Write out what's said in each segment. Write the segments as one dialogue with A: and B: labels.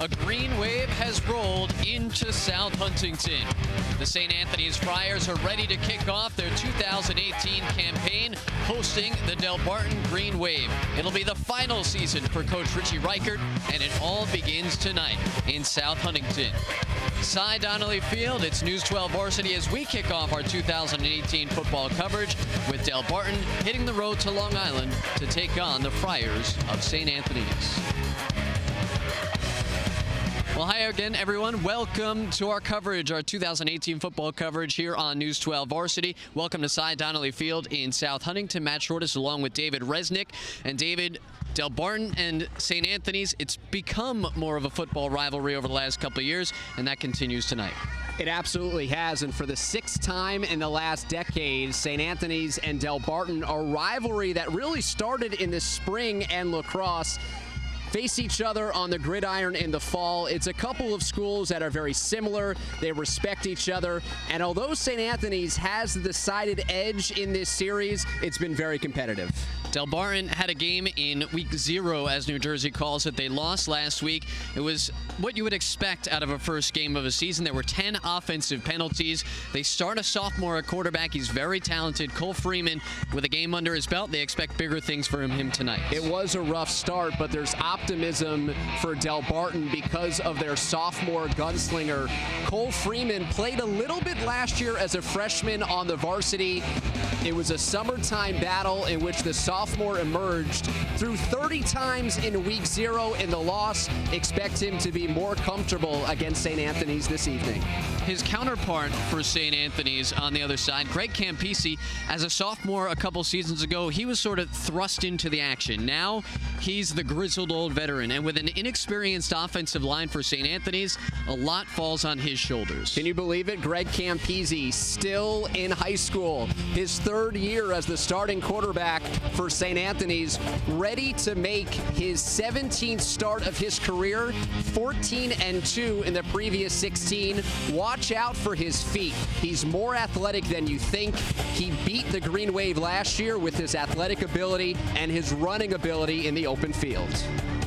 A: A green wave has rolled into South Huntington. The St. Anthony's Friars are ready to kick off their 2018 campaign, hosting the Delbarton Green Wave. It'll be the final season for Coach Richie Reichert, and it all begins tonight in South Huntington. Cy Donnelly Field, it's News 12 Varsity as we kick off our 2018 football coverage with Delbarton hitting the road to Long Island to take on the Friars of St. Anthony's. Well, hi again, everyone. Welcome to our coverage, our 2018 football coverage here on News 12 Varsity. Welcome to Cy Donnelly Field in South Huntington. Matt Shortis along with David Resnick. And David, Delbarton and St. Anthony's, it's become more of a football rivalry over the last couple of years, and that continues tonight.
B: It absolutely has, and for the sixth time in the last decade, St. Anthony's and Delbarton, a rivalry that really started in the spring and lacrosse, face each other on the gridiron in the fall. It's a couple of schools that are very similar. They respect each other. And although St. Anthony's has the decided edge in this series, it's been very competitive.
A: Delbarton had a game in week 0, as New Jersey calls it. They lost last week. It was what you would expect out of a first game of a season. There were 10 offensive penalties. They start a sophomore at quarterback. He's very talented. Cole Freeman with a game under his belt. They expect bigger things from him tonight.
B: It was a rough start, but there's optimism for Delbarton because of their sophomore gunslinger. Cole Freeman played a little bit last year as a freshman on the varsity. It was a summertime battle in which the sophomore emerged. Threw 30 times in week 0 in the loss. Expect him to be more comfortable against St. Anthony's this evening.
A: His counterpart for St. Anthony's on the other side, Greg Campisi, as a sophomore a couple seasons ago, he was sort of thrust into the action. Now he's the grizzled old veteran, and with an inexperienced offensive line for St. Anthony's, a lot falls on his shoulders.
B: Can you believe it? Greg Campisi still in high school, his third year as the starting quarterback for St. Anthony's, ready to make his 17th start of his career, 14-2 in the previous 16. Watch out for his feet. He's more athletic than you think. He beat the Green Wave last year with his athletic ability and his running ability in the open field.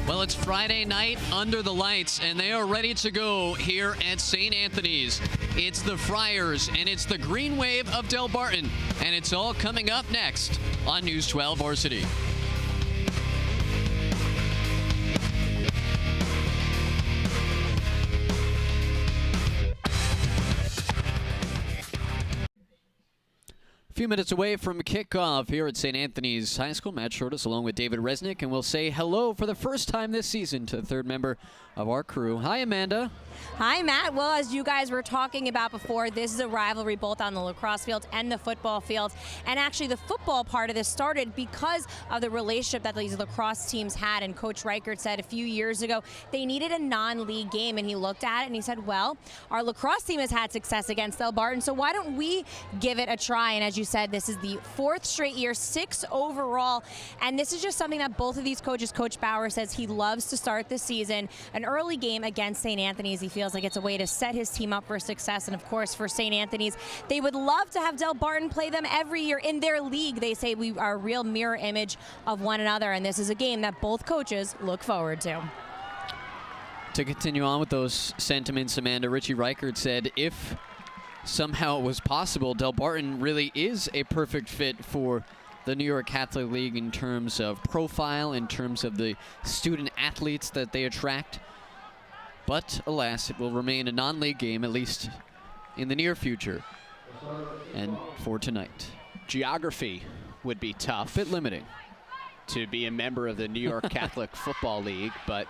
A: Well, it's Friday night under the lights, and they are ready to go here at St. Anthony's. It's the Friars, and it's the Green Wave of Delbarton, and it's all coming up next on News 12 Varsity. A few minutes away from kickoff here at St. Anthony's High School. Matt Shortis along with David Resnick, and we'll say hello for the first time this season to the third member of our crew. Hi, Amanda.
C: Hi, Matt. Well, as you guys were talking about before, this is a rivalry both on the lacrosse field and the football field. And actually, the football part of this started because of the relationship that these lacrosse teams had. And Coach Reichert said a few years ago they needed a non-league game. And he looked at it and he said, well, our lacrosse team has had success against Delbarton, so why don't we give it a try? And as you said, this is the 4th straight year, 6 overall. And this is just something that both of these coaches, Coach Bauer says he loves to start the season. An early game against St. Anthony's, he feels like it's a way to set his team up for success. And of course, for St. Anthony's, they would love to have Delbarton play them every year in their league. They say we are a real mirror image of one another, and this is a game that both coaches look forward to.
A: To continue on with those sentiments, Amanda, Richie Reichert said if somehow it was possible, Delbarton really is a perfect fit for the New York Catholic League in terms of profile, in terms of the student athletes that they attract. But alas, it will remain a non-league game, at least in the near future and for tonight.
B: Geography would be tough.
A: A bit limiting.
B: To be a member of the New York Catholic Football League, but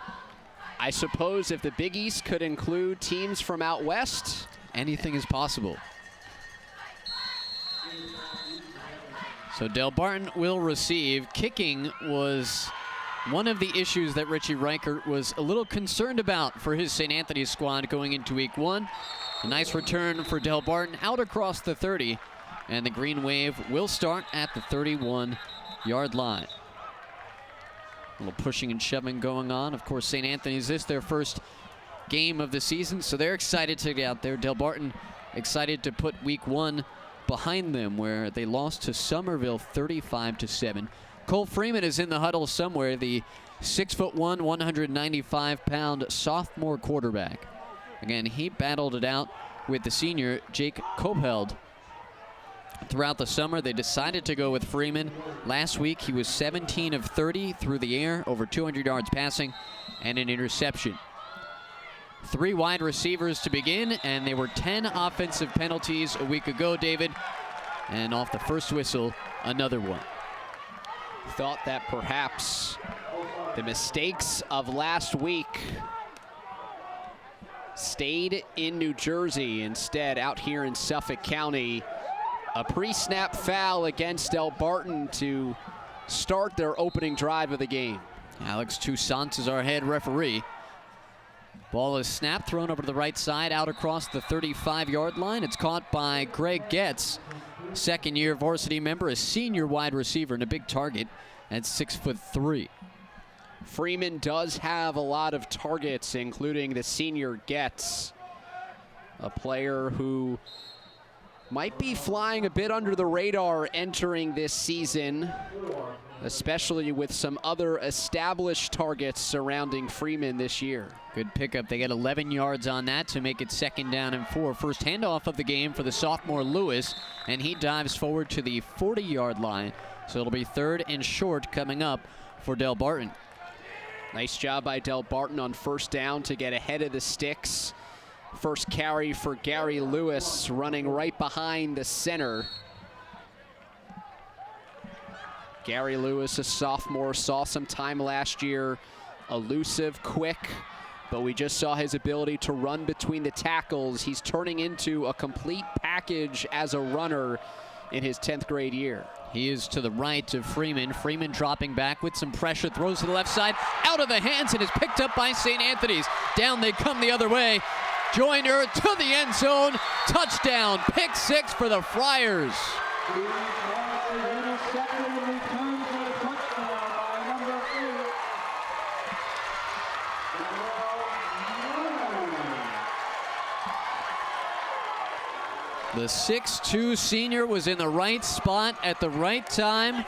B: I suppose if the Big East could include teams from out west,
A: anything is possible. So Delbarton will receive. Kicking was one of the issues that Richie Reichert was a little concerned about for his St. Anthony's squad going into week 1. A nice return for Delbarton out across the 30, and the Green Wave will start at the 31-yard line. A little pushing and shoving going on. Of course, St. Anthony's, this their first game of the season, so they're excited to get out there. Delbarton excited to put week 1 behind them, where they lost to Somerville 35-7. Cole Freeman is in the huddle somewhere, the 6'1", 195-pound sophomore quarterback. Again, he battled it out with the senior, Jake Copheld. Throughout the summer, they decided to go with Freeman. Last week, he was 17 of 30 through the air, over 200 yards passing, and an interception. 3 wide receivers to begin, and there were 10 offensive penalties a week ago, David. And off the first whistle, another one.
B: Thought that perhaps the mistakes of last week stayed in New Jersey. Instead, out here in Suffolk County, a pre-snap foul against Delbarton to start their opening drive of the game.
A: Alex Toussaint is our head referee. Ball is snapped, thrown over to the right side, out across the 35-yard line. It's caught by Greg Getz, second-year varsity member, a senior wide receiver and a big target at 6'3".
B: Freeman does have a lot of targets, including the senior Getz, a player who might be flying a bit under the radar entering this season, especially with some other established targets surrounding Freeman this year.
A: Good pickup. They get 11 yards on that to make it 2nd down and 4. First handoff of the game for the sophomore Lewis, and he dives forward to the 40-yard line. So it'll be 3rd and short coming up for Delbarton.
B: Nice job by Delbarton on first down to get ahead of the sticks. First carry for Gary Lewis, running right behind the center. Gary Lewis, a sophomore, saw some time last year. Elusive, quick, but we just saw his ability to run between the tackles. He's turning into a complete package as a runner in his 10th grade year.
A: He is to the right of Freeman. Freeman dropping back with some pressure, throws to the left side, out of the hands, and is picked up by St. Anthony's. Down they come the other way. Joyner to the end zone. Touchdown. Pick 6 for the Friars. The 6'2" senior was in the right spot at the right time.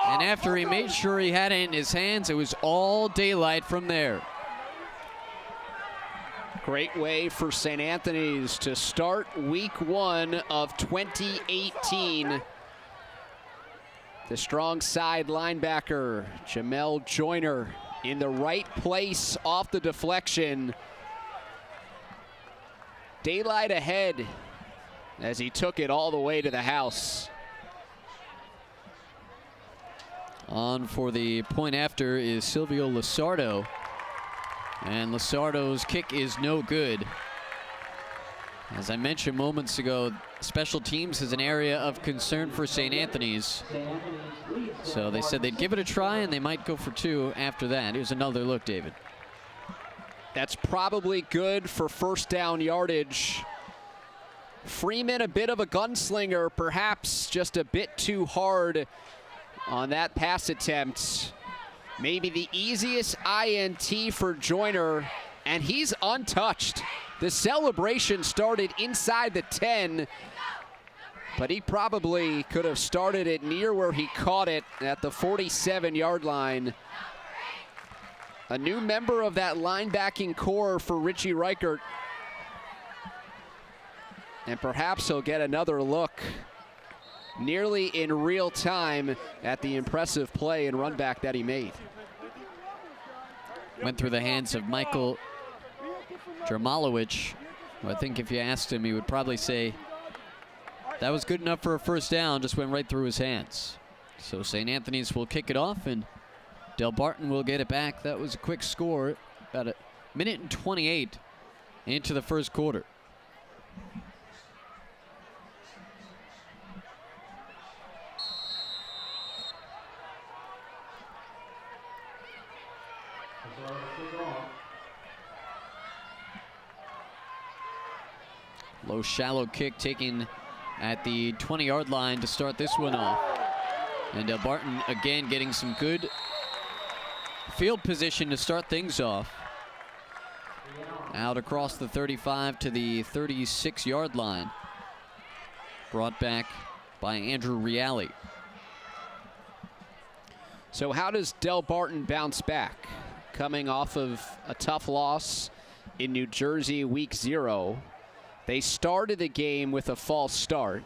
A: And after he made sure he had it in his hands, it was all daylight from there.
B: Great way for St. Anthony's to start week 1 of 2018. The strong side linebacker, Jamel Joyner, in the right place off the deflection. Daylight ahead as he took it all the way to the house.
A: On for the point after is Silvio Lasardo. And Lasardo's kick is no good. As I mentioned moments ago, special teams is an area of concern for St. Anthony's. So they said they'd give it a try and they might go for 2 after that. Here's another look, David.
B: That's probably good for first down yardage. Freeman, a bit of a gunslinger, perhaps just a bit too hard on that pass attempt. Maybe the easiest INT for Joyner, and he's untouched. The celebration started inside the 10, but he probably could have started it near where he caught it at the 47-yard line. A new member of that linebacking core for Richie Reichert. And perhaps he'll get another look nearly in real time at the impressive play and run back that he made.
A: Went through the hands of Michael Jermalowicz. I think if you asked him, he would probably say that was good enough for a first down, just went right through his hands. So St. Anthony's will kick it off and Delbarton will get it back. That was a quick score, about a minute and 28 into the first quarter. Low, shallow kick taken at the 20-yard line to start this one off. And Delbarton again getting some good field position to start things off. Out across the 35 to the 36-yard line. Brought back by Andrew Reale.
B: So how does Delbarton bounce back? Coming off of a tough loss in New Jersey week 0. They started the game with a false start.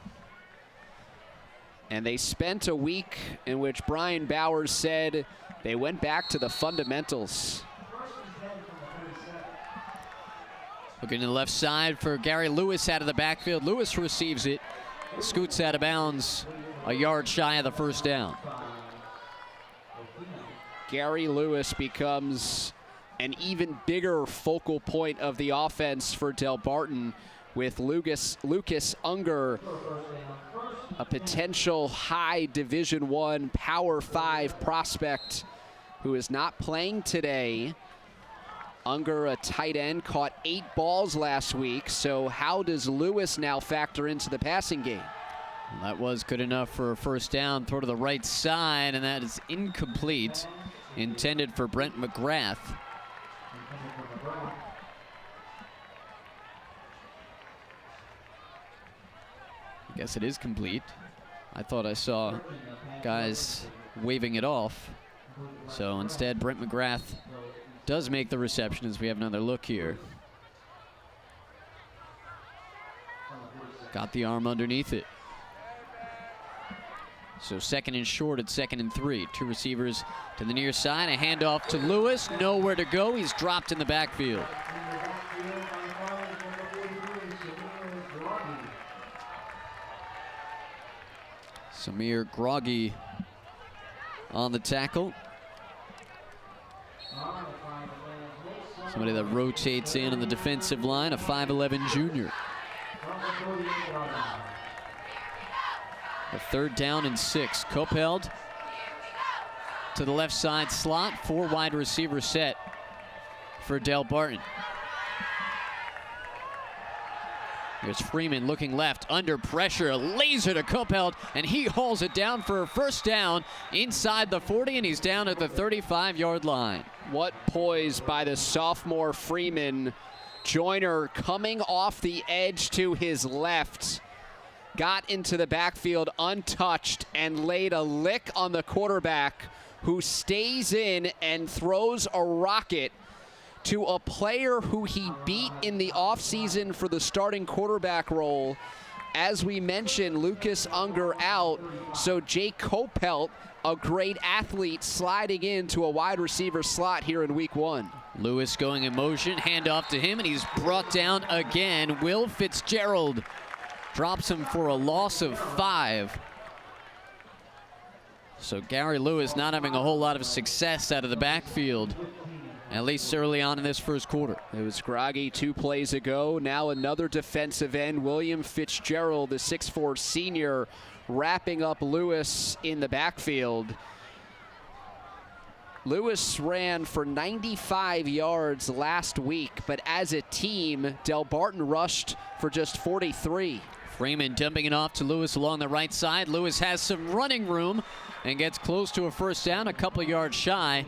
B: And they spent a week in which Brian Bowers said they went back to the fundamentals.
A: Looking to the left side for Gary Lewis out of the backfield. Lewis receives it, scoots out of bounds, a yard shy of the first down.
B: Gary Lewis becomes an even bigger focal point of the offense for Delbarton, with Lucas Unger, a potential high Division I Power 5 prospect who is not playing today. Unger, a tight end, caught 8 balls last week. So how does Lewis now factor into the passing game?
A: That was good enough for a first down. Throw to the right side, and that is incomplete. Intended for Brent McGrath. I guess it is complete. I thought I saw guys waving it off. So instead, Brent McGrath does make the reception as we have another look here. Got the arm underneath it. So 2nd and short at 2nd and 3. 2 receivers to the near side. A handoff to Lewis. Nowhere to go. He's dropped in the backfield. Samir Groggy on the tackle. Somebody that rotates in on the defensive line, a 5'11" junior. A 3rd down and 6. Coppeld to the left side slot. 4 wide receiver set for Delbarton. Here's Freeman looking left, under pressure, a laser to Coppeld, and he hauls it down for a first down inside the 40, and he's down at the 35-yard line.
B: What poise by the sophomore Freeman. Joyner coming off the edge to his left. Got into the backfield untouched and laid a lick on the quarterback, who stays in and throws a rocket to a player who he beat in the offseason for the starting quarterback role. As we mentioned, Lucas Unger out, so Jake Coppelt, a great athlete, sliding into a wide receiver slot here in week 1.
A: Lewis going in motion, handoff to him, and he's brought down again. Will Fitzgerald drops him for a loss of 5. So Gary Lewis not having a whole lot of success out of the backfield, at least early on in this first quarter.
B: It was groggy 2 plays ago. Now another defensive end, William Fitzgerald, the 6'4" senior, wrapping up Lewis in the backfield. Lewis ran for 95 yards last week, but as a team, Delbarton rushed for just 43.
A: Freeman dumping it off to Lewis along the right side. Lewis has some running room and gets close to a first down, a couple of yards shy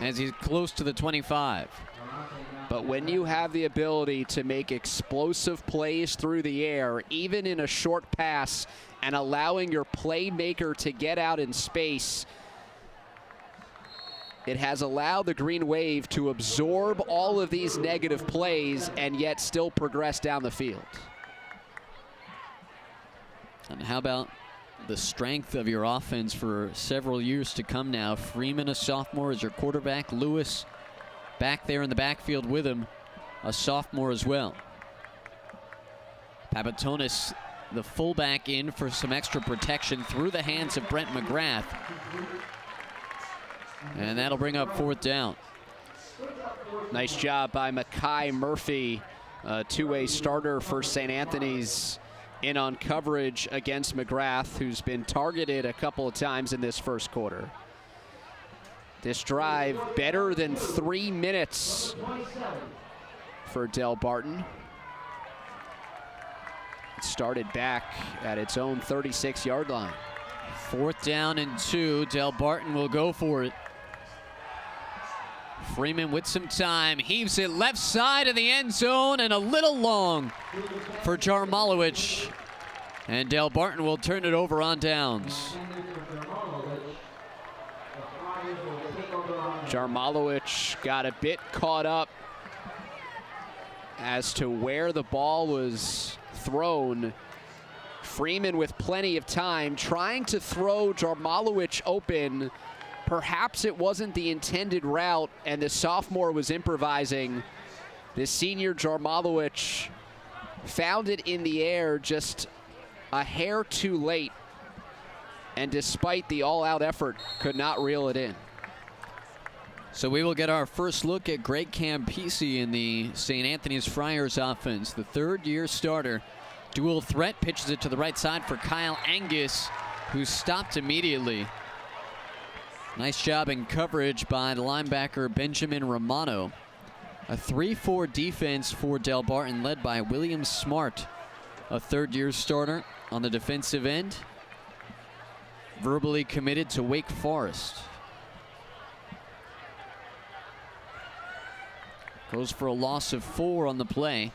A: as he's close to the 25.
B: But when you have the ability to make explosive plays through the air, even in a short pass, and allowing your playmaker to get out in space, it has allowed the Green Wave to absorb all of these negative plays and yet still progress down the field.
A: And how about the strength of your offense for several years to come now? Freeman, a sophomore, as your quarterback. Lewis back there in the backfield with him, a sophomore as well. Papatonis, the fullback, in for some extra protection through the hands of Brent McGrath. And that'll bring up 4th down.
B: Nice job by Makai Murphy, a 2-way starter for St. Anthony's, in on coverage against McGrath, who's been targeted a couple of times in this first quarter. This drive better than 3 minutes for Delbarton. It started back at its own 36-yard line.
A: 4th down and 2. Delbarton will go for it. Freeman with some time, heaves it left side of the end zone, and a little long for Jarmolowicz. And Delbarton will turn it over on downs.
B: Jarmalowicz got a bit caught up as to where the ball was thrown. Freeman with plenty of time, trying to throw Jarmalowicz open. Perhaps it wasn't the intended route, and the sophomore was improvising. The senior Jarmalowicz found it in the air just a hair too late, and despite the all-out effort, could not reel it in.
A: So we will get our first look at Greg Campisi in the St. Anthony's Friars offense. The third-year starter, dual threat, pitches it to the right side for Kyle Angus, who stopped immediately. Nice job in coverage by the linebacker Benjamin Romano. A 3-4 defense for Delbarton, led by William Smart, a third-year starter on the defensive end, verbally committed to Wake Forest. Goes for a loss of 4 on the play.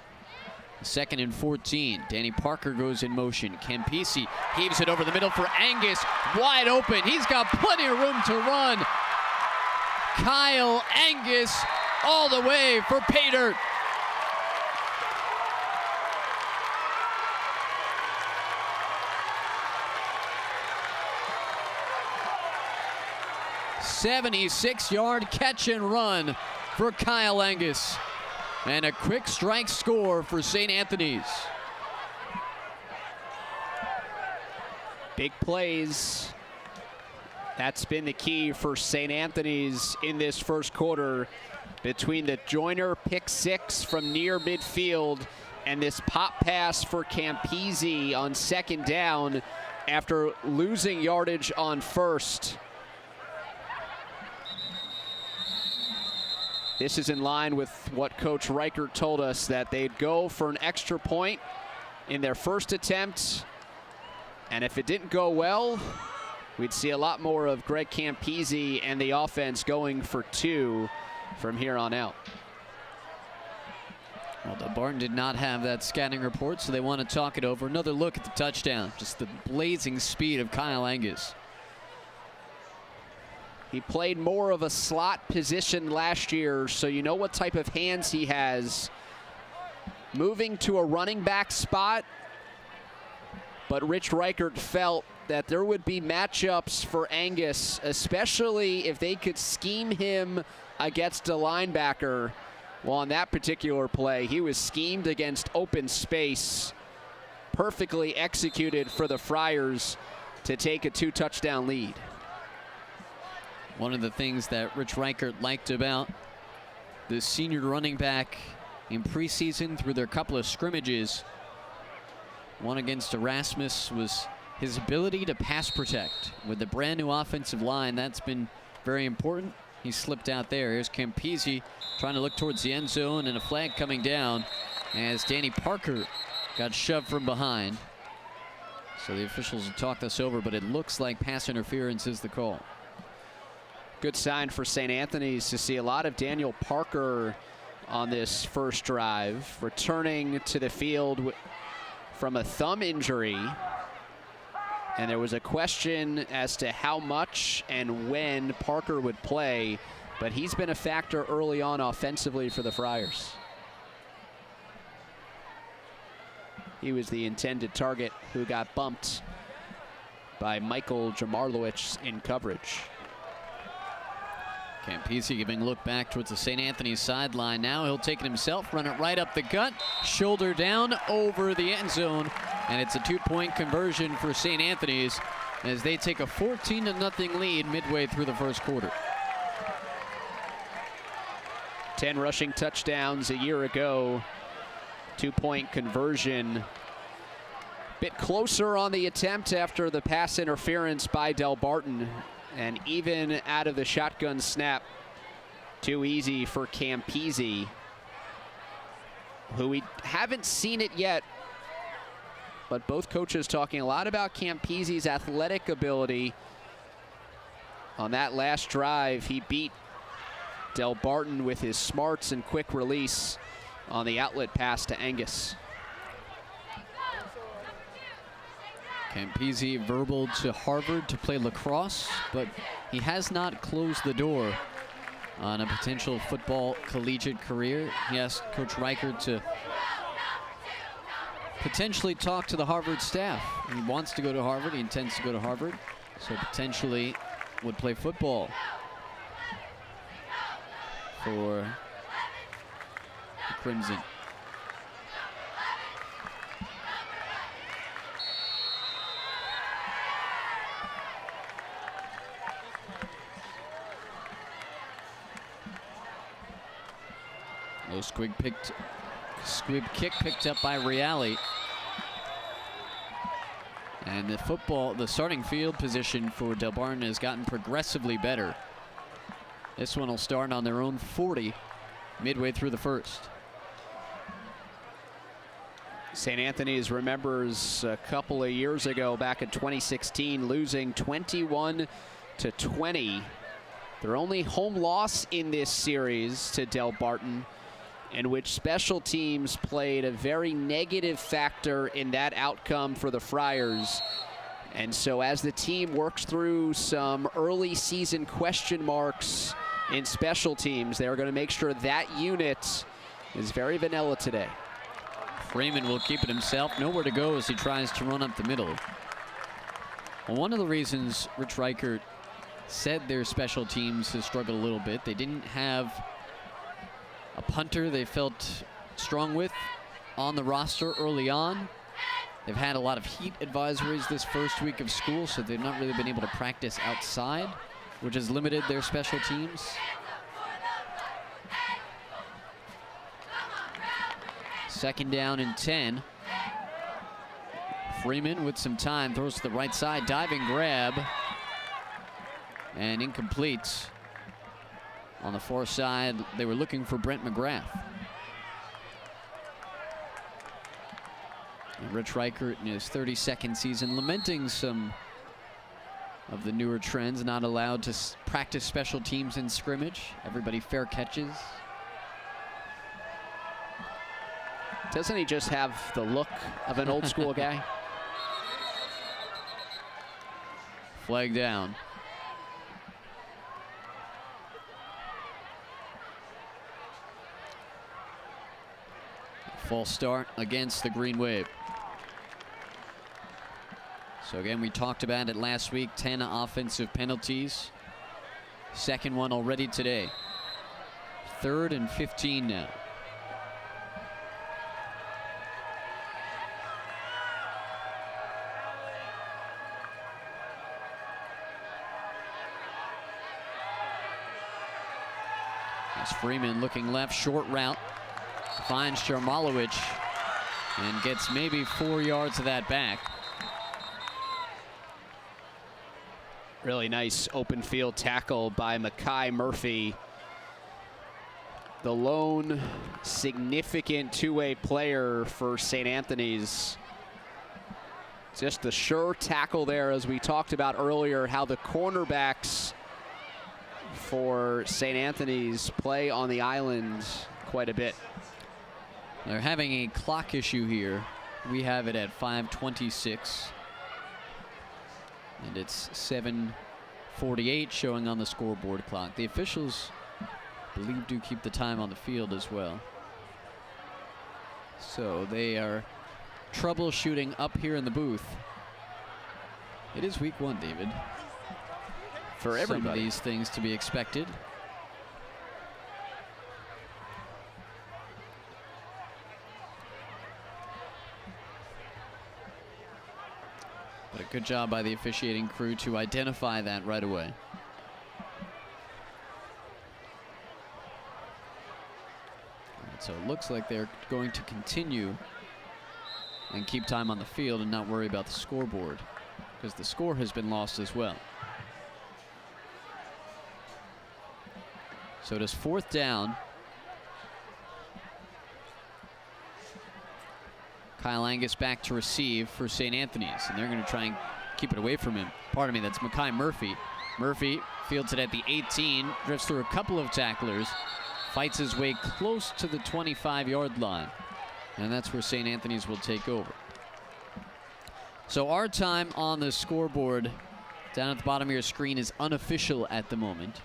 A: 2nd and 14. Danny Parker goes in motion. Campisi heaves it over the middle for Angus. Wide open. He's got plenty of room to run. Kyle Angus all the way for pay dirt. '76-yard catch and run for Kyle Angus. And a quick strike score for St. Anthony's.
B: Big plays. That's been the key for St. Anthony's in this first quarter, between the Joyner pick 6 from near midfield and this pop pass for Campisi on 2nd down after losing yardage on 1st. This is in line with what Coach Reichert told us, that they'd go for an extra point in their first attempt. And if it didn't go well, we'd see a lot more of Greg Campisi and the offense going for 2 from here on out.
A: Well, Delbarton did not have that scouting report, so they want to talk it over. Another look at the touchdown. Just the blazing speed of Kyle Angus.
B: He played more of a slot position last year, so you know what type of hands he has. Moving to a running back spot, but Rich Reichert felt that there would be matchups for Angus, especially if they could scheme him against a linebacker. Well, on that particular play, he was schemed against open space, perfectly executed for the Friars to take a 2-touchdown lead.
A: One of the things that Rich Reichert liked about the senior running back in preseason through their couple of scrimmages, one against Erasmus, was his ability to pass protect. With the brand new offensive line, that's been very important. He slipped out there. Here's Campisi trying to look towards the end zone, and a flag coming down as Danny Parker got shoved from behind. So the officials will talk this over, but it looks like pass interference is the call.
B: Good sign for St. Anthony's to see a lot of Daniel Parker on this first drive, returning to the field from a thumb injury. And there was a question as to how much and when Parker would play, but he's been a factor early on offensively for the Friars. He was the intended target who got bumped by Michael Jarmalowicz in coverage.
A: Campisi giving a look back towards the St. Anthony's sideline. Now he'll take it himself, run it right up the gut, shoulder down over the end zone, and it's a 2-point conversion for St. Anthony's as they take a 14-0 lead midway through the first quarter.
B: 10 rushing touchdowns a year ago, 2-point conversion. Bit closer on the attempt after the pass interference by Delbarton. And even out of the shotgun snap, too easy for Campisi, who we haven't seen it yet, but both coaches talking a lot about Campisi's athletic ability. On that last drive, he beat Delbarton with his smarts and quick release on the outlet pass to Angus.
A: Campisi verbal to Harvard to play lacrosse, but he has not closed the door on a potential football collegiate career. He asked Coach Reichert to potentially talk to the Harvard staff. He wants to go to Harvard. He intends to go to Harvard. So potentially would play football for the Crimson. Low squib kick picked up by Reale. And the starting field position for Delbarton has gotten progressively better. This one will start on their own 40 midway through the first.
B: St. Anthony's remembers a couple of years ago, back in 2016, losing 21-20. Their only home loss in this series to Delbarton, in which special teams played a very negative factor in that outcome for the Friars. And so as the team works through some early season question marks in special teams, they're going to make sure that unit is very vanilla today.
A: Freeman will keep it himself. Nowhere to go as he tries to run up the middle. Well, one of the reasons Rich Reichert said their special teams has struggled a little bit, they didn't have a punter they felt strong with on the roster early on. They've had a lot of heat advisories this first week of school, so they've not really been able to practice outside, which has limited their special teams. Second down and 10. Freeman with some time throws to the right side, diving grab, and incomplete. On the far side, they were looking for Brent McGrath. And Rich Reichert in his 32nd season lamenting some of the newer trends, not allowed to practice special teams in scrimmage. Everybody fair catches.
B: Doesn't he just have the look of an old school guy?
A: Flag down. False start against the Green Wave. So again, we talked about it last week, 10 offensive penalties. Second one already today. 3rd and 15 now. As Freeman looking left, short route. Finds Jarmalowicz and gets maybe 4 yards of that back.
B: Really nice open field tackle by Makai Murphy. The lone significant two-way player for St. Anthony's. Just the sure tackle there, as we talked about earlier, how the cornerbacks for St. Anthony's play on the island quite a bit.
A: They're having a clock issue here. We have it at 5:26. And it's 7:48 showing on the scoreboard clock. The officials, I believe, do keep the time on the field as well. So they are troubleshooting up here in the booth. It is week 1, David.
B: For everybody.
A: Some of these things to be expected. But a good job by the officiating crew to identify that right away. Right, so it looks like they're going to continue and keep time on the field and not worry about the scoreboard, because the score has been lost as well. So it is 4th down. Kyle Angus back to receive for St. Anthony's, and they're going to try and keep it away from him. Pardon me, that's Makai Murphy. Murphy fields it at the 18, drifts through a couple of tacklers, fights his way close to the 25-yard line, and that's where St. Anthony's will take over. So our time on the scoreboard down at the bottom of your screen is unofficial at the moment.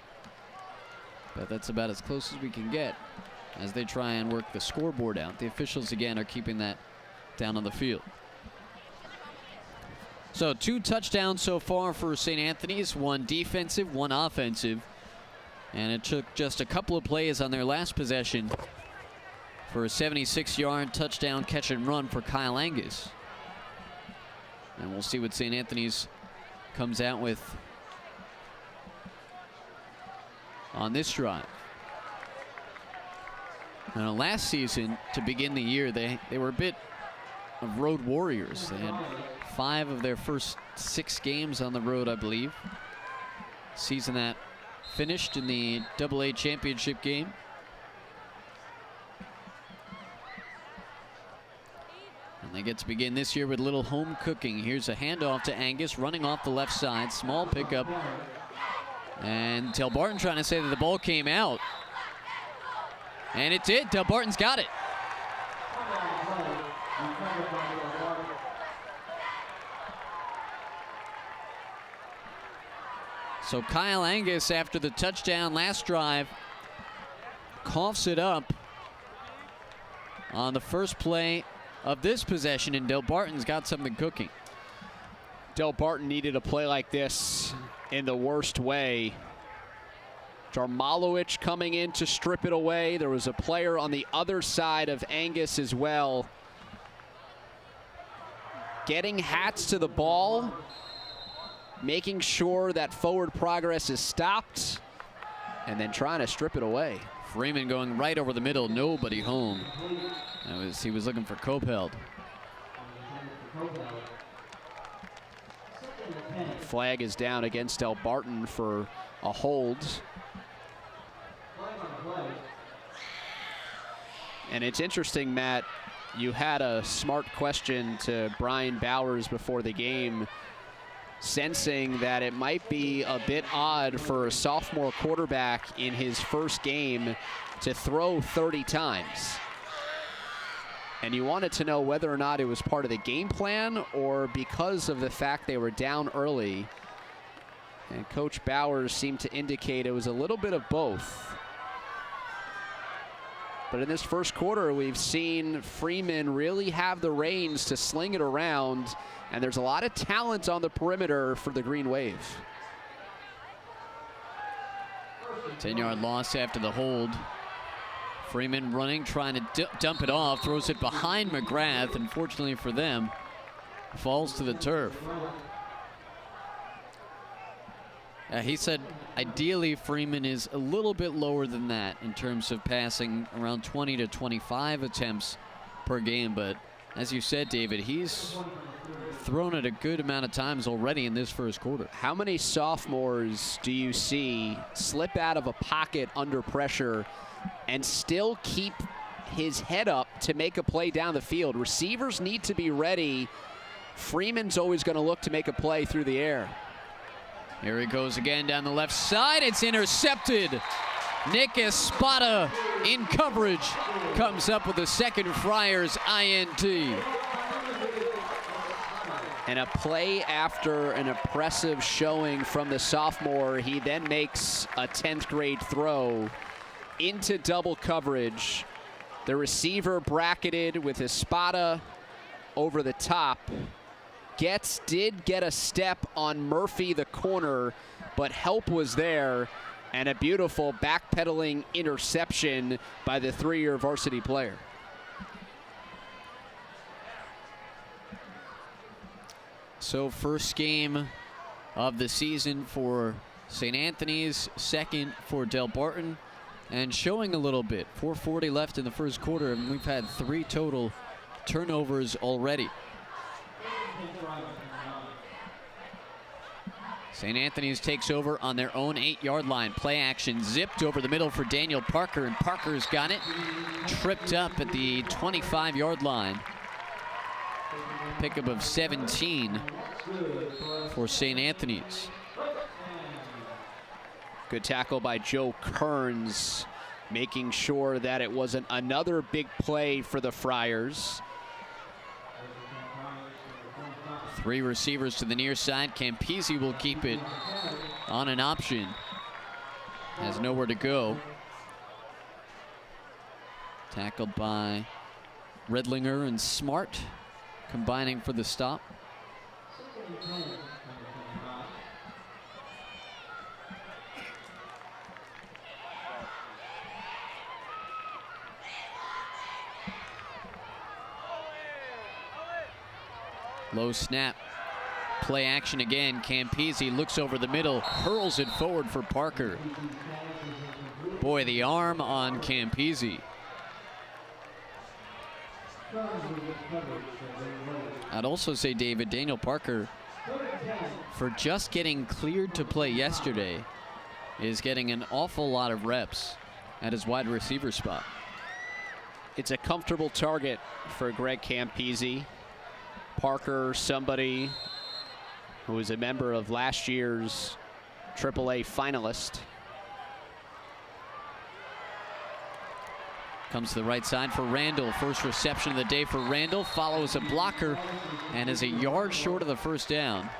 A: But that's about as close as we can get as they try and work the scoreboard out. The officials, again, are keeping that down on the field. So 2 touchdowns so far for St. Anthony's, 1 defensive, 1 offensive. And it took just a couple of plays on their last possession for a 76-yard touchdown catch and run for Kyle Angus. And we'll see what St. Anthony's comes out with on this drive. Now, last season, to begin the year, they were a bit of road warriors. They had 5 of their first 6 games on the road, I believe. Season that finished in the AA championship game. And they get to begin this year with a little home cooking. Here's a handoff to Angus, running off the left side. Small pickup. And Delbarton trying to say that the ball came out. And it did. Delbarton's got it. So Kyle Angus, after the touchdown last drive, coughs it up on the first play of this possession, and Delbarton's got something cooking.
B: Delbarton needed a play like this in the worst way. Jarmalowicz coming in to strip it away. There was a player on the other side of Angus as well. Getting hats to the ball, making sure that forward progress is stopped, and then trying to strip it away.
A: Freeman going right over the middle, nobody home. He was looking for Coppeld.
B: Flag is down against Delbarton for a hold. And it's interesting, Matt, you had a smart question to Brian Bowers before the game, sensing that it might be a bit odd for a sophomore quarterback in his first game to throw 30 times. And you wanted to know whether or not it was part of the game plan or because of the fact they were down early. And Coach Bowers seemed to indicate it was a little bit of both. But in this first quarter, we've seen Freeman really have the reins to sling it around, and there's a lot of talent on the perimeter for the Green Wave.
A: 10-yard loss after the hold. Freeman running, trying to dump it off, throws it behind McGrath. Unfortunately for them, falls to the turf. He said ideally Freeman is a little bit lower than that in terms of passing, around 20 to 25 attempts per game. But as you said, David, he's thrown it a good amount of times already in this first quarter.
B: How many sophomores do you see slip out of a pocket under pressure and still keep his head up to make a play down the field? Receivers need to be ready. Freeman's always going to look to make a play through the air.
A: Here he goes again down the left side. It's intercepted. Nick Espada in coverage comes up with a second Friars INT.
B: And a play after an impressive showing from the sophomore, he then makes a 10th grade throw into double coverage. The receiver bracketed with Espada over the top. Did get a step on Murphy, the corner, but help was there, and a beautiful backpedaling interception by the 3-year varsity player.
A: So first game of the season for St. Anthony's, second for Delbarton, and showing a little bit. 4:40 left in the first quarter, and we've had 3 total turnovers already. St. Anthony's takes over on their own 8-yard line. Play action zipped over the middle for Daniel Parker, and Parker's got it. Tripped up at the 25-yard line. Pickup of 17 for St. Anthony's.
B: Good tackle by Joe Kearns, making sure that it wasn't another big play for the Friars.
A: 3 receivers to the near side. Campisi will keep it on an option. has nowhere to go. Tackled by Redlinger and Smart, combining for the stop. Low snap. Play action again. Campese looks over the middle, hurls it forward for Parker. Boy, the arm on Campese. I'd also say, David, Daniel Parker, for just getting cleared to play yesterday, is getting an awful lot of reps at his wide receiver spot.
B: It's a comfortable target for Greg Campese. Parker, somebody who was a member of last year's AAA finalist.
A: Comes to the right side for Randall. First reception of the day for Randall. Follows a blocker and is a yard short of the first down.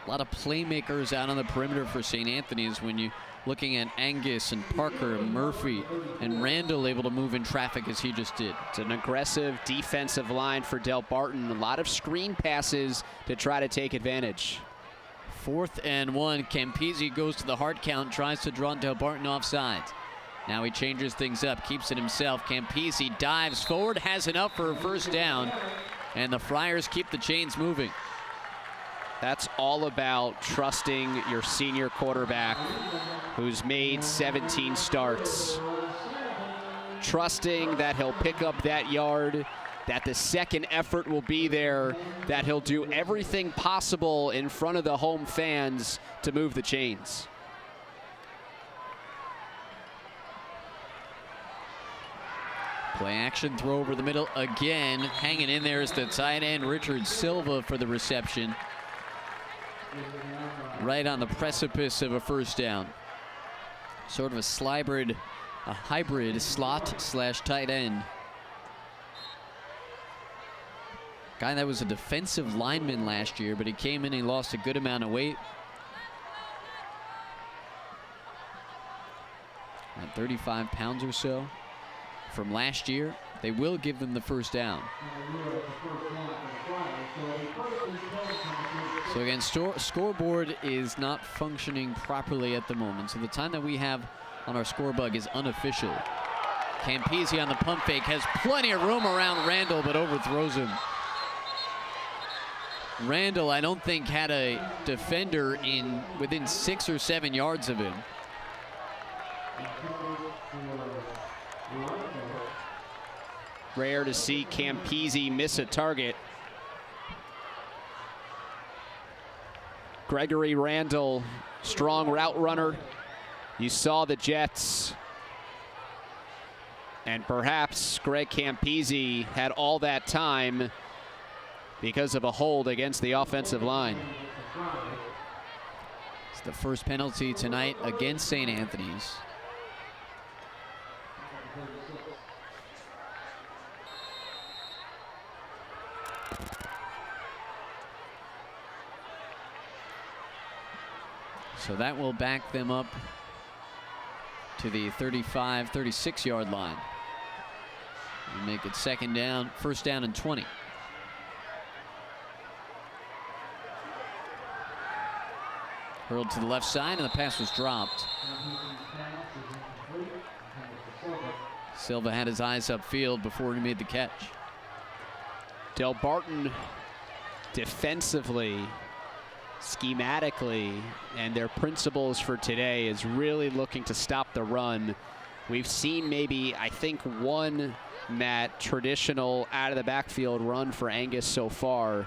A: A lot of playmakers out on the perimeter for St. Anthony's when you're looking at Angus and Parker and Murphy, and Randall able to move in traffic as he just did.
B: It's an aggressive defensive line for Delbarton. A lot of screen passes to try to take advantage.
A: 4th and 1. Campese goes to the hard count, tries to draw Delbarton offside. Now he changes things up, keeps it himself. Campese dives forward, has enough for a first down, and the Friars keep the chains moving.
B: That's all about trusting your senior quarterback who's made 17 starts. Trusting that he'll pick up that yard, that the second effort will be there, that he'll do everything possible in front of the home fans to move the chains.
A: Play action, throw over the middle again. Hanging in there is the tight end, Richard Silva, for the reception. Right on the precipice of a first down. Sort of a hybrid slot slash tight end. Guy that was a defensive lineman last year, but he came in and he lost a good amount of weight. At 35 pounds or so from last year. They will give them the first down. So again, scoreboard is not functioning properly at the moment. So the time that we have on our score bug is unofficial. Campese on the pump fake has plenty of room around Randall, but overthrows him. Randall, I don't think, had a defender within 6 or 7 yards of him.
B: Rare to see Campese miss a target. Gregory Randall, strong route runner. You saw the Jets. And perhaps Greg Campese had all that time because of a hold against the offensive line.
A: It's the first penalty tonight against St. Anthony's. So that will back them up to the 35, 36-yard line. And make it first down and 20. Hurled to the left side, and the pass was dropped. Silva had his eyes upfield before he made the catch.
B: Delbarton defensively, schematically, and their principles for today is really looking to stop the run. We've seen maybe, I think, one, Matt, traditional out of the backfield run for Angus so far.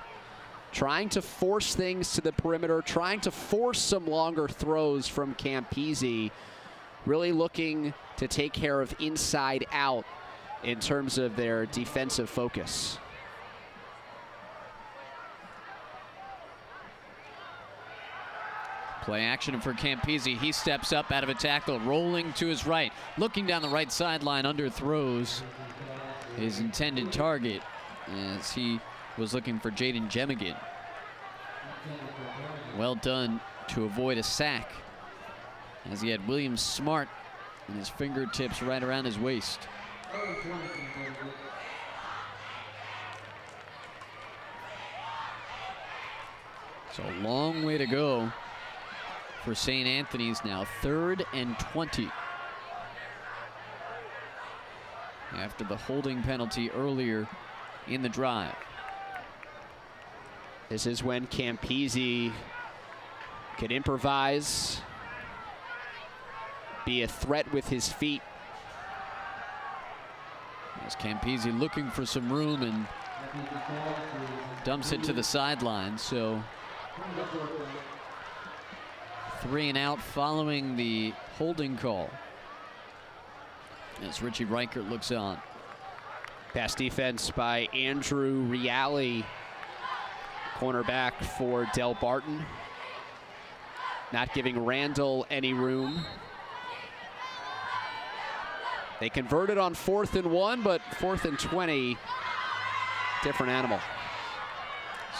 B: Trying to force things to the perimeter, trying to force some longer throws from Campese, really looking to take care of inside out in terms of their defensive focus.
A: Play action for Campese. He steps up out of a tackle, rolling to his right, looking down the right sideline, underthrows his intended target as he was looking for Jaden Jemigan. Well done to avoid a sack, as he had William Smart and his fingertips right around his waist. So a long way to go for St. Anthony's now. 3rd and 20. After the holding penalty earlier in the drive.
B: This is when Campese could improvise, be a threat with his feet.
A: As Campese looking for some room and dumps it to the sideline. So 3 and out following the holding call, as Richie Reichert looks on.
B: Pass defense by Andrew Reale, cornerback for Delbarton. Not giving Randall any room. They converted on 4th and 1, but 4th and 20, different animal.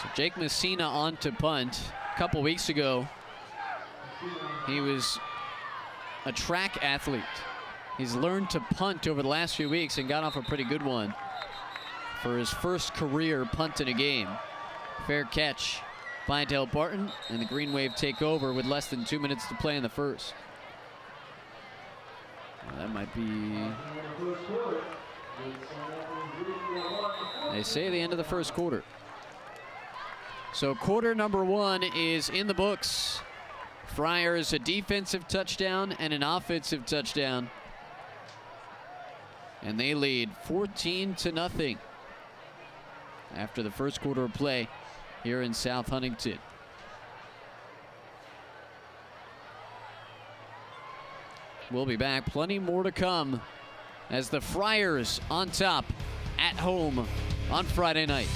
A: So Jake Messina on to punt. A couple weeks ago, he was a track athlete. He's learned to punt over the last few weeks and got off a pretty good one for his first career punt in a game. Fair catch by Delbarton, and the Green Wave take over with less than 2 minutes to play in the first. That might be, they say, the end of the first quarter. So quarter number 1 is in the books. Friars a defensive touchdown and an offensive touchdown. And they lead 14-0 after the first quarter of play here in South Huntington. We'll be back. Plenty more to come as the Friars on top at home on Friday night.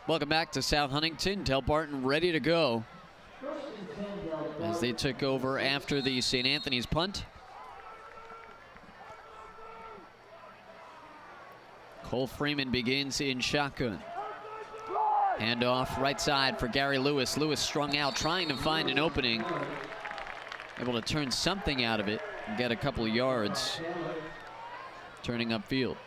A: Welcome back to South Huntington. Delbarton ready to go as they took over after the St. Anthony's punt. Cole Freeman begins in shotgun. Handoff right side for Gary Lewis. Lewis strung out, trying to find an opening. Able to turn something out of it and get a couple of yards turning upfield.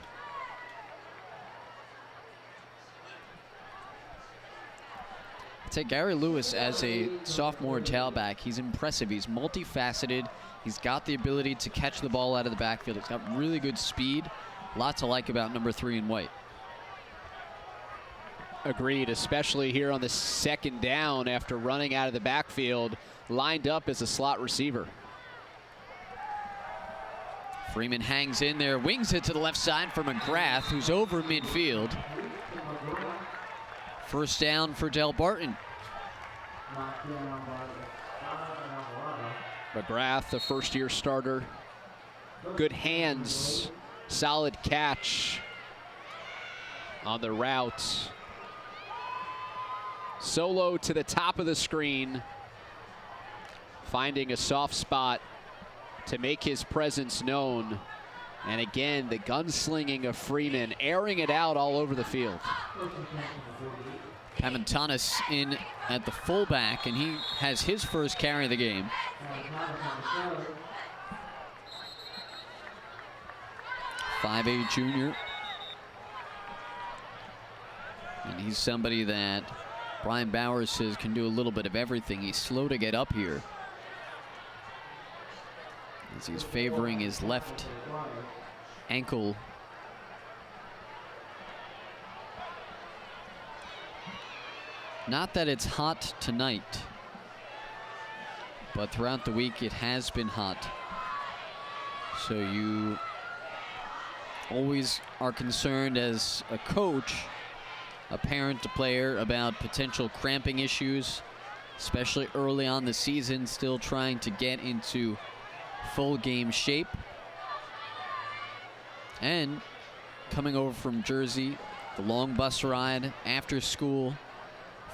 A: I'd say Gary Lewis as a sophomore tailback, he's impressive. He's multifaceted. He's got the ability to catch the ball out of the backfield. He's got really good speed. Lots to like about number 3 in white.
B: Agreed, especially here on the 2nd down after running out of the backfield, lined up as a slot receiver.
A: Freeman hangs in there, wings it to the left side for McGrath, who's over midfield. First down for Delbarton.
B: McGrath, the first-year starter. Good hands, solid catch on the route. Solo to the top of the screen, finding a soft spot to make his presence known. And again, the gunslinging of Freeman, airing it out all over the field.
A: Pamantanis in at the fullback, and he has his first carry of the game. .5'8" junior. And he's somebody that Brian Bowers says can do a little bit of everything. He's slow to get up here, as he's favoring his left ankle. Not that it's hot tonight, but throughout the week it has been hot. So you always are concerned as a coach, a parent, a player, about potential cramping issues, especially early on the season, still trying to get into full game shape. And coming over from Jersey, the long bus ride after school,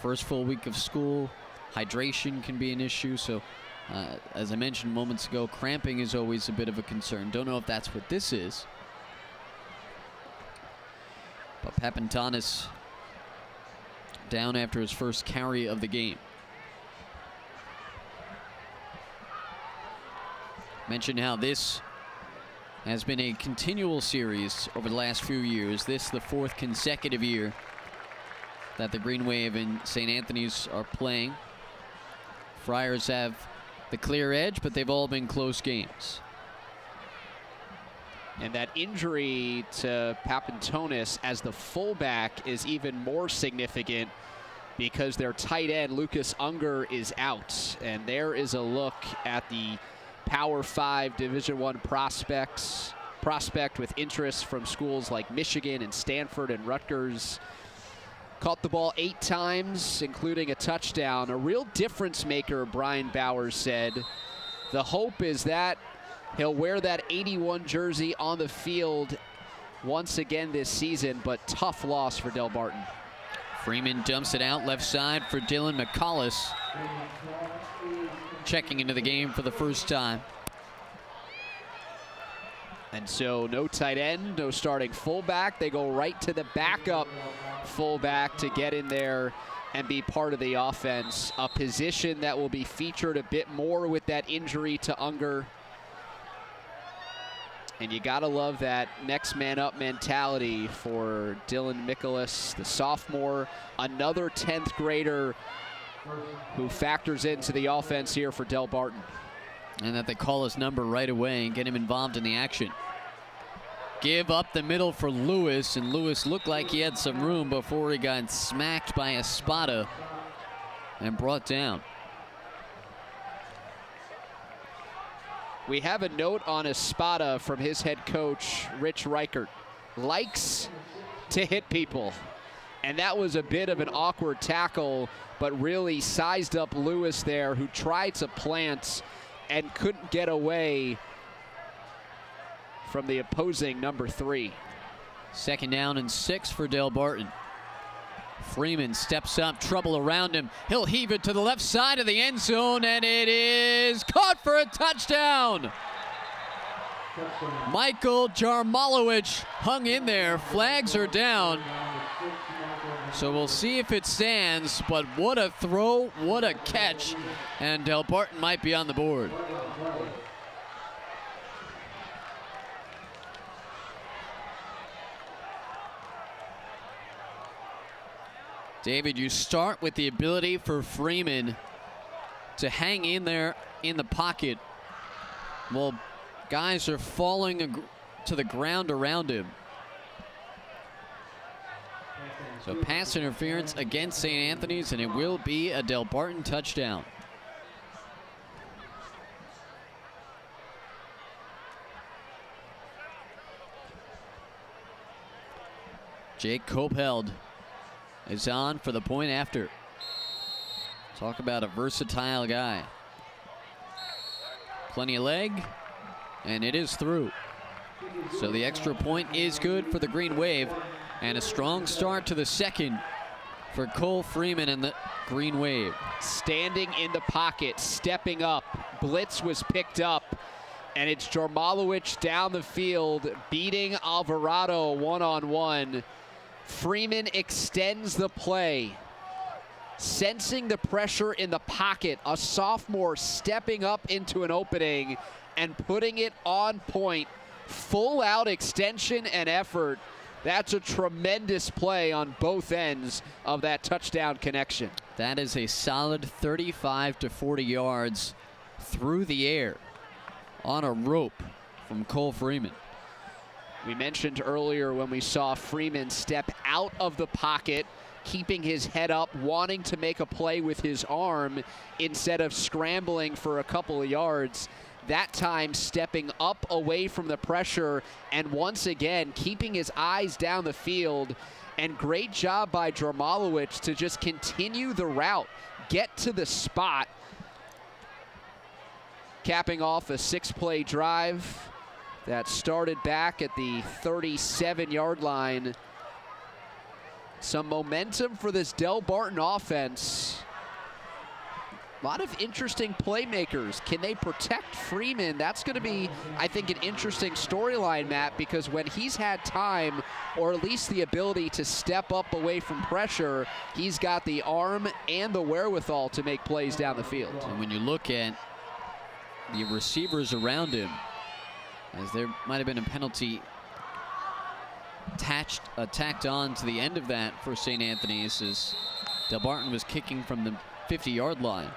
A: first full week of school, hydration can be an issue. So As I mentioned moments ago, cramping is always a bit of a concern. Don't know if that's what this is. But Papantanis down after his first carry of the game. Mentioned how this has been a continual series over the last few years. This the 4th consecutive year that the Green Wave and St. Anthony's are playing. Friars have the clear edge, but they've all been close games.
B: And that injury to Papantonis as the fullback is even more significant because their tight end, Lucas Unger, is out. And there is a look at the Power 5 Division I prospect with interest from schools like Michigan and Stanford and Rutgers. Caught the ball 8 times, including a touchdown. A real difference maker, Brian Bowers said. The hope is that he'll wear that 81 jersey on the field once again this season, but tough loss for Delbarton.
A: Freeman dumps it out left side for Dillon Nicholas, checking into the game for the first time.
B: And so no tight end, no starting fullback. They go right to the backup fullback to get in there and be part of the offense. A position that will be featured a bit more with that injury to Unger. And you gotta love that next man up mentality for Dillon Nicholas, the sophomore, another 10th grader who factors into the offense here for Delbarton.
A: And that they call his number right away and get him involved in the action. Give up the middle for Lewis, and Lewis looked like he had some room before he got smacked by Espada and brought down.
B: We have a note on Espada from his head coach, Rich Reichert. Likes to hit people. And that was a bit of an awkward tackle, but really sized up Lewis there, who tried to plant and couldn't get away from the opposing number 3.
A: 2nd down and 6 for Delbarton. Freeman steps up, trouble around him. He'll heave it to the left side of the end zone, and it is caught for a touchdown. Michael Jarmalowicz hung in there. Flags are down. So we'll see if it stands, but what a throw, what a catch, and Delbarton might be on the board. David, you start with the ability for Freeman to hang in there in the pocket while guys are falling to the ground around him. So pass interference against St. Anthony's, and it will be a Delbarton touchdown. Jake Copheld is on for the point after. Talk about a versatile guy. Plenty of leg, and it is through. So the extra point is good for the Green Wave, and a strong start to the second for Cole Freeman and the Green Wave.
B: Standing in the pocket, stepping up. Blitz was picked up, and it's Jarmalowicz down the field, beating Alvarado one-on-one. Freeman extends the play. Sensing the pressure in the pocket, a sophomore stepping up into an opening and putting it on point. Full out extension and effort. That's a tremendous play on both ends of that touchdown connection.
A: That is a solid 35 to 40 yards through the air on a rope from Cole Freeman.
B: We mentioned earlier when we saw Freeman step out of the pocket, keeping his head up, wanting to make a play with his arm instead of scrambling for a couple of yards. That time stepping up away from the pressure and once again keeping his eyes down the field. And great job by Jarmalowicz to just continue the route, get to the spot. Capping off a 6-play drive that started back at the 37-yard line. Some momentum for this Delbarton offense. A lot of interesting playmakers. Can they protect Freeman? That's going to be, I think, an interesting storyline, Matt, because when he's had time, or at least the ability to step up away from pressure, he's got the arm and the wherewithal to make plays down the field.
A: And when you look at the receivers around him, as there might have been a penalty tacked on to the end of that for St. Anthony's, as Delbarton was kicking from the 50-yard line.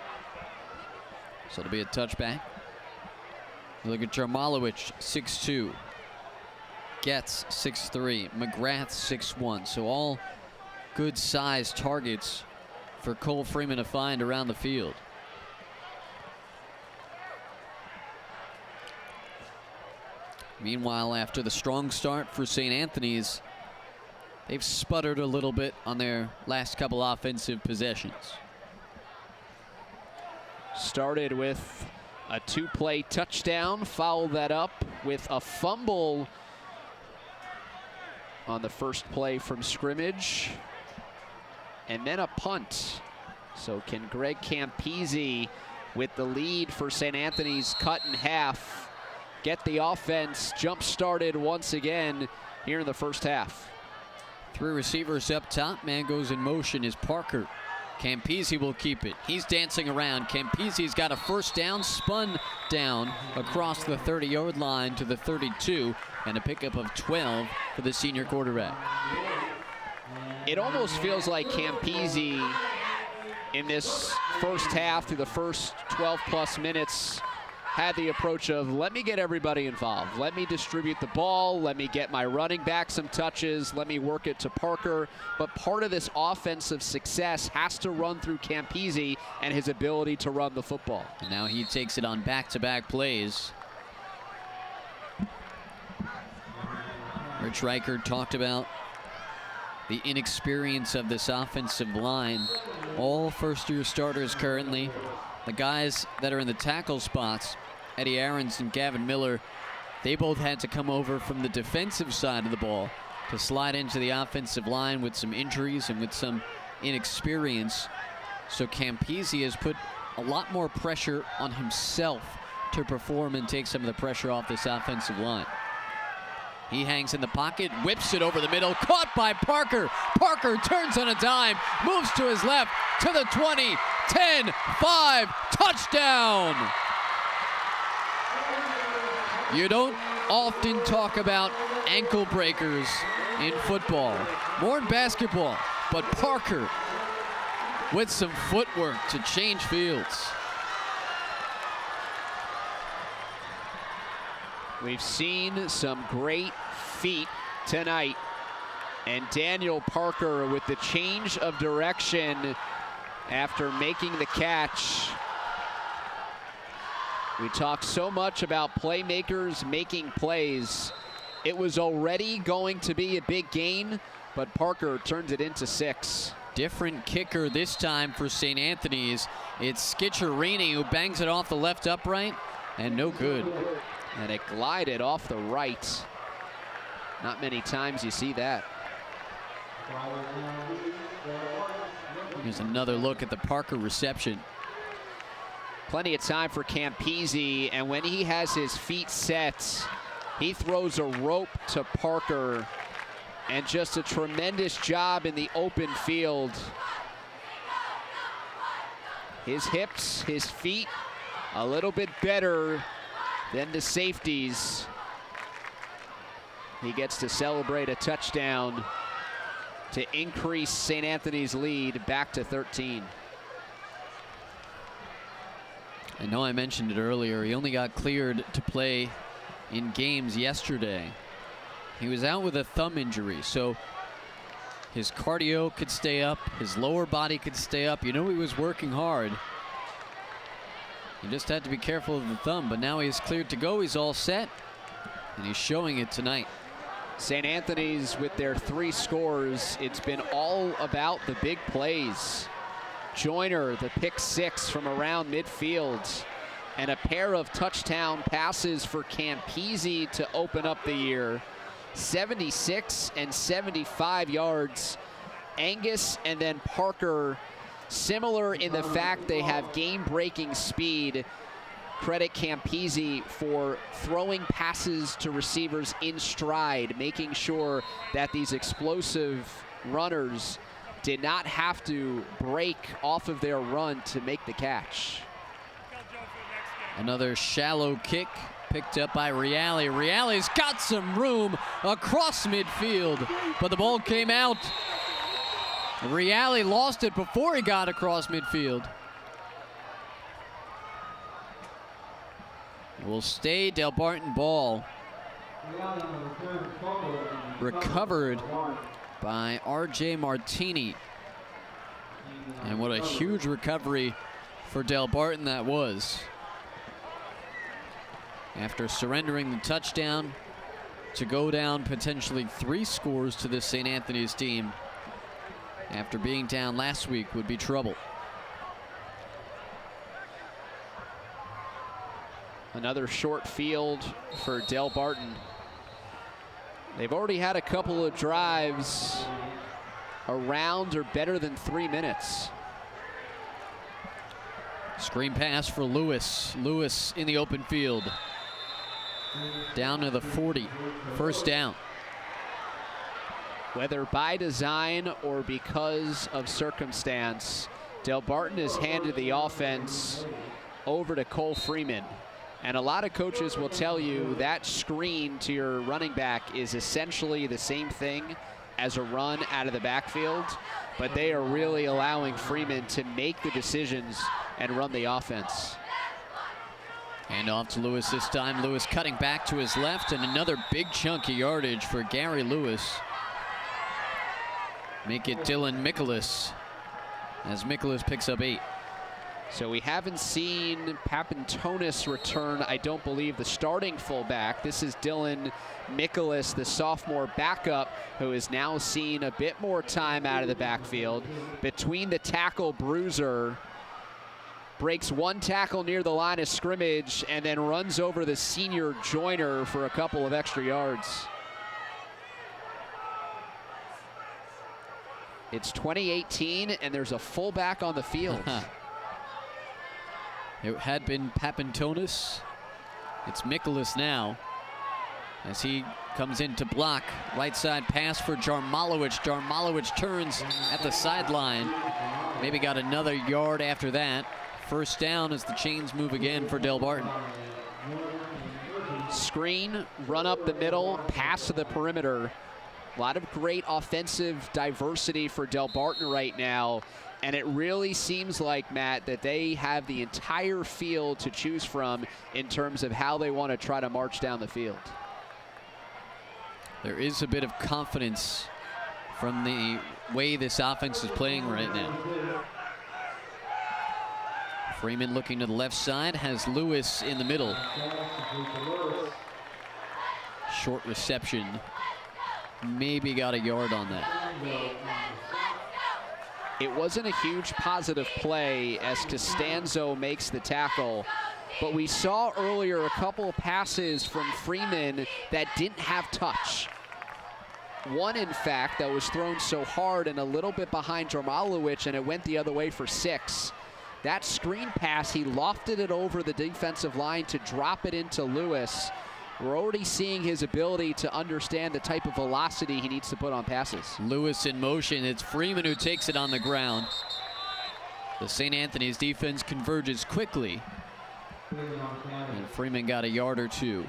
A: So it'll be a touchback. You look at Jarmalowicz, 6'2". Getz, 6'3". McGrath, 6'1". So all good-sized targets for Cole Freeman to find around the field. Meanwhile, after the strong start for St. Anthony's, they've sputtered a little bit on their last couple offensive possessions.
B: Started with a 2-play touchdown, followed that up with a fumble on the first play from scrimmage, and then a punt. So can Greg Campese, with the lead for St. Anthony's cut in half, get the offense jump-started once again here in the first half?
A: 3 receivers up top. Man goes in motion is Parker. Campese will keep it. He's dancing around. Campese's got a first down, spun down across the 30-yard line to the 32, and a pickup of 12 for the senior quarterback.
B: It almost feels like Campese in this first half, through the first 12-plus minutes, had the approach of, let me get everybody involved. Let me distribute the ball. Let me get my running back some touches. Let me work it to Parker. But part of this offensive success has to run through Campese and his ability to run the football.
A: And now he takes it on back-to-back plays. Rich Reichert talked about the inexperience of this offensive line. All first-year starters currently. The guys that are in the tackle spots, Eddie Aarons and Gavin Miller, they both had to come over from the defensive side of the ball to slide into the offensive line with some injuries and with some inexperience. So Campese has put a lot more pressure on himself to perform and take some of the pressure off this offensive line. He hangs in the pocket, whips it over the middle, caught by Parker. Parker turns on a dime, moves to his left, to the 20, 10, 5, touchdown! You don't often talk about ankle breakers in football, more in basketball, but Parker with some footwork to change fields.
B: We've seen some great feet tonight, and Daniel Parker with the change of direction after making the catch. We talked so much about playmakers making plays. It was already going to be a big gain, but Parker turns it into 6.
A: Different kicker this time for St. Anthony's. It's Skitcherini who bangs it off the left upright, and no good.
B: And it glided off the right. Not many times you see that.
A: Here's another look at the Parker reception.
B: Plenty of time for Campese, and when he has his feet set, he throws a rope to Parker, and just a tremendous job in the open field. His hips, his feet, a little bit better than the safeties. He gets to celebrate a touchdown to increase St. Anthony's lead back to 13.
A: I know I mentioned it earlier. He only got cleared to play in games yesterday. He was out with a thumb injury, so his cardio could stay up, his lower body could stay up. You know, he was working hard. He just had to be careful of the thumb, but now he's cleared to go. He's all set, and he's showing it tonight.
B: St. Anthony's with their 3 scores. It's been all about the big plays. Joyner, the pick 6 from around midfield, and a pair of touchdown passes for Campese to open up the year. 76 and 75 yards. Angus and then Parker similar in the fact they have game-breaking speed. Credit Campese for throwing passes to receivers in stride, making sure that these explosive runners did not have to break off of their run to make the catch.
A: Another shallow kick picked up by Reale. Reale's got some room across midfield, but the ball came out. Reale lost it before he got across midfield. It will stay Delbarton ball. Recovered by R.J. Martini. And what a huge recovery for Delbarton that was. After surrendering the touchdown to go down potentially 3 scores to this St. Anthony's team after being down last week would be trouble.
B: Another short field for Delbarton. They've already had a couple of drives around or better than 3 minutes.
A: Screen pass for Lewis. Lewis in the open field. Down to the 40. First down.
B: Whether by design or because of circumstance, Delbarton has handed the offense over to Cole Freeman. And a lot of coaches will tell you that screen to your running back is essentially the same thing as a run out of the backfield, but they are really allowing Freeman to make the decisions and run the offense.
A: Hand off to Lewis this time. Lewis cutting back to his left, and another big chunk of yardage for Gary Lewis. Make it Dillon Nicholas as Nicholas picks up 8.
B: So we haven't seen Papantonis return, I don't believe, the starting fullback. This is Dillon Nicholas, the sophomore backup, who has now seen a bit more time out of the backfield. Between the tackle bruiser, breaks 1 tackle near the line of scrimmage, and then runs over the senior joiner for a couple of extra yards. It's 2018, and there's a fullback on the field.
A: It had been Papantonis. It's Nicholas now as he comes in to block. Right side pass for Jarmalowicz. Jarmalowicz turns at the sideline. Maybe got another yard after that. First down as the chains move again for Delbarton.
B: Screen, run up the middle, pass to the perimeter. A lot of great offensive diversity for Delbarton right now. And it really seems like, Matt, that they have the entire field to choose from in terms of how they want to try to march down the field.
A: There is a bit of confidence from the way this offense is playing right now. Freeman looking to the left side, has Lewis in the middle. Short reception. Maybe got a yard on that.
B: It wasn't a huge positive play as Costanzo makes the tackle, but we saw earlier a couple of passes from Freeman that didn't have touch. One, in fact, that was thrown so hard and a little bit behind Jarmalowicz, and it went the other way for 6. That screen pass, he lofted it over the defensive line to drop it into Lewis. We're already seeing his ability to understand the type of velocity he needs to put on passes.
A: Lewis in motion. It's Freeman who takes it on the ground. The St. Anthony's defense converges quickly. And Freeman got a yard or 2.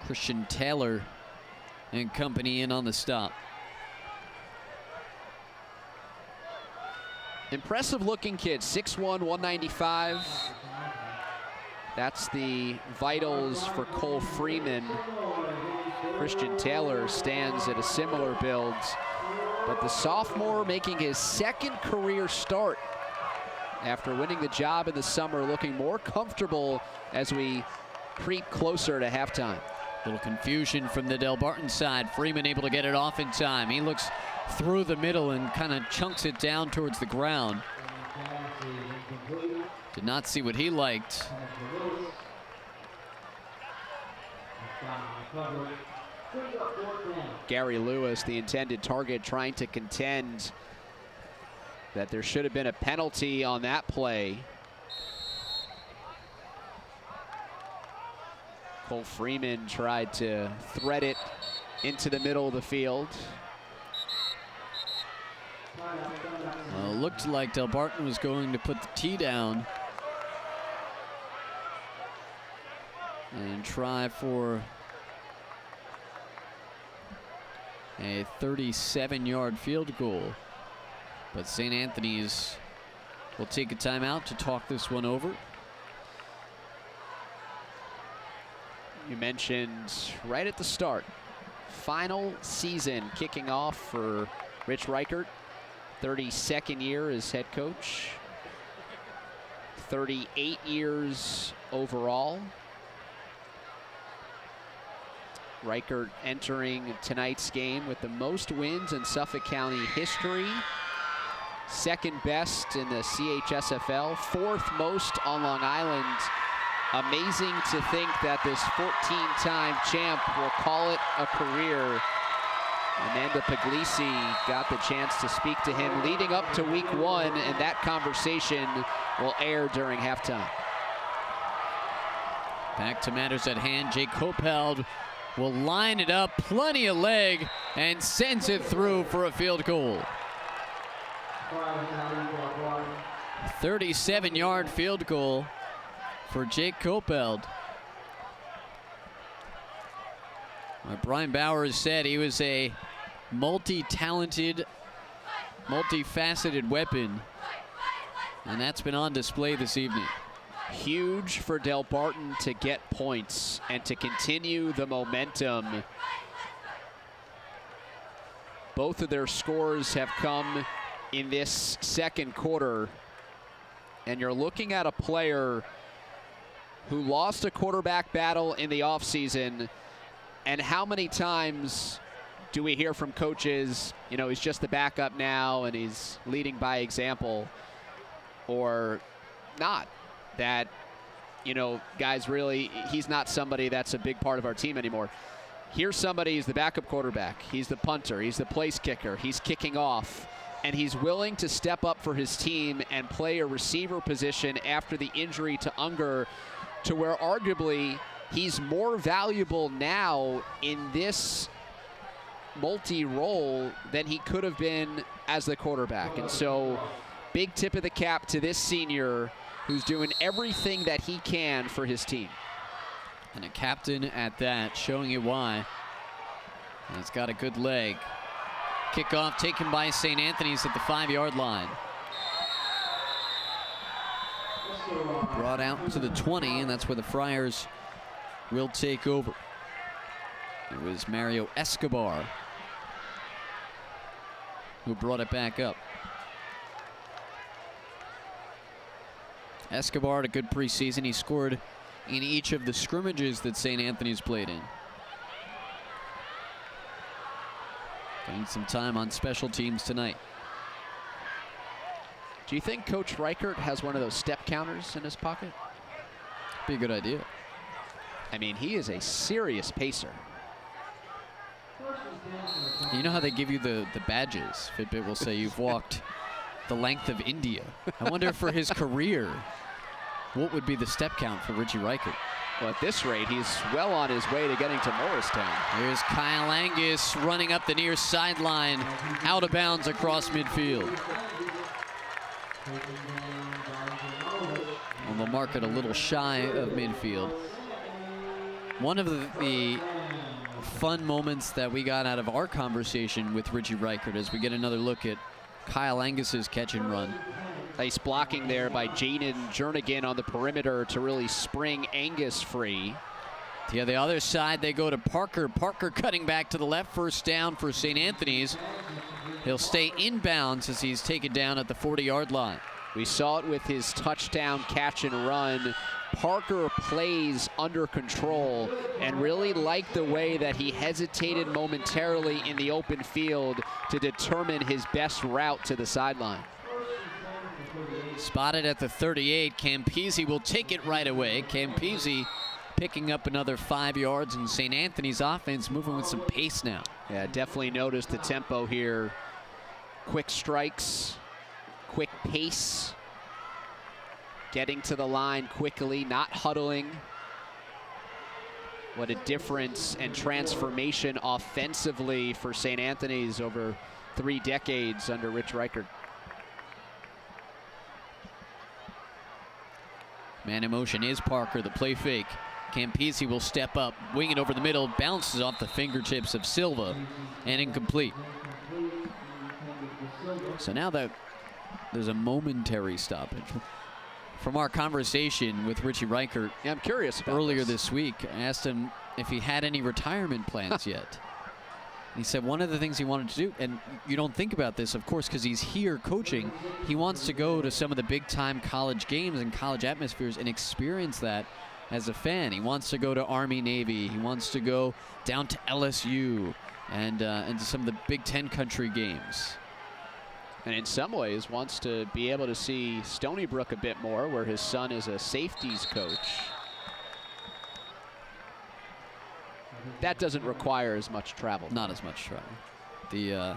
A: Christian Taylor and company in on the stop.
B: Impressive looking kid, 6'1", 195. That's the vitals for Cole Freeman. Christian Taylor stands at a similar build, but the sophomore making his 2nd career start after winning the job in the summer, looking more comfortable as we creep closer to halftime.
A: Little confusion from the Delbarton side. Freeman able to get it off in time. He looks through the middle and kind of chunks it down towards the ground. Did not see what he liked.
B: Gary Lewis, the intended target, trying to contend that there should have been a penalty on that play. Cole Freeman tried to thread it into the middle of the field.
A: Looked like Delbarton was going to put the tee down and try for a 37-yard field goal. But St. Anthony's will take a timeout to talk this one over.
B: You mentioned right at the start, final season kicking off for Rich Reichert. 32nd year as head coach. 38 years overall. Reichert entering tonight's game with the most wins in Suffolk County history. Second best in the CHSFL, fourth most on Long Island. Amazing to think that this 14-time champ will call it a career. Amanda Puglisi got the chance to speak to him leading up to week 1, and that conversation will air during halftime.
A: Back to matters at hand. Jake Coppeld will line it up, plenty of leg, and sends it through for a field goal. 37-yard field goal for Jake Coppeld. Brian Bowers said he was a multi-talented, multifaceted weapon, and that's been on display this evening.
B: Huge for Delbarton to get points and to continue the momentum. Both of their scores have come in this second quarter, and you're looking at a player who lost a quarterback battle in the offseason. And how many times do we hear from coaches, you know, he's just the backup now and he's leading by example, or not, that, you know, guys, really, he's not somebody that's a big part of our team anymore. Here's somebody who's the backup quarterback, he's the punter, he's the place kicker, he's kicking off, and he's willing to step up for his team and play a receiver position after the injury to Unger, to where arguably he's more valuable now in this multi-role than he could have been as the quarterback. And so, big tip of the cap to this senior who's doing everything that he can for his team.
A: And a captain at that, showing you why. And it's got a good leg. Kickoff taken by St. Anthony's at the 5-yard line. Brought out to the 20, and that's where the Friars will take over. It was Mario Escobar who brought it back up. Escobar had a good preseason. He scored in each of the scrimmages that St. Anthony's played in. Getting some time on special teams tonight.
B: Do you think Coach Reichert has one of those step counters in his pocket?
A: Be a good idea.
B: I mean, he is a serious pacer.
A: You know how they give you the badges? Fitbit will say you've walked the length of India. I wonder for his career, what would be the step count for Richie Reichert?
B: Well, at this rate, he's well on his way to getting to Morristown.
A: Here's Kyle Angus running up the near sideline, out of bounds across midfield. On the market, a little shy of midfield. One of the fun moments that we got out of our conversation with Richie Reichert as we get another look at Kyle Angus's catch and run.
B: Nice blocking there by Jaden Jernigan on the perimeter to really spring Angus free.
A: Yeah, the other side, they go to Parker. Parker cutting back to the left, first down for St. Anthony's. He'll stay inbounds as he's taken down at the 40-yard line.
B: We saw it with his touchdown catch and run. Parker plays under control and really liked the way that he hesitated momentarily in the open field to determine his best route to the sideline.
A: Spotted at the 38. Campisi will take it right away. Campisi picking up another 5 yards, and St. Anthony's offense moving with some pace now.
B: Yeah, definitely noticed the tempo here. Quick strikes, quick pace, getting to the line quickly, not huddling. What a difference and transformation offensively for St. Anthony's over 3 decades under Rich Reichert.
A: Man in motion is Parker, the play fake. Campisi will step up, wing it over the middle, bounces off the fingertips of Silva, and incomplete. So now that there's a momentary stoppage. From our conversation with Richie Reichert,
B: yeah, I'm curious about
A: earlier this week, I asked him if he had any retirement plans yet. He said one of the things he wanted to do, and you don't think about this, of course, because he's here coaching, he wants to go to some of the big-time college games and college atmospheres and experience that as a fan. He wants to go to Army-Navy. He wants to go down to LSU and to some of the Big Ten country games.
B: And in some ways wants to be able to see Stony Brook a bit more, where his son is a safeties coach. That doesn't require as much travel.
A: Not as much travel. The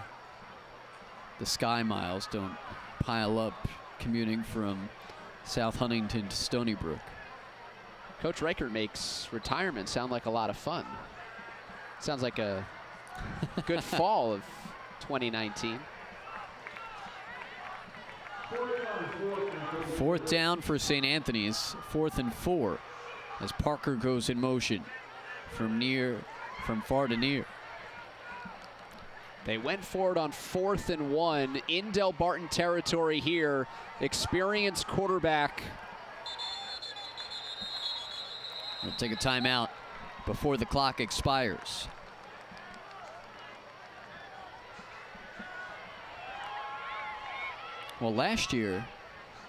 A: Sky Miles don't pile up commuting from South Huntington to Stony Brook.
B: Coach Reichert makes retirement sound like a lot of fun. Sounds like a good fall of 2019.
A: 4th down for St. Anthony's, 4th and 4, as Parker goes in motion from far to near.
B: They went forward on 4th and 1 in Delbarton territory here. Experienced quarterback.
A: We'll take a timeout before the clock expires. Well, last year,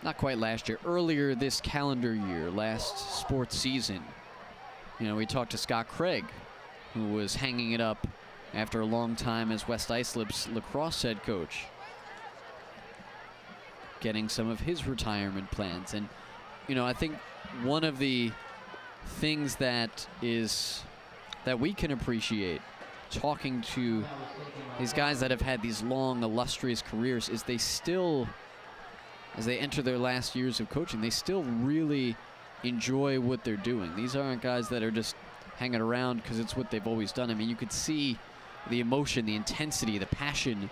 A: not quite last year, earlier this calendar year, last sports season, you know, we talked to Scott Craig, who was hanging it up after a long time as West Islip's lacrosse head coach, getting some of his retirement plans. And, you know, I think one of the things that we can appreciate talking to these guys that have had these long, illustrious careers is they still, as they enter their last years of coaching, they still really enjoy what they're doing. These aren't guys that are just hanging around because it's what they've always done. I mean, you could see the emotion, the intensity, the passion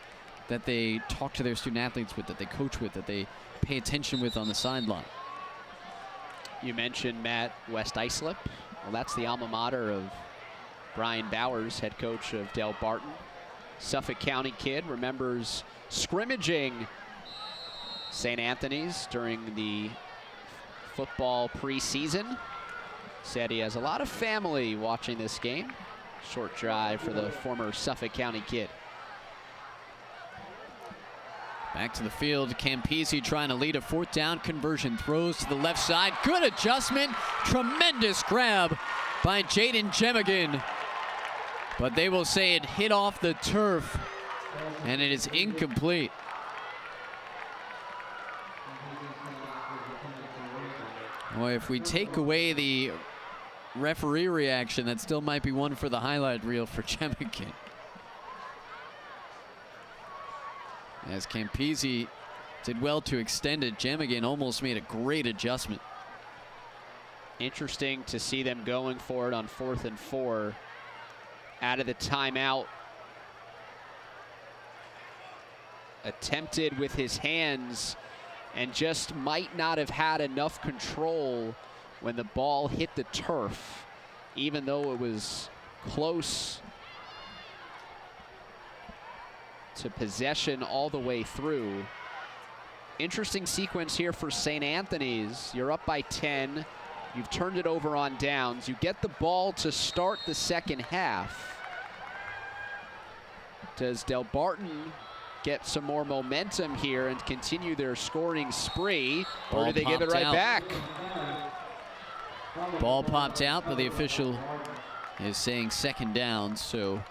A: that they talk to their student athletes with, that they coach with, that they pay attention with on the sideline.
B: You mentioned Matt, West Islip. Well, that's the alma mater of Brian Bowers, head coach of Delbarton. Suffolk County kid, remembers scrimmaging St. Anthony's during the football preseason. Said he has a lot of family watching this game. Short drive for the former Suffolk County kid.
A: Back to the field, Campisi trying to lead a 4th down conversion. Throws to the left side. Good adjustment. Tremendous grab by Jaden Jemigan. But they will say it hit off the turf, and it is incomplete. Boy, if we take away the referee reaction, that still might be one for the highlight reel for Jemigan. As Campisi did well to extend it, Jemigan almost made a great adjustment.
B: Interesting to see them going for it on 4th and 4 out of the timeout. Attempted with his hands and just might not have had enough control when the ball hit the turf, even though it was close to possession all the way through. Interesting sequence here for St. Anthony's. You're up by 10. You've turned it over on downs. You get the ball to start the second half. Does Delbarton get some more momentum here and continue their scoring spree, or do they give it right back?
A: Ball popped out, but the official is saying second down, so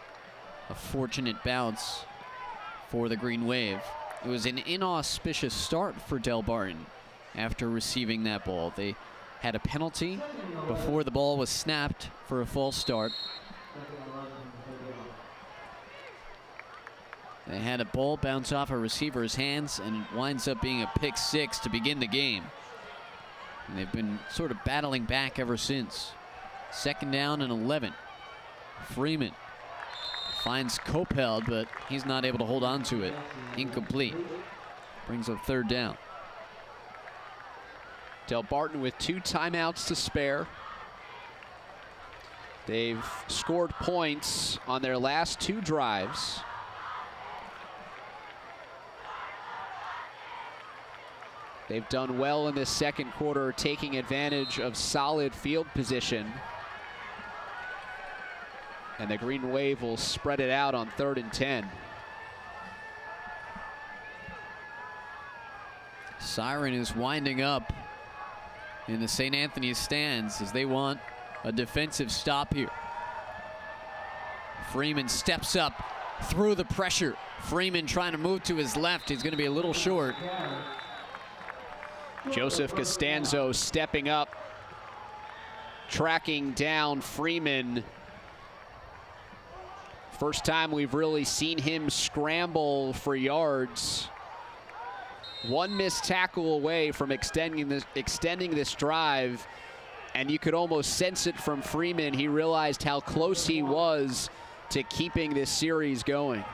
A: a fortunate bounce for the Green Wave. It was an inauspicious start for Delbarton after receiving that ball. They had a penalty before the ball was snapped for a false start. They had a ball bounce off a receiver's hands, and it winds up being a pick 6 to begin the game. And they've been sort of battling back ever since. 2nd down and 11. Freeman finds Coppell, but he's not able to hold on to it. Incomplete. Brings up 3rd down.
B: Delbarton with 2 timeouts to spare. They've scored points on their last 2 drives. They've done well in this 2nd quarter, taking advantage of solid field position. And the Green Wave will spread it out on 3rd and 10.
A: Siren is winding up in the St. Anthony's stands as they want a defensive stop here. Freeman steps up through the pressure. Freeman trying to move to his left. He's going to be a little short.
B: Joseph Costanzo stepping up, tracking down Freeman. First time we've really seen him scramble for yards. 1 missed tackle away from extending this drive, and you could almost sense it from Freeman. He realized how close he was to keeping this series going.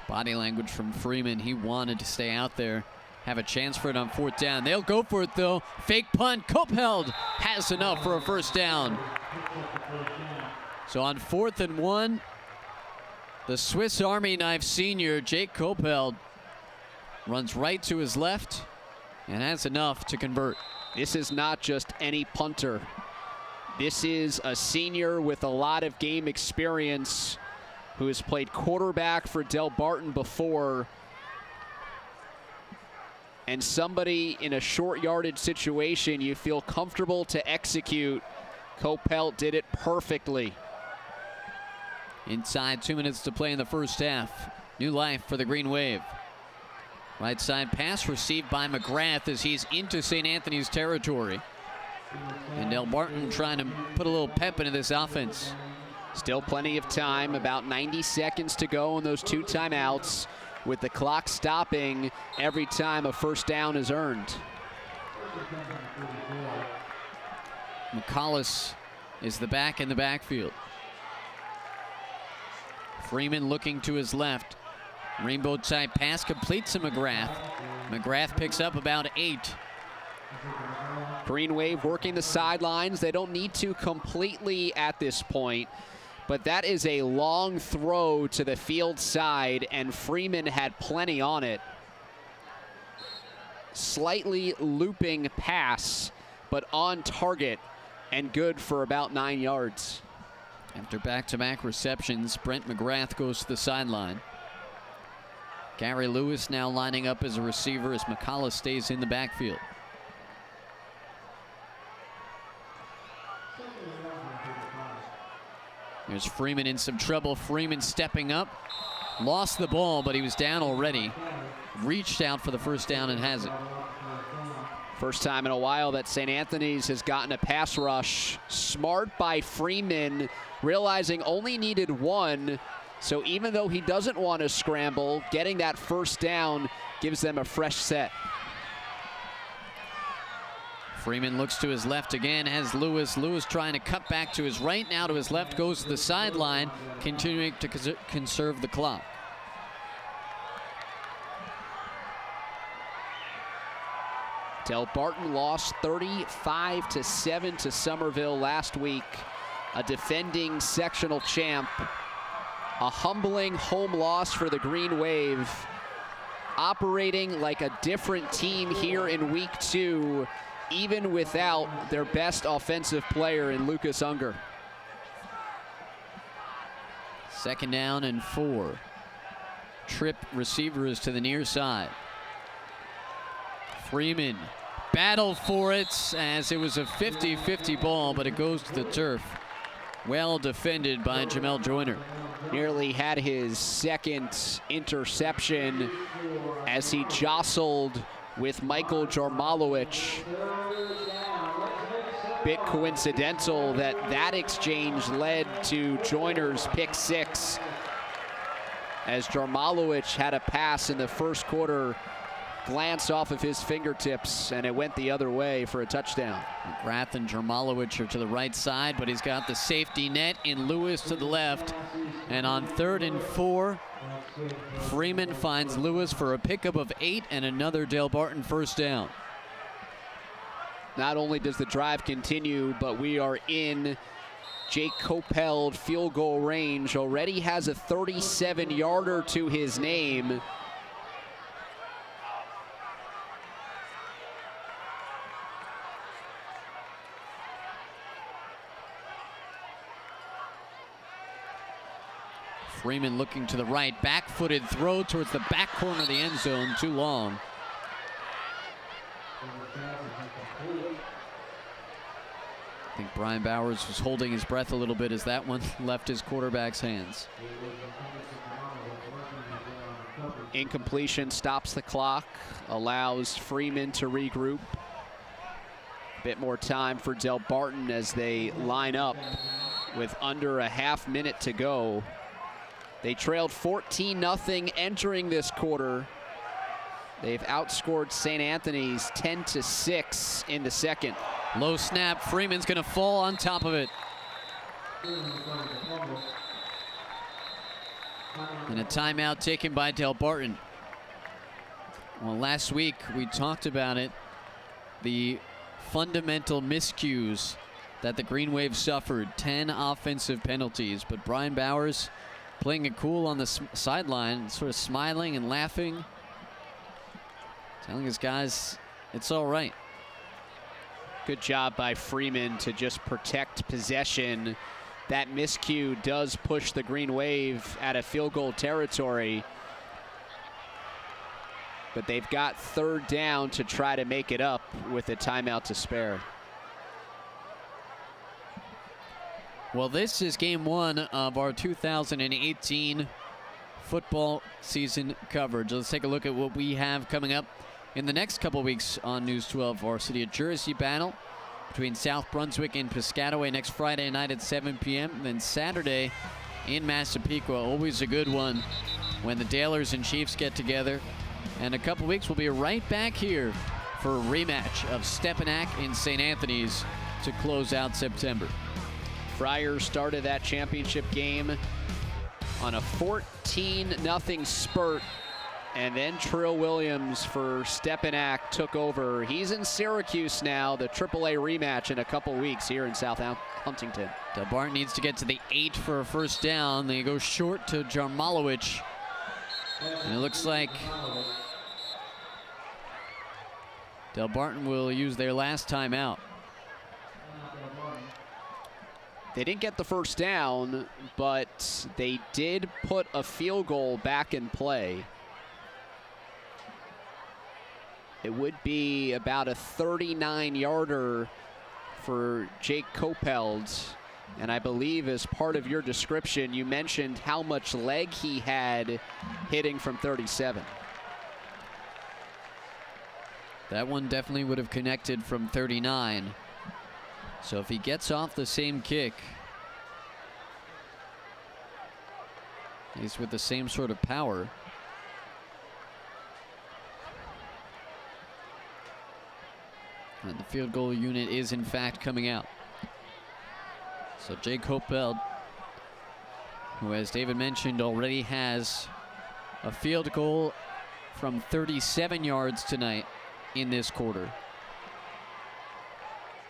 A: Body language from Freeman. He wanted to stay out there, have a chance for it on 4th down. They'll go for it though. Fake punt. Coppell has enough for a 1st down. So on 4th and 1, the Swiss Army knife senior, Jake Coppell, runs right to his left and has enough to convert.
B: This is not just any punter. This is a senior with a lot of game experience who has played quarterback for Delbarton before, and somebody in a short yardage situation you feel comfortable to execute. Coppell did it perfectly.
A: Inside 2 minutes to play in the 1st half. New life for the Green Wave. Right side pass received by McGrath as he's into St. Anthony's territory. And Delbarton trying to put a little pep into this offense.
B: Still plenty of time, about 90 seconds to go in those 2 timeouts, with the clock stopping every time a 1st down is earned.
A: McCollis is the back in the backfield. Freeman looking to his left. Rainbow type pass completes to McGrath. McGrath picks up about 8.
B: Green Wave working the sidelines. They don't need to completely at this point, but that is a long throw to the field side, and Freeman had plenty on it. Slightly looping pass, but on target and good for about 9 yards.
A: After back-to-back receptions, Brent McGrath goes to the sideline. Gary Lewis now lining up as a receiver as McCollis stays in the backfield. There's Freeman in some trouble. Freeman stepping up. Lost the ball, but he was down already. Reached out for the 1st down and has it.
B: First time in a while that St. Anthony's has gotten a pass rush. Smart by Freeman, realizing only needed 1. So even though he doesn't want to scramble, getting that 1st down gives them a fresh set.
A: Freeman looks to his left again, has Lewis. Lewis trying to cut back to his right, now to his left, goes to the sideline, continuing to conserve the clock.
B: Delbarton lost 35-7 to Somerville last week, a defending sectional champ. A humbling home loss for the Green Wave, operating like a different team here in week 2, even without their best offensive player in Lucas Unger.
A: 2nd down and 4. Trip receiver is to the near side. Freeman battled for it as it was a 50-50 ball, but it goes to the turf. Well defended by Jamel Joyner.
B: Nearly had his 2nd interception as he jostled with Michael Jarmalowicz. Bit coincidental that exchange led to Joyner's pick 6. as Jarmalowicz had a pass in the first quarter glance off of his fingertips, and it went the other way for a touchdown.
A: McGrath and Jarmalowicz are to the right side, but he's got the safety net in Lewis to the left. And on 3rd and 4, Freeman finds Lewis for a pickup of 8 and another Delbarton first down.
B: Not only does the drive continue, but we are in Jake Coppell field goal range. Already has a 37-yarder to his name.
A: Freeman looking to the right, back-footed throw towards the back corner of the end zone, too long. I think Brian Bowers was holding his breath a little bit as that one left his quarterback's hands.
B: Incompletion stops the clock, allows Freeman to regroup. Bit more time for Delbarton as they line up with under a half minute to go. They trailed 14-0 entering this quarter. They've outscored St. Anthony's 10-6 in the second.
A: Low snap, Freeman's gonna fall on top of it. And a timeout taken by Delbarton. Well, last week we talked about it, the fundamental miscues that the Green Wave suffered, 10 offensive penalties, but Brian Bowers playing it cool on the sideline, sort of smiling and laughing, telling his guys it's all right.
B: Good job by Freeman to just protect possession. That miscue does push the Green Wave out of field goal territory, but they've got 3rd down to try to make it up with a timeout to spare.
A: Well, this is game 1 of our 2018 football season coverage. Let's take a look at what we have coming up in the next couple weeks on News 12. Varsity of Jersey battle between South Brunswick and Piscataway next Friday night at 7 p.m. Then Saturday in Massapequa, always a good one when the Dalers and Chiefs get together. And a couple weeks we'll be right back here for a rematch of Stepinac and St. Anthony's to close out September.
B: Friars started that championship game on a 14-0 spurt, and then Trill Williams for Stepinac took over. He's in Syracuse now, the AAA rematch in a couple weeks here in South Huntington.
A: Delbarton needs to get to the 8 for a first down. They go short to Jarmalowicz. And it looks like Delbarton will use their last timeout.
B: They didn't get the first down, but they did put a field goal back in play. It would be about a 39-yarder for Jake Coppell. And I believe as part of your description, you mentioned how much leg he had hitting from 37.
A: That one definitely would have connected from 39. So if he gets off the same kick, he's with the same sort of power. And the field goal unit is in fact coming out. So Jake Coppell, who as David mentioned already has a field goal from 37 yards tonight in this quarter.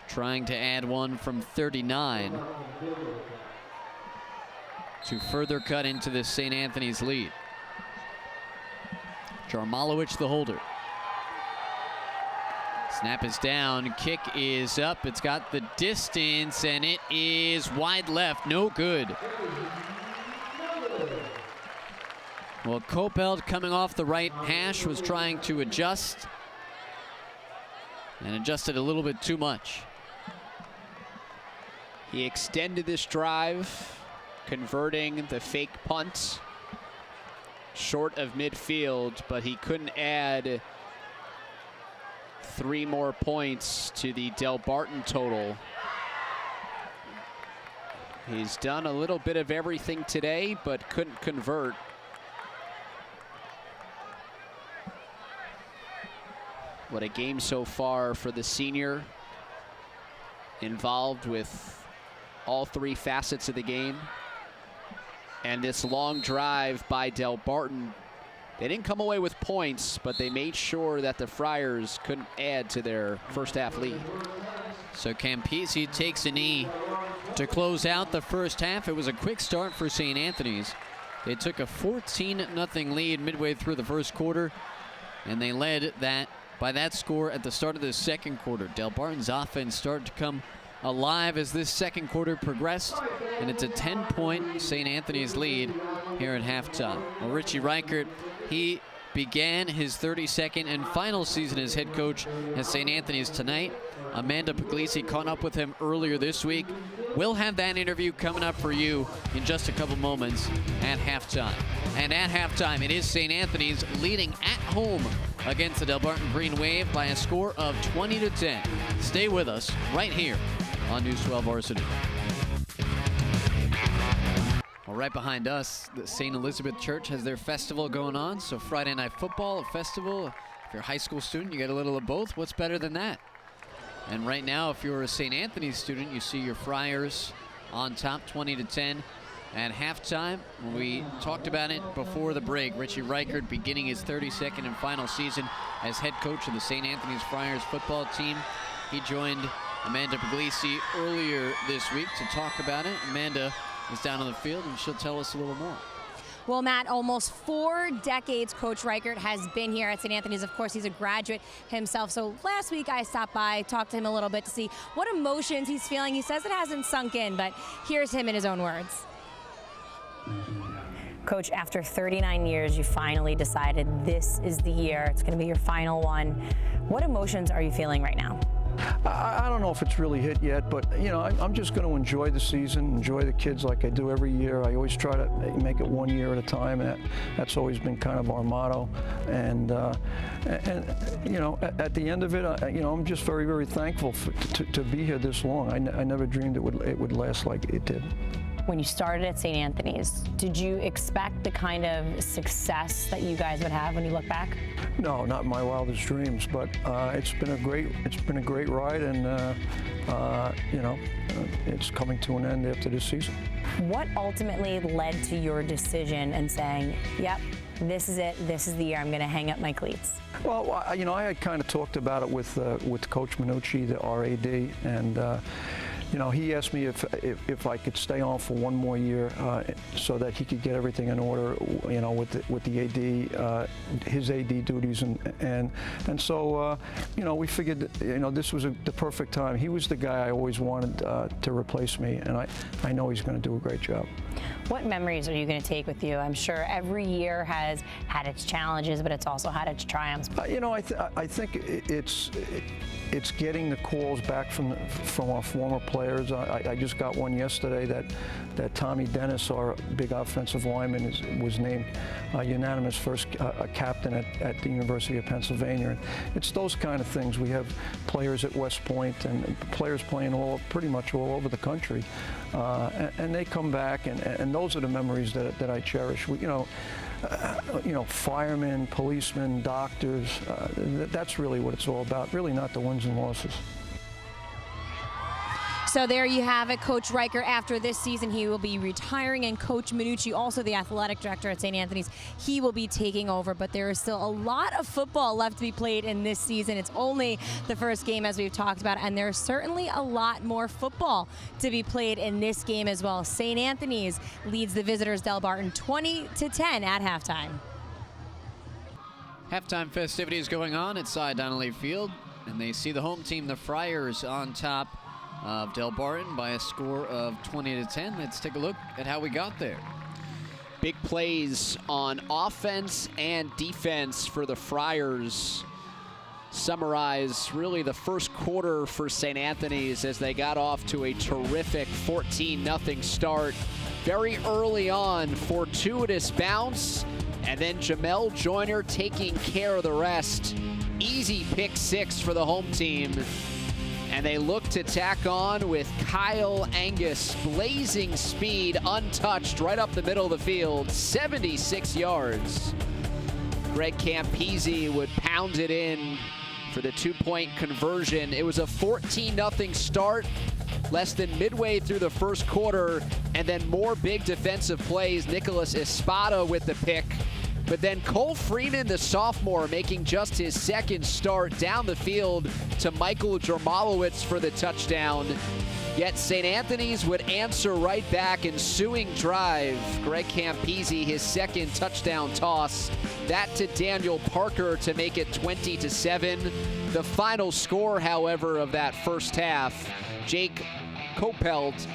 A: Trying to add one from 39 to further cut into this St. Anthony's lead. Jarmalowicz the holder. Snap is down, kick is up, it's got the distance, and it is wide left, no good. Well, Coppell coming off the right hash was trying to adjust, and adjusted a little bit too much.
B: He extended this drive, converting the fake punt short of midfield, but he couldn't add 3 more points to the Delbarton total. He's done a little bit of everything today, but couldn't convert. What a game so far for the senior, involved with all three facets of the game. And this long drive by Delbarton. They didn't come away with points, but they made sure that the Friars couldn't add to their first half lead.
A: So Campisi takes a knee to close out the first half. It was a quick start for St. Anthony's. They took a 14-0 lead midway through the first quarter, and they led that by that score at the start of the second quarter. Delbarton's offense started to come alive as this second quarter progressed, and it's a 10-point St. Anthony's lead here at halftime. Well, Richie Reichert, he began his 32nd and final season as head coach at St. Anthony's tonight. Amanda Puglisi caught up with him earlier this week. We'll have that interview coming up for you in just a couple moments at halftime. And at halftime, it is St. Anthony's leading at home against the Delbarton Green Wave by a score of 20-10. Stay with us right here on News 12 Varsity. Well, right behind us, the St. Elizabeth Church has their festival going on. So Friday Night Football, a festival. If you're a high school student, you get a little of both. What's better than that? And right now, if you're a St. Anthony's student, you see your Friars on top 20-10 at halftime. We talked about it before the break. Richie Reichert beginning his 32nd and final season as head coach of the St. Anthony's Friars football team. He joined Amanda Puglisi earlier this week to talk about it. Amanda is down on the field, and she'll tell us a little more.
C: Well, Matt, almost 4 decades Coach Reichert has been here at St. Anthony's. Of course, he's a graduate himself. So last week I stopped by, talked to him a little bit to see what emotions he's feeling. He says it hasn't sunk in, but here's him in his own words.
D: Coach, after 39 years, you finally decided this is the year. It's going to be your final one. What emotions are you feeling right now?
E: I don't know if it's really hit yet, but I'm just going to enjoy the season, enjoy the kids like I do every year. I always try to make it 1 year at a time, and that's always been kind of our motto. And at the end of it, I'm just very, very thankful to be here this long. I never dreamed it would last like it did.
D: When you started at St. Anthony's, did you expect the kind of success that you guys would have when you look back?
E: No, not in my wildest dreams, but it's been a great ride, and it's coming to an end after this season.
D: What ultimately led to your decision and saying, yep, this is it, this is the year I'm going to hang up my cleats?
E: Well, I had kind of talked about it with Coach Minucci, our AD, and he asked me if I could stay on for 1 more year so that he could get everything in order, with the AD, his AD duties, and so we figured that, this was the perfect time. He was the guy I always wanted to replace me, and I know he's going to do a great job.
D: What memories are you going to take with you? I'm sure every year has had its challenges, but it's also had its triumphs.
E: I think it's getting the calls back from our former players. I just got one yesterday that Tommy Dennis, our big offensive lineman, was named unanimous first captain at the University of Pennsylvania. And it's those kind of things. We have players at West Point and players playing pretty much all over the country, and they come back, and those are the memories that I cherish. Firemen, policemen, doctors, that's really what it's all about, really not the wins and losses.
C: So there you have it, Coach Reichert. After this season, he will be retiring, and Coach Minucci, also the athletic director at St. Anthony's, he will be taking over. But there is still a lot of football left to be played in this season. It's only the first game, as we've talked about, and there's certainly a lot more football to be played in this game as well. St. Anthony's leads the visitors, Delbarton, 20-10 at halftime.
A: Halftime festivities going on at Cy Donnelly Field, and they see the home team, the Friars, on top of Delbarton by a score of 20-10. Let's take a look at how we got there.
B: Big plays on offense and defense for the Friars. Summarize really the first quarter for St. Anthony's as they got off to a terrific 14-0 start. Very early on, fortuitous bounce, and then Jamel Joyner taking care of the rest. Easy pick 6 for the home team. And they look to tack on with Kyle Angus, blazing speed, untouched, right up the middle of the field, 76 yards. Greg Campisi would pound it in for the 2-point conversion. It was a 14-0 start, less than midway through the first quarter, and then more big defensive plays. Nicholas Espada with the pick. But then Cole Freeman, the sophomore, making just his second start down the field to Michael Jarmalowicz for the touchdown. Yet St. Anthony's would answer right back, ensuing drive. Greg Campese, his second touchdown toss. That to Daniel Parker to make it 20-7. The final score, however, of that first half, Jake Coppelt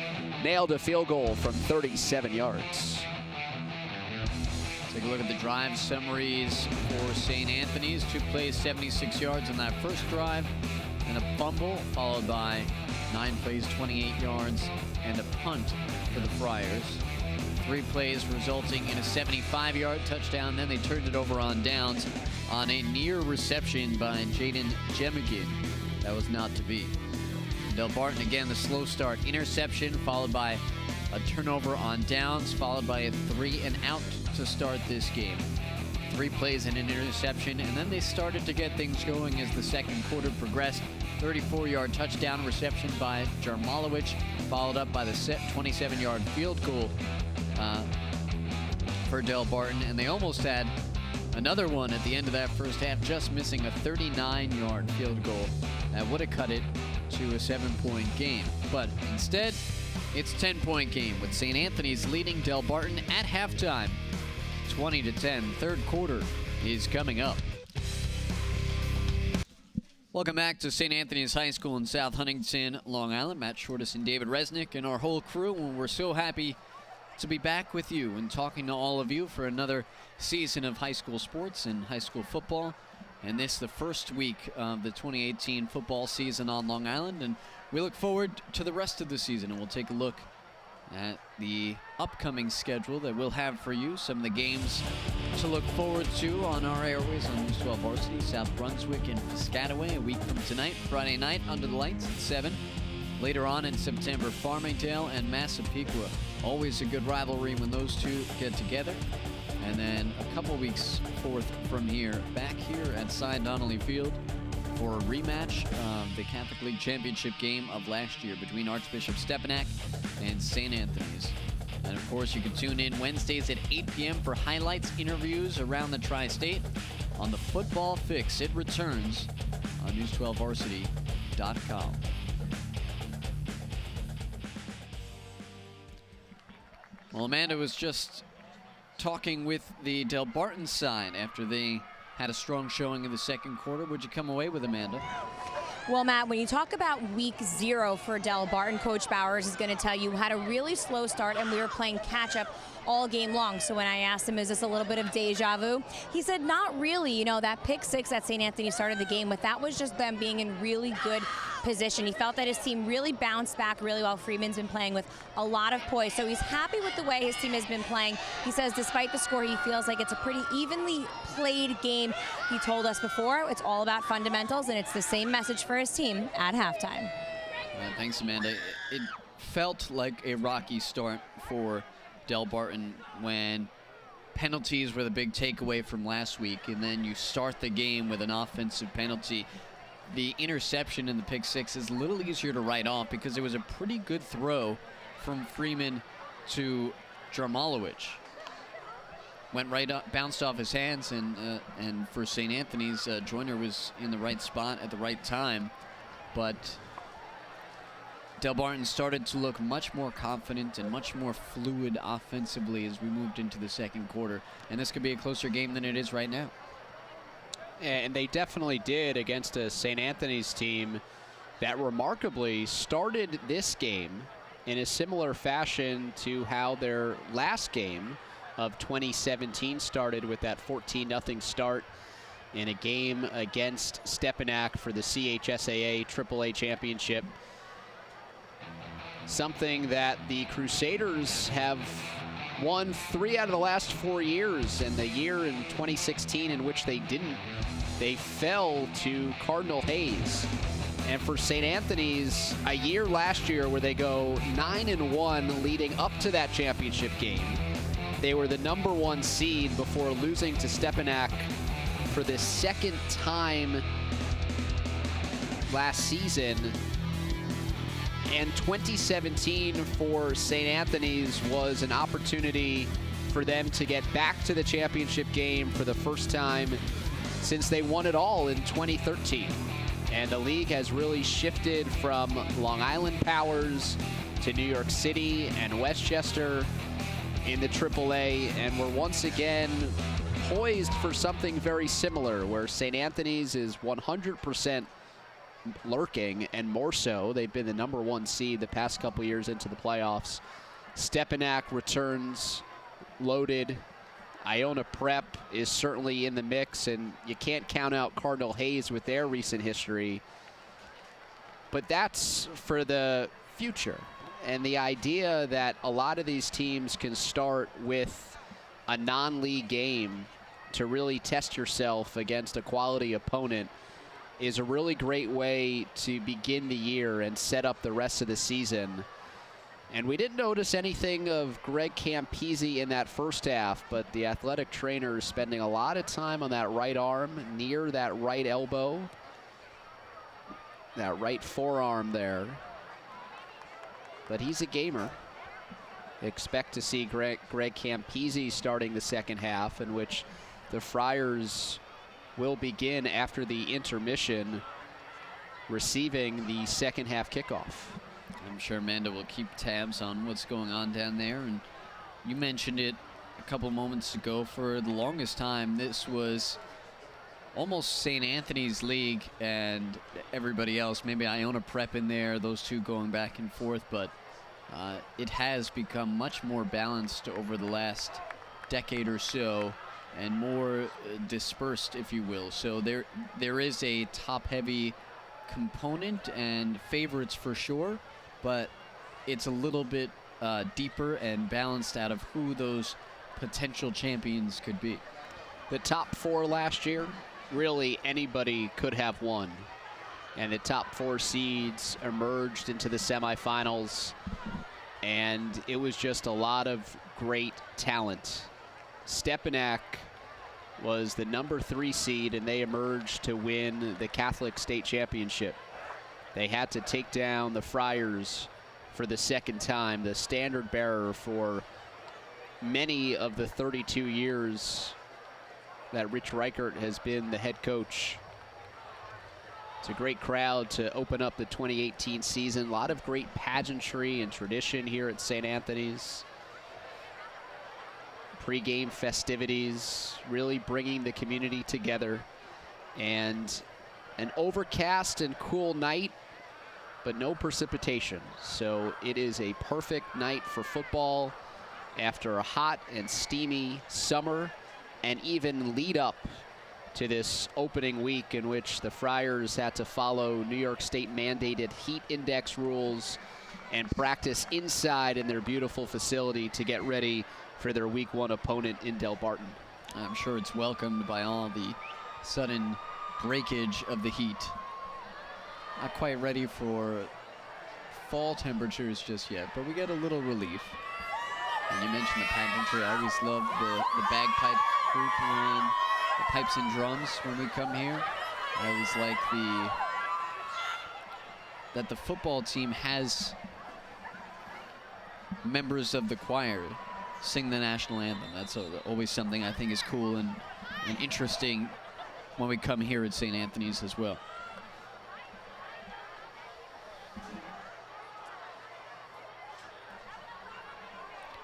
B: nailed a field goal from 37 yards.
A: Take a look at the drive summaries for St. Anthony's. 2 plays, 76 yards on that first drive, and a fumble, followed by 9 plays, 28 yards, and a punt for the Friars. 3 plays resulting in a 75-yard touchdown. Then they turned it over on downs on a near reception by Jaden Jemigan. That was not to be. Delbarton, again, the slow start. Interception, followed by a turnover on downs, followed by a 3-and-out to start this game. 3 plays and an interception, and then they started to get things going as the second quarter progressed. 34-yard touchdown reception by Jarmalowicz, followed up by the 27-yard field goal for Delbarton, and they almost had another one at the end of that first half, just missing a 39-yard field goal that would have cut it to a 7-point game. But instead, it's a 10-point game with St. Anthony's leading Delbarton at halftime, 20-10. Third quarter is coming up. Welcome back to St. Anthony's High School in South Huntington, Long Island. Matt Shortis and David Resnick and our whole crew, and we're so happy to be back with you and talking to all of you for another season of high school sports and high school football. And this the first week of the 2018 football season on Long Island, and we look forward to the rest of the season, and we'll take a look at the upcoming schedule that we'll have for you. Some of the games to look forward to on our airways on News 12 Varsity. South Brunswick and Piscataway a week from tonight. Friday night, Under the Lights at 7. Later on in September, Farmingdale and Massapequa. Always a good rivalry when those two get together. And then a couple weeks forth from here, back here at Cy Donnelly Field for a rematch of the Catholic League Championship game of last year between Archbishop Stepinac and St. Anthony's. And of course, you can tune in Wednesdays at 8 p.m. for highlights, interviews around the Tri-State on the Football Fix. It returns on News12Varsity.com. Well, Amanda was just talking with the Delbarton side after they had a strong showing in the second quarter. What'd you come away with, Amanda?
C: Well, Matt, when you talk about week 0 for Delbarton, Coach Bowers is going to tell you had a really slow start, and we were playing catch-up all game long. So when I asked him, is this a little bit of deja vu? He said, not really. You know, that pick 6 at St. Anthony started the game with, that was just them being in really good position. He felt that his team really bounced back really well. Freeman's been playing with a lot of poise, so he's happy with the way his team has been playing. He says despite the score, he feels like it's a pretty evenly played game. He told us before, it's all about fundamentals, and it's the same message for his team at halftime.
A: Thanks, Amanda. It felt like a rocky start for Delbarton when penalties were the big takeaway from last week, and then you start the game with an offensive penalty. The interception in the pick 6 is a little easier to write off because it was a pretty good throw from Freeman to Jarmalowicz. Went right up, bounced off his hands, and for St. Anthony's, Joyner was in the right spot at the right time. But Delbarton started to look much more confident and much more fluid offensively as we moved into the second quarter. And this could be a closer game than it is right now.
F: And they definitely did against a St. Anthony's team that remarkably started this game in a similar fashion to how their last game of 2017 started, with that 14-0 start in a game against Stepinac for the CHSAA AAA championship. Something that the Crusaders have won 3 out of the last 4 years, and the year in 2016 in which they didn't, they fell to Cardinal Hayes. And for St. Anthony's, a year last year where they go 9-1 leading up to that championship game. They were the #1 seed before losing to Stepinac for the second time last season. And 2017 for St. Anthony's was an opportunity for them to get back to the championship game for the first time since they won it all in 2013. And the league has really shifted from Long Island powers to New York City and Westchester in the AAA, and we're once again poised for something very similar, where St. Anthony's is 100% lurking, and more so. They've been the #1 seed the past couple years into the playoffs. Stepinac returns loaded. Iona Prep is certainly in the mix, and you can't count out Cardinal Hayes with their recent history. But that's for the future. And the idea that a lot of these teams can start with a non-league game to really test yourself against a quality opponent is a really great way to begin the year and set up the rest of the season. And we didn't notice anything of Greg Campese in that first half, but the athletic trainer is spending a lot of time on that right arm, near that right elbow, that right forearm there. But he's a gamer. Expect to see Greg Campese starting the second half, in which the Friars will begin after the intermission, receiving the second half kickoff.
A: I'm sure Amanda will keep tabs on what's going on down there. And you mentioned it a couple moments ago. For the longest time, this was almost St. Anthony's league and everybody else. Maybe Iona Prep in there, those two going back and forth. But it has become much more balanced over the last decade or so, and more dispersed, if you will. So there is a top-heavy component and favorites for sure, but it's a little bit deeper and balanced out of who those potential champions could be.
F: The top 4 last year, really anybody could have won. And the top 4 seeds emerged into the semifinals, and it was just a lot of great talent. Stepinac was the #3 seed, and they emerged to win the Catholic State Championship. They had to take down the Friars for the second time, the standard bearer for many of the 32 years that Rich Reichert has been the head coach. It's a great crowd to open up the 2018 season. A lot of great pageantry and tradition here at St. Anthony's. Pre-game festivities, really bringing the community together. And an overcast and cool night, but no precipitation. So it is a perfect night for football after a hot and steamy summer, and even lead up to this opening week in which the Friars had to follow New York State mandated heat index rules and practice inside in their beautiful facility to get ready for their week 1 opponent in Delbarton.
A: I'm sure it's welcomed by all the sudden breakage of the heat. Not quite ready for fall temperatures just yet, but we get a little relief. And you mentioned the pageantry. I always love the bagpipe group and the pipes and drums when we come here. I always like that the football team has members of the choir sing the national anthem. That's always something I think is cool and interesting when we come here at St. Anthony's as well.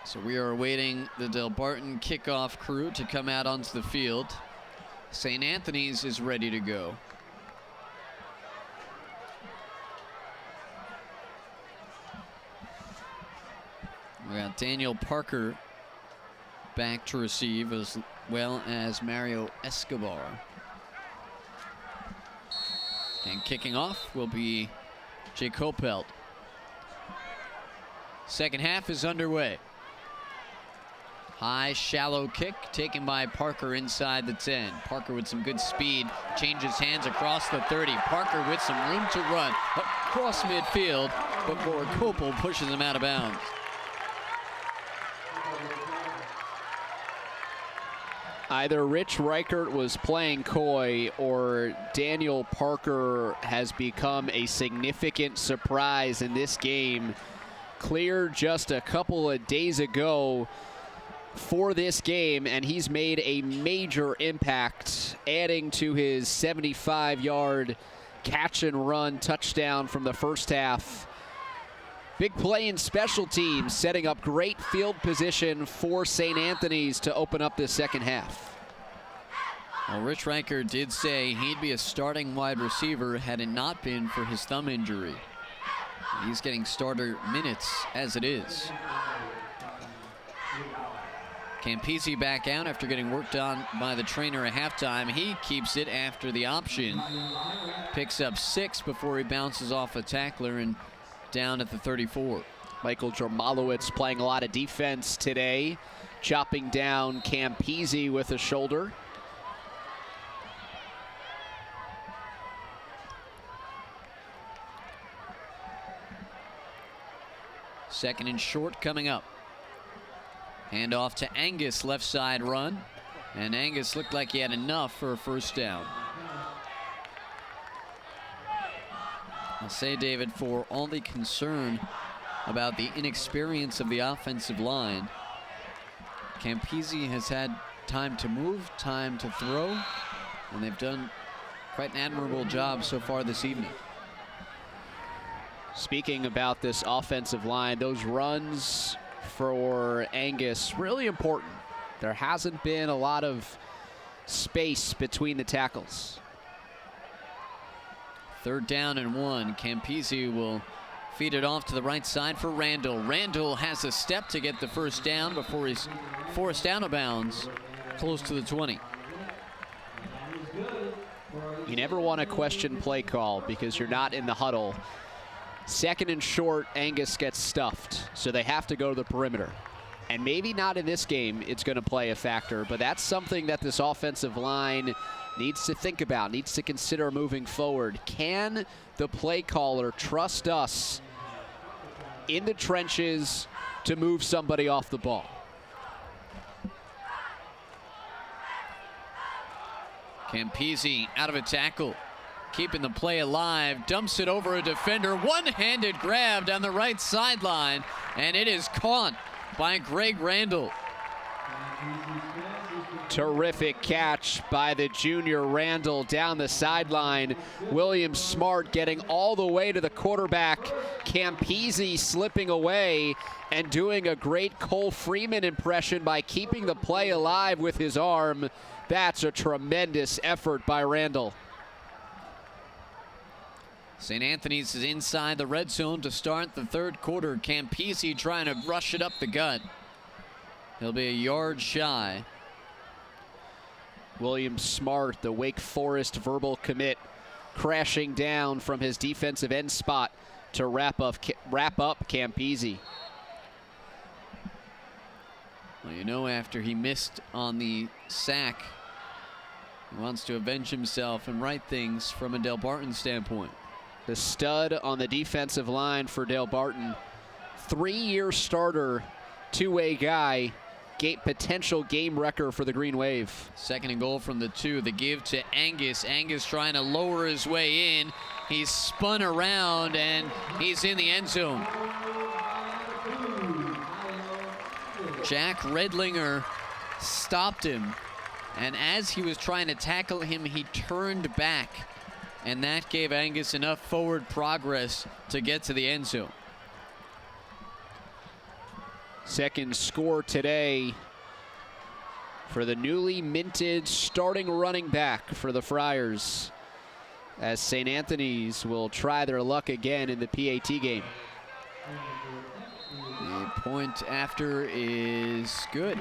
A: So we are awaiting the Delbarton kickoff crew to come out onto the field. St. Anthony's is ready to go. We got Daniel Parker back to receive, as well as Mario Escobar. And kicking off will be Jay Coppelt. Second half is underway. High, shallow kick taken by Parker inside the 10. Parker with some good speed, changes hands across the 30. Parker with some room to run across midfield, before Coppel pushes him out of bounds.
F: Either Rich Reichert was playing coy or Daniel Parker has become a significant surprise in this game. Cleared just a couple of days ago for this game, and he's made a major impact, adding to his 75-yard catch and run touchdown from the first half. Big play in special teams, setting up great field position for St. Anthony's to open up this second half.
A: Well, Rich Reichert did say he'd be a starting wide receiver had it not been for his thumb injury. He's getting starter minutes as it is. Campisi back out after getting worked on by the trainer at halftime. He keeps it after the option. Picks up 6 before he bounces off a tackler and down at the 34.
F: Michael Jermalowitz playing a lot of defense today, chopping down Campisi with a shoulder.
A: Second and short coming up. Hand off to Angus, left side run. And Angus looked like he had enough for a first down. I'll say, David, for all the concern about the inexperience of the offensive line, Campisi has had time to move, time to throw, and they've done quite an admirable job so far this evening.
F: Speaking about this offensive line, those runs for Angus, really important. There hasn't been a lot of space between the tackles.
A: Third down and 1. Campisi will feed it off to the right side for Randall. Randall has a step to get the first down before he's forced out of bounds close to the 20.
F: You never want to question play call because you're not in the huddle. Second and short, Angus gets stuffed, so they have to go to the perimeter. And maybe not in this game it's going to play a factor, but that's something that this offensive line needs to think about, needs to consider moving forward. Can the play caller trust us in the trenches to move somebody off the ball?
A: Campisi out of a tackle, keeping the play alive, dumps it over a defender, one-handed grab down the right sideline, and it is caught by Greg Randall.
F: Terrific catch by the junior Randall down the sideline. William Smart getting all the way to the quarterback. Campisi slipping away and doing a great Cole Freeman impression by keeping the play alive with his arm. That's a tremendous effort by Randall.
A: St. Anthony's is inside the red zone to start the third quarter. Campisi trying to rush it up the gut. He'll be a yard shy.
F: William Smart, the Wake Forest verbal commit, crashing down from his defensive end spot to wrap up Campisi.
A: Well, you know, after he missed on the sack, he wants to avenge himself and right things from a Delbarton standpoint.
F: The stud on the defensive line for Delbarton. 3-year starter, two-way guy. Potential game wrecker for the Green Wave.
A: Second and goal from the 2. The give to Angus. Angus trying to lower his way in. He's spun around and he's in the end zone. Jack Redlinger stopped him, and as he was trying to tackle him, he turned back, and that gave Angus enough forward progress to get to the end zone.
F: Second score today for the newly minted starting running back for the Friars, as St. Anthony's will try their luck again in the PAT game.
A: The point after is good.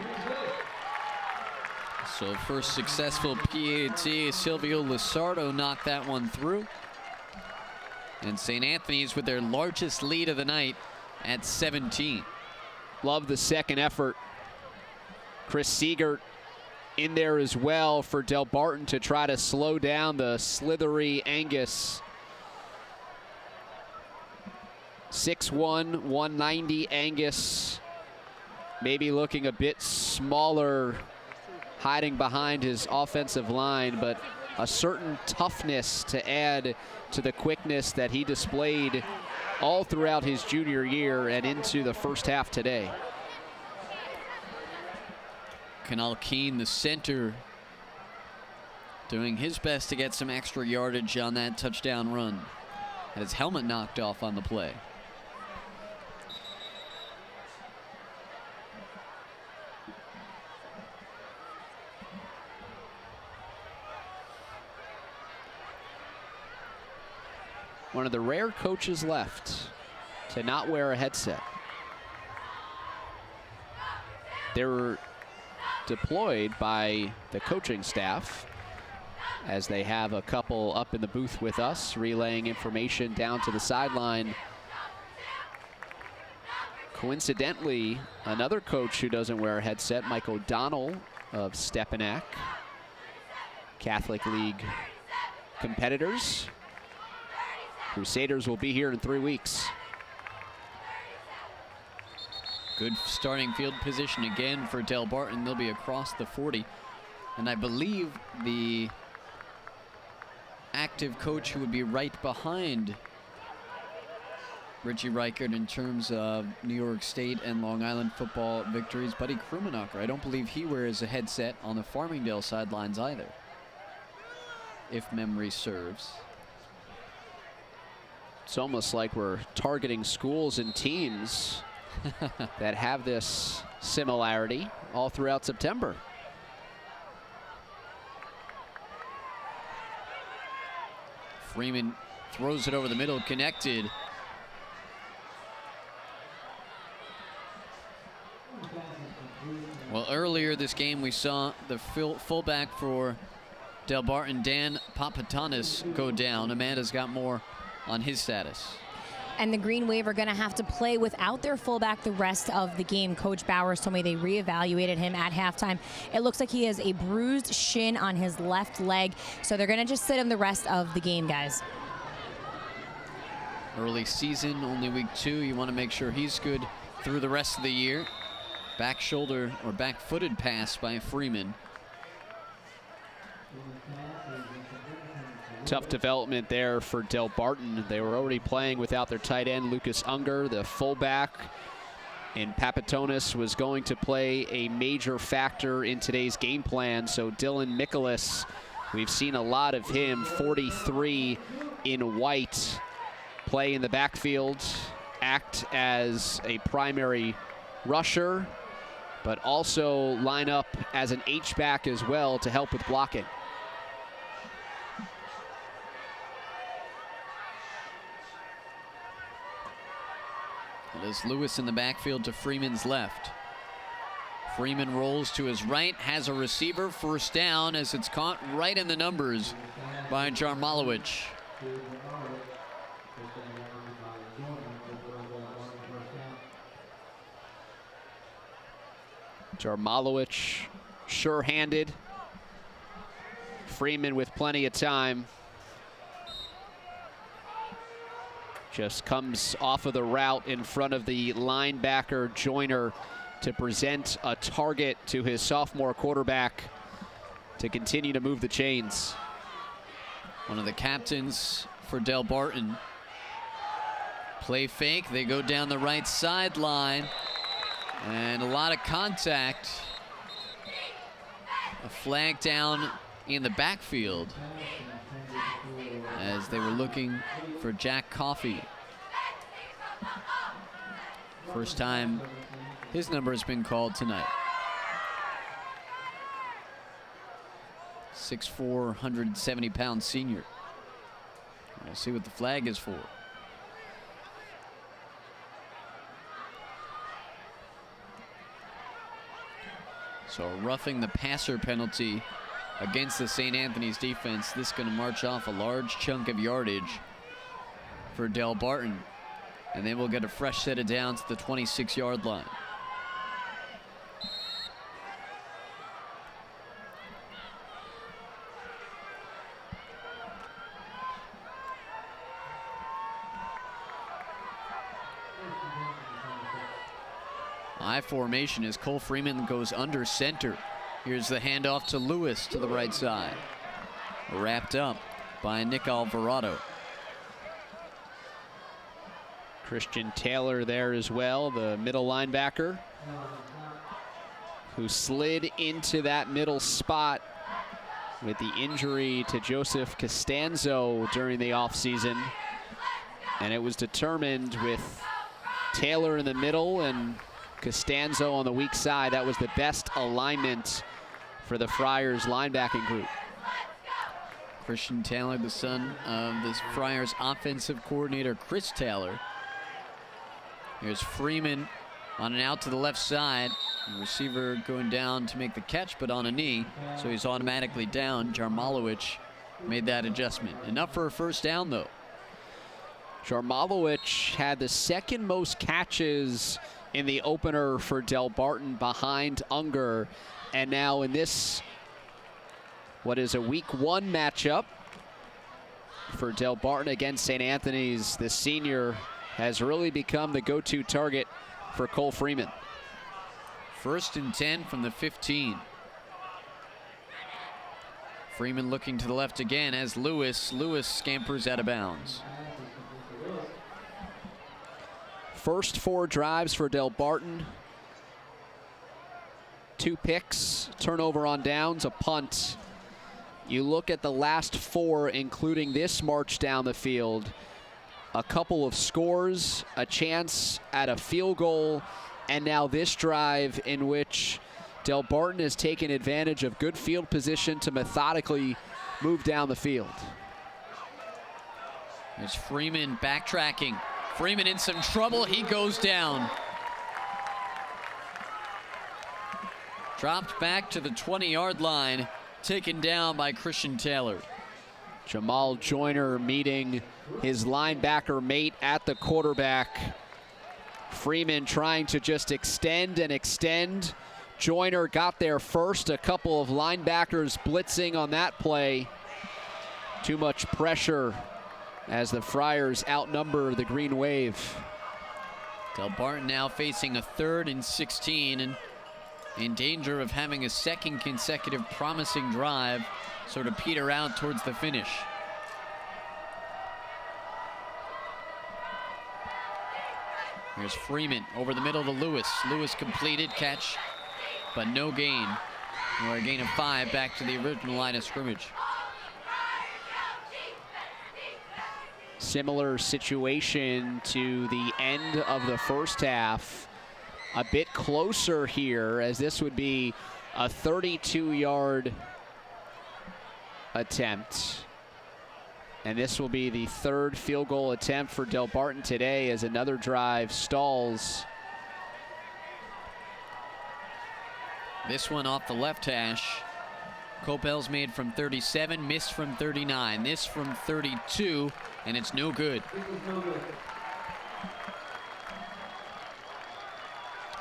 A: So first successful PAT, Silvio Luzardo knocked that one through. And St. Anthony's with their largest lead of the night at 17.
F: Love the second effort. Chris Siegert in there as well for Delbarton to try to slow down the slithery Angus. 6'1", 190 Angus. Maybe looking a bit smaller hiding behind his offensive line, but a certain toughness to add to the quickness that he displayed all throughout his junior year and into the first half today.
A: Canal Keene, the center, doing his best to get some extra yardage on that touchdown run. Had his helmet knocked off on the play.
F: One of the rare coaches left to not wear a headset. They were deployed by the coaching staff, as they have a couple up in the booth with us, relaying information down to the sideline. Coincidentally, another coach who doesn't wear a headset, Mike O'Donnell of Stepinac, Catholic League competitors. Crusaders will be here in 3 weeks.
A: Good starting field position again for Delbarton. They'll be across the 40. And I believe the active coach who would be right behind Richie Reichert in terms of New York State and Long Island football victories, Buddy Krummenacher. I don't believe he wears a headset on the Farmingdale sidelines either, if memory serves.
F: It's almost like we're targeting schools and teams that have this similarity all throughout September.
A: Freeman throws it over the middle, connected. Well, earlier this game we saw the fullback for Delbarton, Dan Papatanis, go down. Amanda's got more on his status.
C: And the Green Wave are going to have to play without their fullback the rest of the game. Coach Bowers told me they reevaluated him at halftime. It looks like he has a bruised shin on his left leg, so they're going to just sit him the rest of the game, guys.
A: Early season, only week 2. You want to make sure he's good through the rest of the year. Back shoulder or back-footed pass by Freeman.
F: Tough development there for Delbarton. They were already playing without their tight end, Lucas Unger, the fullback. And Papatonis was going to play a major factor in today's game plan. So Dillon Nicholas, we've seen a lot of him, 43 in white, play in the backfield, act as a primary rusher, but also line up as an H-back as well to help with blocking.
A: It is Lewis in the backfield to Freeman's left. Freeman rolls to his right, has a receiver, first down as it's caught right in the numbers by Jarmalowicz.
F: Jarmalowicz sure-handed. Freeman with plenty of time. Just comes off of the route in front of the linebacker Joyner to present a target to his sophomore quarterback to continue to move the chains.
A: One of the captains for Delbarton. Play fake, they go down the right sideline. And a lot of contact. A flag down in the backfield as they were looking for Jack Coffey. First time his number has been called tonight. 6'4", 170-pound senior. We'll see what the flag is for. So a roughing the passer penalty against the St. Anthony's defense. This is going to march off a large chunk of yardage for Delbarton. And then we'll get a fresh set of downs to the 26-yard line. I formation as Cole Freeman goes under center. Here's the handoff to Lewis to the right side. Wrapped up by Nick Alvarado.
F: Christian Taylor there as well, the middle linebacker, who slid into that middle spot with the injury to Joseph Costanzo during the offseason. And it was determined with Taylor in the middle and Costanzo on the weak side. That was the best alignment for the Friars linebacking group.
A: Christian Taylor, the son of the Friars offensive coordinator, Chris Taylor. Here's Freeman on an out to the left side. The receiver going down to make the catch, but on a knee, so he's automatically down. Jarmalowicz made that adjustment. Enough for a first down, though.
F: Jarmalowicz had the second most catches in the opener for Delbarton behind Unger. And now in this, what is a week 1 matchup for Delbarton against St. Anthony's, the senior has really become the go-to target for Cole Freeman.
A: 1st and 10 from the 15. Freeman looking to the left again as Lewis scampers out of bounds.
F: First 4 drives for Delbarton. 2 picks, turnover on downs, a punt. You look at the last 4, including this march down the field, a couple of scores, a chance at a field goal, and now this drive in which Delbarton has taken advantage of good field position to methodically move down the field.
A: There's Freeman backtracking. Freeman in some trouble, he goes down. Dropped back to the 20-yard line, taken down by Christian Taylor.
F: Jamal Joyner meeting his linebacker mate at the quarterback. Freeman trying to just extend and extend. Joyner got there first. A couple of linebackers blitzing on that play. Too much pressure as the Friars outnumber the Green Wave.
A: Delbarton now facing a 3rd and 16 and in danger of having a second consecutive promising drive sort of peter out towards the finish. Here's Freeman over the middle to Lewis. Lewis completed catch, but no gain. Or a gain of 5 back to the original line of scrimmage.
F: Similar situation to the end of the first half. A bit closer here, as this would be a 32-yard attempt. And this will be the 3rd field goal attempt for Delbarton today as another drive stalls.
A: This one off the left hash. Copel's made from 37, missed from 39. This from 32, and it's no good.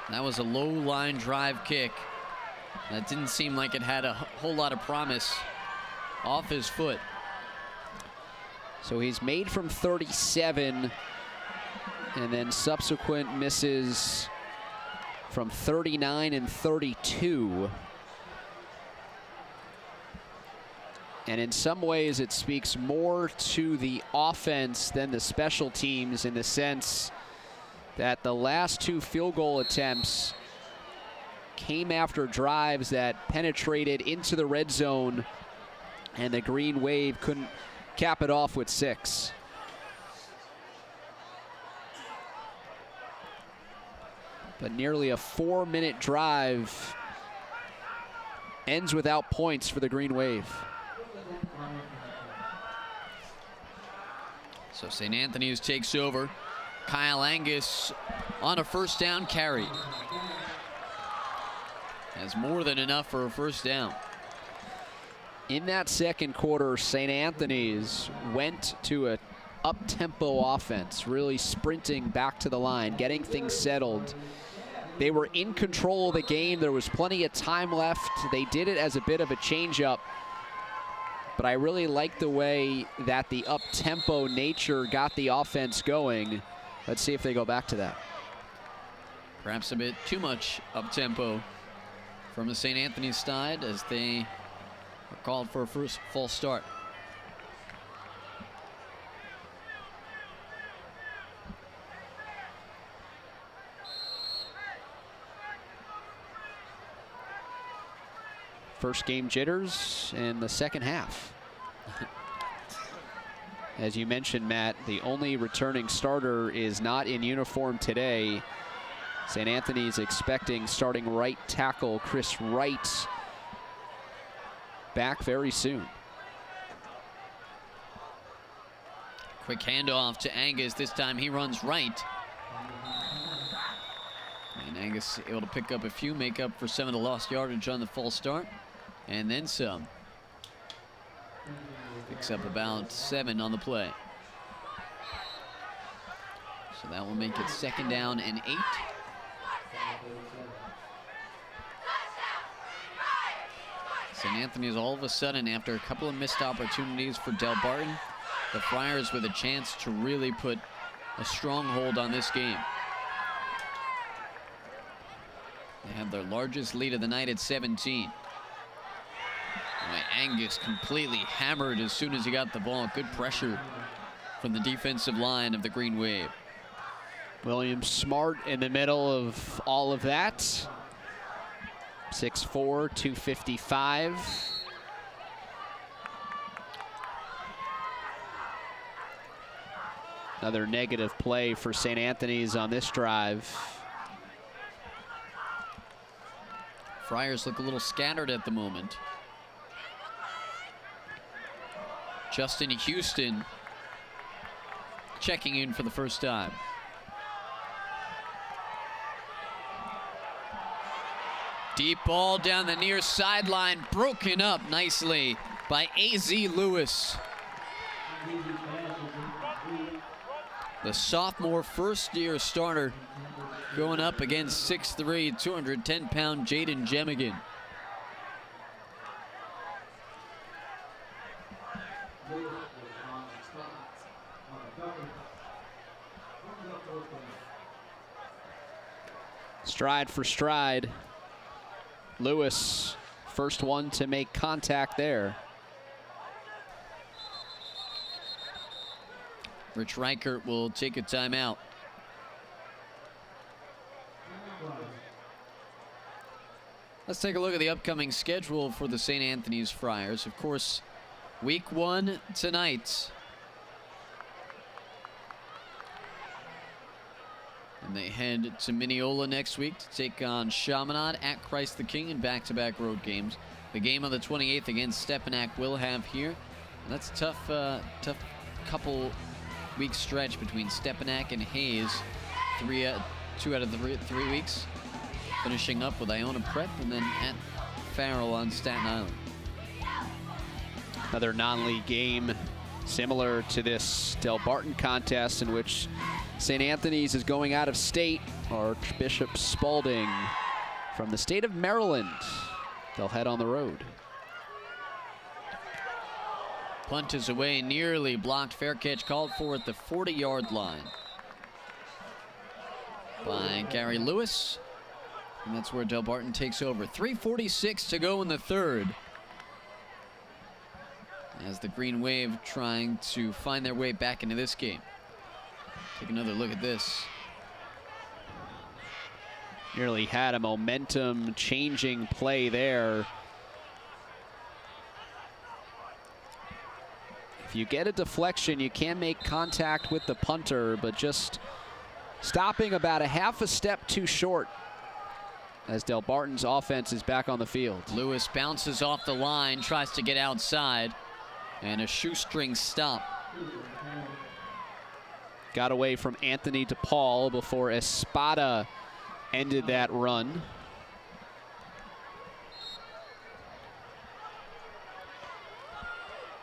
A: That was a low line drive kick. That didn't seem like it had a whole lot of promise off his foot.
F: So he's made from 37, and then subsequent misses from 39 and 32. And in some ways, it speaks more to the offense than the special teams, in the sense that the last 2 field goal attempts came after drives that penetrated into the red zone, and the Green Wave couldn't cap it off with 6. But nearly a 4-minute drive ends without points for the Green Wave.
A: So St. Anthony's takes over. Kyle Angus on a first down carry. Has more than enough for a first down.
F: In that second quarter, St. Anthony's went to a up-tempo offense, really sprinting back to the line, getting things settled. They were in control of the game. There was plenty of time left. They did it as a bit of a change-up. But I really like the way that the up-tempo nature got the offense going. Let's see if they go back to that.
A: Perhaps a bit too much up-tempo. from the St. Anthony's side as they are called for a first false start.
F: First game jitters in the second half. As you mentioned, Matt, the only returning starter is not in uniform today. St. Anthony's expecting starting right tackle Chris Wright back very soon.
A: Quick handoff to Angus. This time he runs right. And Angus able to pick up a few, make up for some of the lost yardage on the false start. And then some. Picks up about 7 on the play. So that will make it 2nd down and 8. St. Anthony's all of a sudden, after a couple of missed opportunities for Delbarton, the Friars with a chance to really put a stronghold on this game. They have their largest lead of the night at 17. Angus completely hammered as soon as he got the ball. Good pressure from the defensive line of the Green Wave.
F: William Smart in the middle of all of that. 6'4", 255. Another negative play for St. Anthony's on this drive.
A: Friars look a little scattered at the moment. Justin Houston checking in for the first time. Deep ball down the near sideline, broken up nicely by A.Z. Lewis. The sophomore first-year starter going up against 6'3", 210-pound Jaden Jemigan.
F: Stride for stride. Lewis, first one to make contact there.
A: Rich Reichert will take a timeout. Let's take a look at the upcoming schedule for the St. Anthony's Friars. Of course, week 1 tonight. And they head to Mineola next week to take on Chaminade at Christ the King in back-to-back road games. The game on the 28th against Stepanak will have here. And that's a tough couple week stretch between Stepanak and Hayes. 2 out of the 3 weeks. Finishing up with Iona Prep and then at Farrell on Staten Island.
F: Another non-league game similar to this Delbarton contest in which St. Anthony's is going out of state. Archbishop Spalding from the state of Maryland. They'll head on the road.
A: Punt is away, nearly blocked. Fair catch called for at the 40-yard line by Gary Lewis. And that's where Delbarton takes over. 3:46 to go in the third. As the Green Wave trying to find their way back into this game. Take another look at this.
F: Nearly had a momentum changing play there. If you get a deflection, you can make contact with the punter, but just stopping about a half a step too short as Delbarton's offense is back on the field.
A: Lewis bounces off the line, tries to get outside, and a shoestring stop.
F: Got away from Anthony to Paul before Espada ended that run.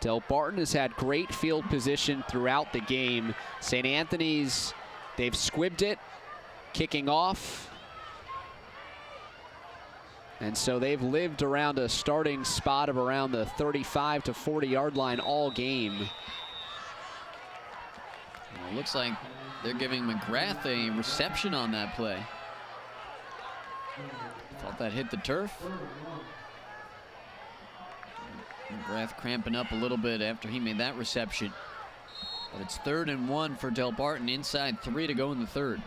F: Delbarton has had great field position throughout the game. St. Anthony's, they've squibbed it, kicking off. And so they've lived around a starting spot of around the 35 to 40-yard line all game.
A: Well, it looks like they're giving McGrath a reception on that play. Thought that hit the turf. McGrath cramping up a little bit after he made that reception. But it's 3rd and 1 for Delbarton, inside 3 to go in the 3rd.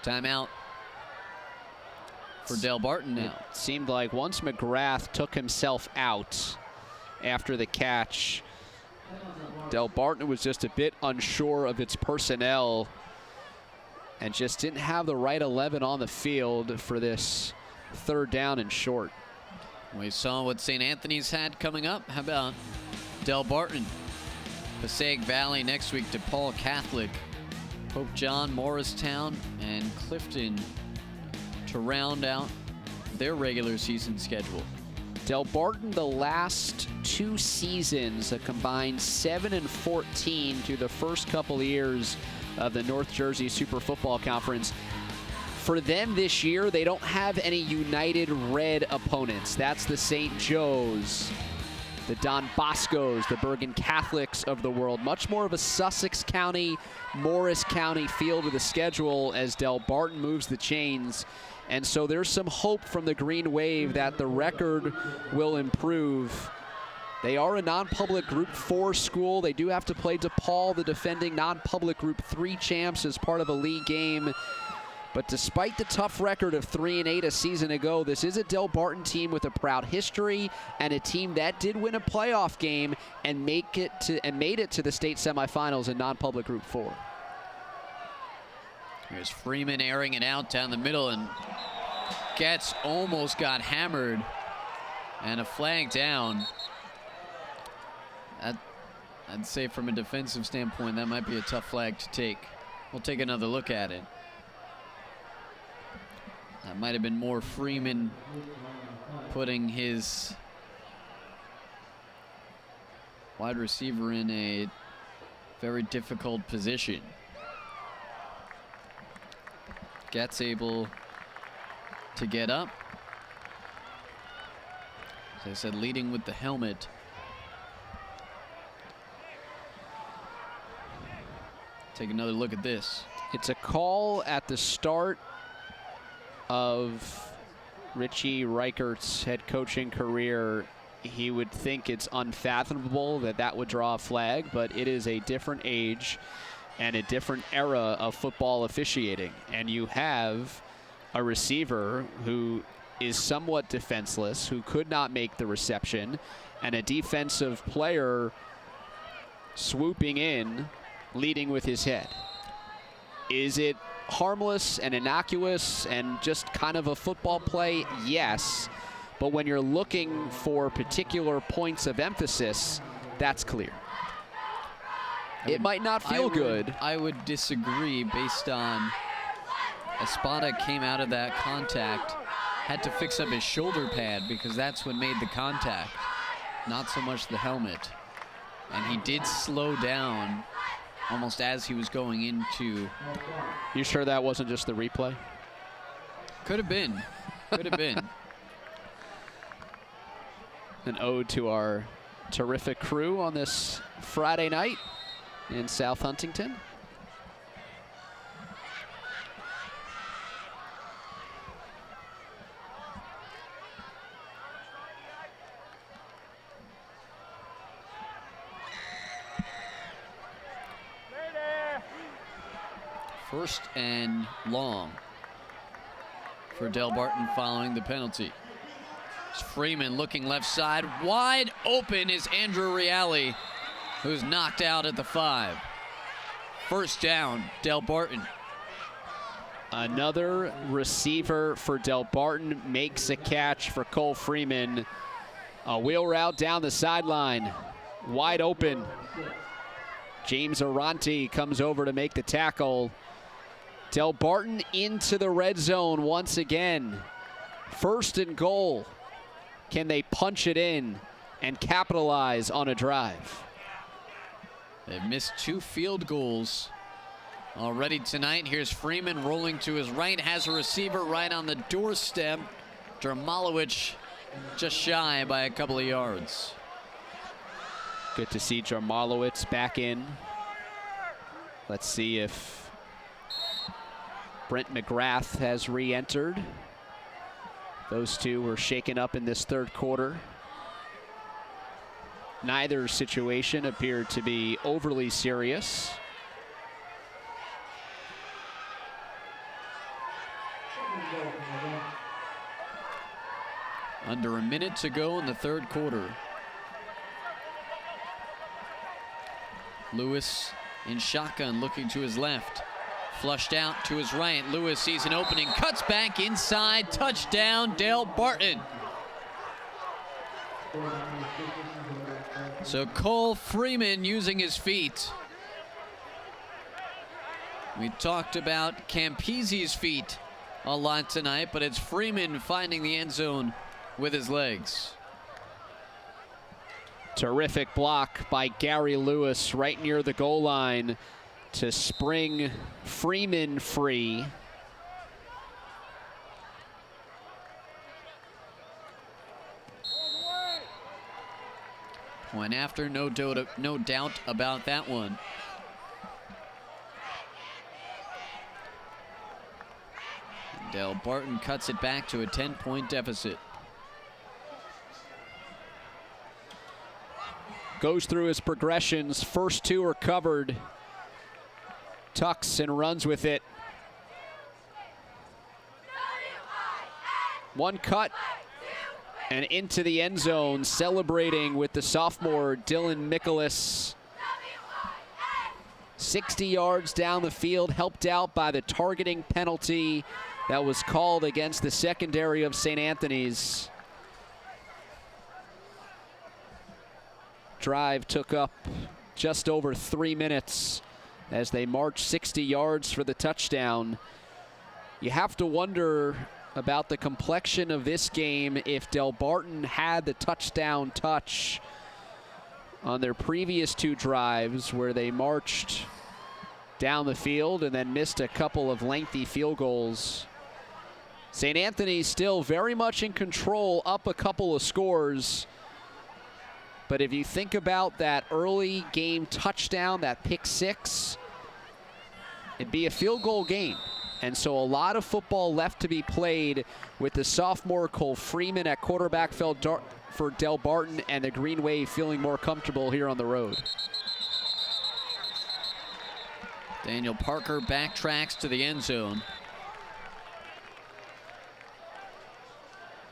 A: Timeout for Delbarton now.
F: It seemed like once McGrath took himself out after the catch, Delbarton was just a bit unsure of its personnel and just didn't have the right 11 on the field for this 3rd down and short.
A: We saw what St. Anthony's had coming up. How about Delbarton? Passaic Valley next week, DePaul Catholic, Pope John, Morristown, and Clifton to round out their regular season schedule.
F: Delbarton, the last 2 seasons, a combined 7-14 through the first couple of years of the North Jersey Super Football Conference. For them this year, they don't have any United Red opponents. That's the St. Joe's, the Don Boscos, the Bergen Catholics of the world. Much more of a Sussex County, Morris County feel to the schedule as Delbarton moves the chains. And so there's some hope from the Green Wave that the record will improve. They are a non-public Group 4 school. They do have to play DePaul, the defending non-public Group 3 champs, as part of a league game. But despite the tough record of 3-8 a season ago, this is a Delbarton team with a proud history and a team that did win a playoff game and made it to the state semifinals in non-public Group 4.
A: Here's Freeman airing it out down the middle, and Getz almost got hammered, and a flag down. I'd say from a defensive standpoint, that might be a tough flag to take. We'll take another look at it. That might have been more Freeman putting his wide receiver in a very difficult position. Getz able to get up. As I said, leading with the helmet. Take another look at this.
F: It's a call at the start of Richie Reichert's head coaching career. He would think it's unfathomable that that would draw a flag, but it is a different age and a different era of football officiating. And you have a receiver who is somewhat defenseless, who could not make the reception, and a defensive player swooping in, leading with his head. Is it harmless and innocuous and just kind of a football play? Yes. But when you're looking for particular points of emphasis, that's clear. It might not feel good.
A: I would disagree based on Espada came out of that contact, had to fix up his shoulder pad because that's what made the contact, not so much the helmet. And he did slow down almost as he was going into.
F: You sure that wasn't just the replay?
A: Could have been. Could have been.
F: An ode to our terrific crew on this Friday night in South Huntington.
A: First and long for Delbarton following the penalty. It's Freeman looking left side. Wide open is Andrew Reale, who's knocked out at the 5. First down, Delbarton.
F: Another receiver for Delbarton makes a catch for Cole Freeman. A wheel route down the sideline. Wide open. James Aranti comes over to make the tackle. Delbarton into the red zone once again. First and goal. Can they punch it in and capitalize on a drive?
A: They've missed 2 field goals already tonight. Here's Freeman rolling to his right, has a receiver right on the doorstep. Jarmalowicz just shy by a couple of yards.
F: Good to see Jarmalowicz back in. Let's see if Brent McGrath has re-entered. Those two were shaken up in this third quarter. Neither situation appeared to be overly serious.
A: Under a minute to go in the third quarter. Lewis in shotgun, looking to his left. Flushed out to his right. Lewis sees an opening, cuts back inside. Touchdown, Delbarton. So Cole Freeman using his feet. We talked about Campisi's feet a lot tonight, but it's Freeman finding the end zone with his legs.
F: Terrific block by Gary Lewis right near the goal line to spring Freeman free.
A: Point after, no doubt about that one. Delbarton cuts it back to a 10-point deficit.
F: Goes through his progressions. First two are covered. Tucks and runs with it. One cut and into the end zone, celebrating with the sophomore Dillon Nicholas. 60 yards down the field, helped out by the targeting penalty that was called against the secondary of St. Anthony's. Drive took up just over 3 minutes as they marched 60 yards for the touchdown. You have to wonder about the complexion of this game if Delbarton had the touchdown touch on their previous two drives where they marched down the field and then missed a couple of lengthy field goals. St. Anthony's still very much in control, up a couple of scores. But if you think about that early game touchdown, that pick six, it'd be a field goal game. And so a lot of football left to be played with the sophomore Cole Freeman at quarterback for Delbarton and the Green Wave feeling more comfortable here on the road.
A: Daniel Parker backtracks to the end zone.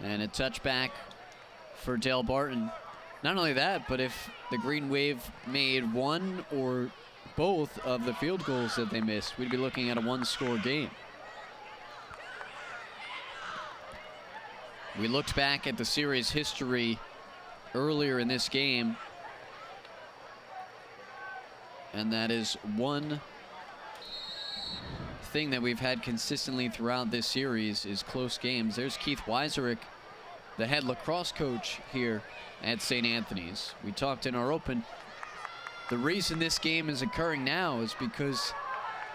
A: And a touchback for Delbarton. Not only that, but if the Green Wave made one or both of the field goals that they missed, we'd be looking at a one-score game. We looked back at the series history earlier in this game, and that is one thing that we've had consistently throughout this series is close games. There's Keith Weiserick, the head lacrosse coach here at St. Anthony's. We talked in our open. The reason this game is occurring now is because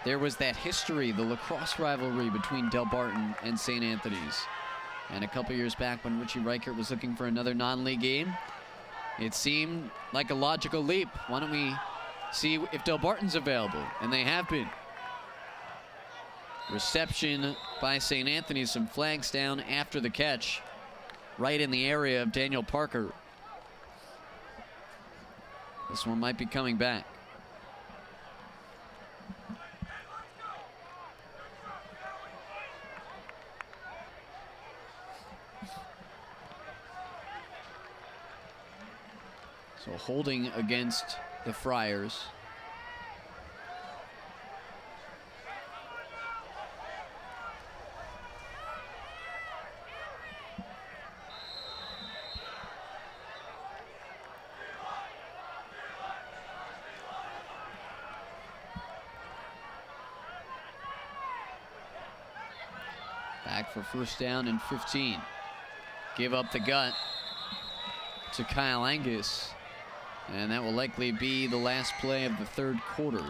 A: there was that history, the lacrosse rivalry between Delbarton and St. Anthony's. And a couple years back when Richie Reichert was looking for another non-league game, it seemed like a logical leap. Why don't we see if Delbarton's available? And they have been. Reception by St. Anthony's, some flags down after the catch, right in the area of Daniel Parker. This one might be coming back. So holding against the Friars. Back for first down and 15. Give up the gut to Kyle Angus. And that will likely be the last play of the third quarter.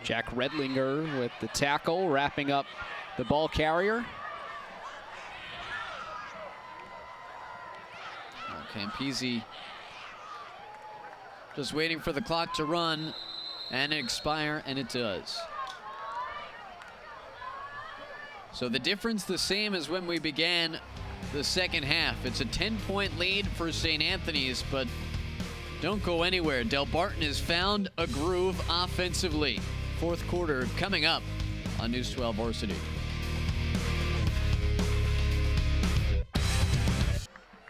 F: Jack Redlinger with the tackle, wrapping up the ball carrier.
A: Campese just waiting for the clock to run and expire, and it does. So the difference the same as when we began the second half. It's a 10-point lead for St. Anthony's, but don't go anywhere. Delbarton has found a groove offensively. Fourth quarter coming up on News 12 Varsity.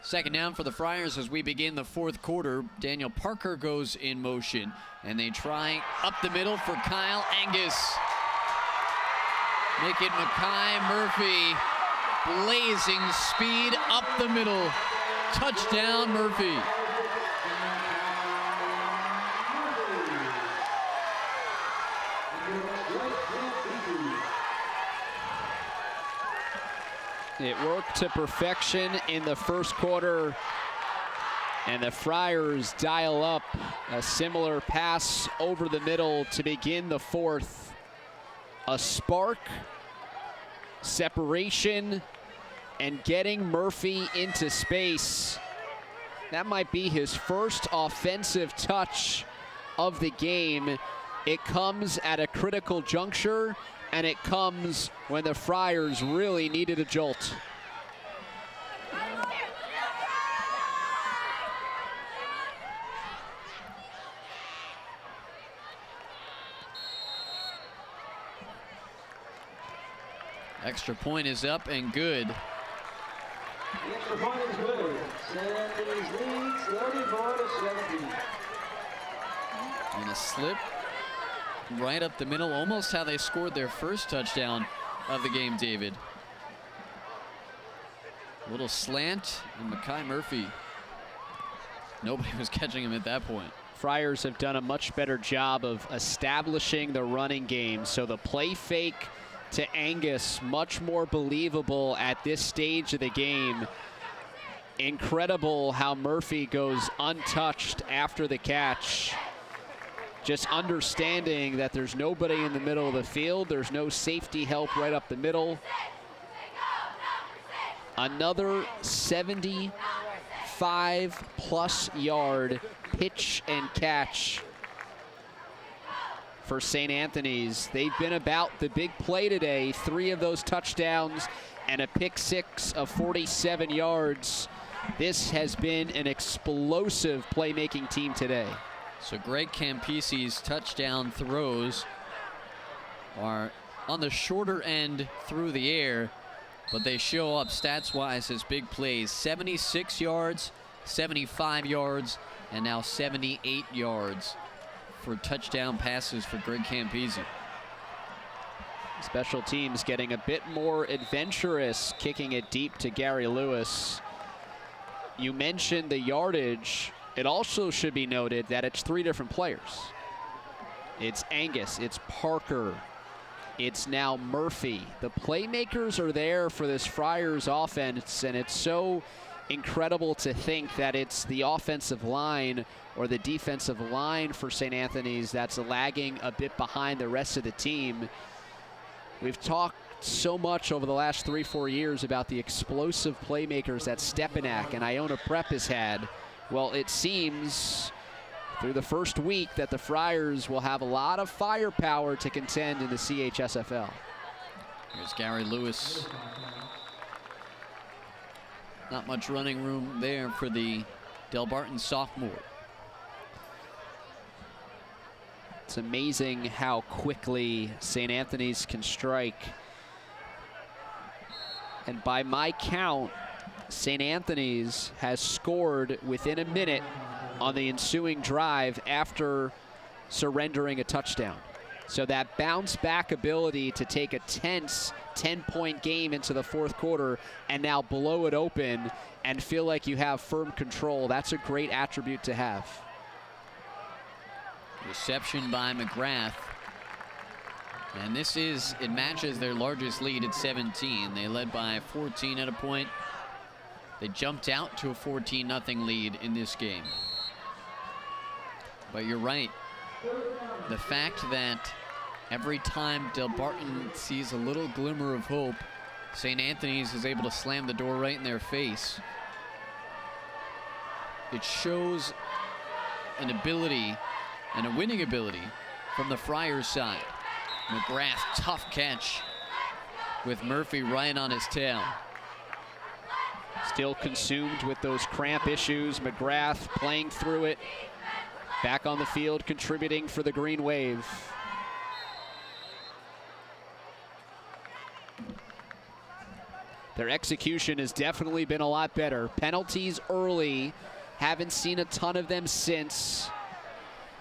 A: Second down for the Friars as we begin the fourth quarter. Daniel Parker goes in motion, and they try up the middle for Kyle Angus. Making Makai Murphy blazing speed up the middle. Touchdown, Murphy.
F: It worked to perfection in the first quarter, and the Friars dial up a similar pass over the middle to begin the fourth. A spark, separation, and getting Murphy into space. That might be his first offensive touch of the game. It comes at a critical juncture, and it comes when the Friars really needed a jolt.
A: Extra point is up and good.
G: The extra point is good. St. Anthony's leads 34-17.
A: And a slip right up the middle, almost how they scored their first touchdown of the game, David. A little slant, and Makai Murphy, nobody was catching him at that point.
F: Friars have done a much better job of establishing the running game, so the play fake to Angus, much more believable at this stage of the game. Incredible how Murphy goes untouched after the catch. Just understanding that there's nobody in the middle of the field. There's no safety help right up the middle. Another 75-plus yard pitch and catch for St. Anthony's. They've been about the big play today. 3 of those touchdowns and a pick 6 of 47 yards. This has been an explosive playmaking team today.
A: So Greg Campese's touchdown throws are on the shorter end through the air, but they show up stats-wise as big plays. 76 yards, 75 yards, and now 78 yards for touchdown passes for Greg Campese.
F: Special teams getting a bit more adventurous, kicking it deep to Gary Lewis. You mentioned the yardage. It also should be noted that it's 3 different players. It's Angus, it's Parker, it's now Murphy. The playmakers are there for this Friars offense, and it's so incredible to think that it's the offensive line or the defensive line for St. Anthony's that's lagging a bit behind the rest of the team. We've talked so much over the last 3-4 years about the explosive playmakers that Stepanak and Iona Prep has had. Well, it seems through the first week that the Friars will have a lot of firepower to contend in the CHSFL.
A: Here's Gary Lewis. Not much running room there for the Delbarton sophomore.
F: It's amazing how quickly St. Anthony's can strike. And by my count, St. Anthony's has scored within a minute on the ensuing drive after surrendering a touchdown. So that bounce back ability to take a tense 10-point game into the fourth quarter and now blow it open and feel like you have firm control, that's a great attribute to have.
A: Reception by McGrath. And it matches their largest lead at 17. They led by 14 at a point. They jumped out to a 14-0 lead in this game. But you're right. The fact that every time Delbarton sees a little glimmer of hope, St. Anthony's is able to slam the door right in their face. it shows an ability and a winning ability from the Friars side. McGrath, tough catch with Murphy right on his tail.
F: Still consumed with those cramp issues. McGrath playing through it. Back on the field, contributing for the Green Wave. Their execution has definitely been a lot better. Penalties early. Haven't seen a ton of them since.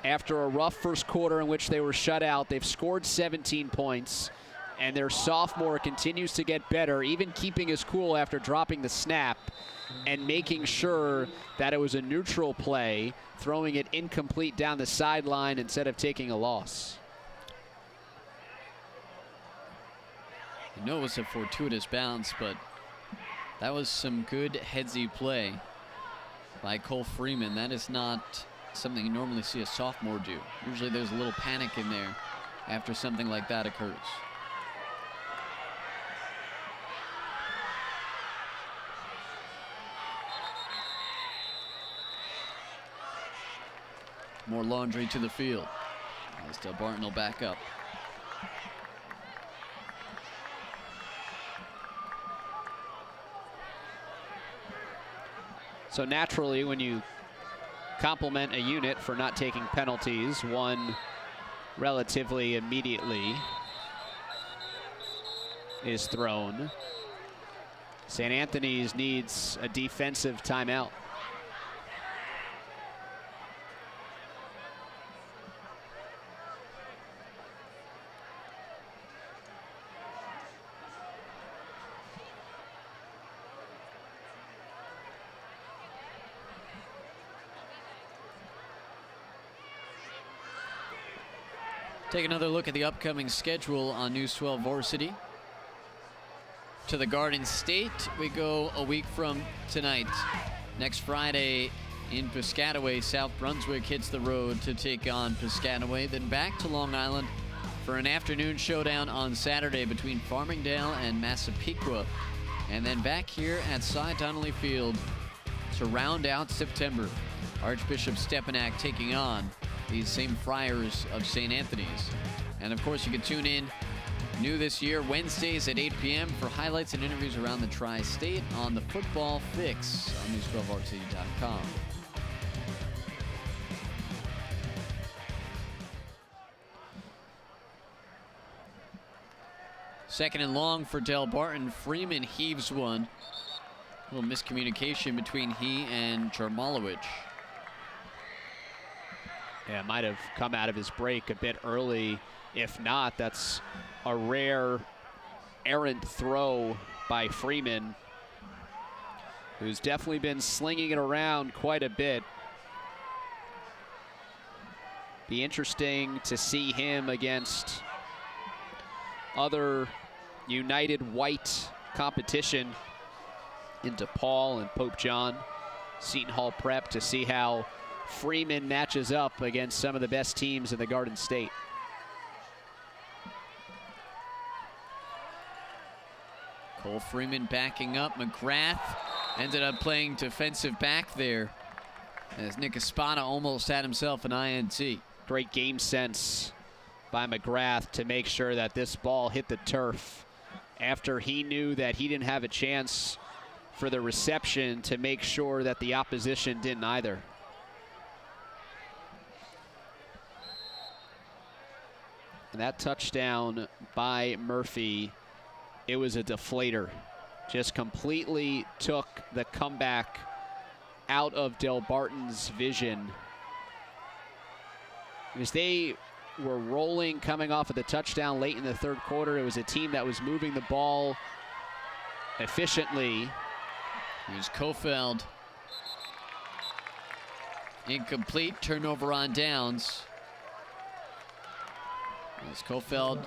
F: After a rough first quarter in which they were shut out, they've scored 17 points. And their sophomore continues to get better, even keeping his cool after dropping the snap and making sure that it was a neutral play, throwing it incomplete down the sideline instead of taking a loss.
A: I know it was a fortuitous bounce, but that was some good headsy play by Cole Freeman. That is not something you normally see a sophomore do. Usually there's a little panic in there after something like that occurs. More laundry to the field as Delbarton will back up.
F: So naturally, when you compliment a unit for not taking penalties, one relatively immediately is thrown. St. Anthony's needs a defensive timeout.
A: Take another look at the upcoming schedule on News 12 Varsity. To the Garden State, we go a week from tonight. Next Friday in Piscataway, South Brunswick hits the road to take on Piscataway. Then back to Long Island for an afternoon showdown on Saturday between Farmingdale and Massapequa. And then back here at Cy Donnelly Field to round out September. Archbishop Stepanak taking on these same Friars of St. Anthony's. And of course, you can tune in new this year, Wednesdays at 8 p.m. for highlights and interviews around the Tri-State on the Football Fix on news12varsity.com. Second and long for Delbarton. Freeman heaves one. A little miscommunication between he and Jarmalowicz.
F: Yeah, might have come out of his break a bit early. If not, that's a rare errant throw by Freeman, who's definitely been slinging it around quite a bit. Be interesting to see him against other United White competition in DePaul and Pope John, Seton Hall Prep, to see how Freeman matches up against some of the best teams in the Garden State.
A: Cole Freeman backing up. McGrath ended up playing defensive back there as Nick Espada almost had himself an INT.
F: Great game sense by McGrath to make sure that this ball hit the turf after he knew that he didn't have a chance for the reception, to make sure that the opposition didn't either. And that touchdown by Murphy, it was a deflator. Just completely took the comeback out of Delbarton's vision. As they were rolling coming off of the touchdown late in the third quarter, it was a team that was moving the ball efficiently.
A: Here's Kofeld. Incomplete, turnover on downs. As Kofeld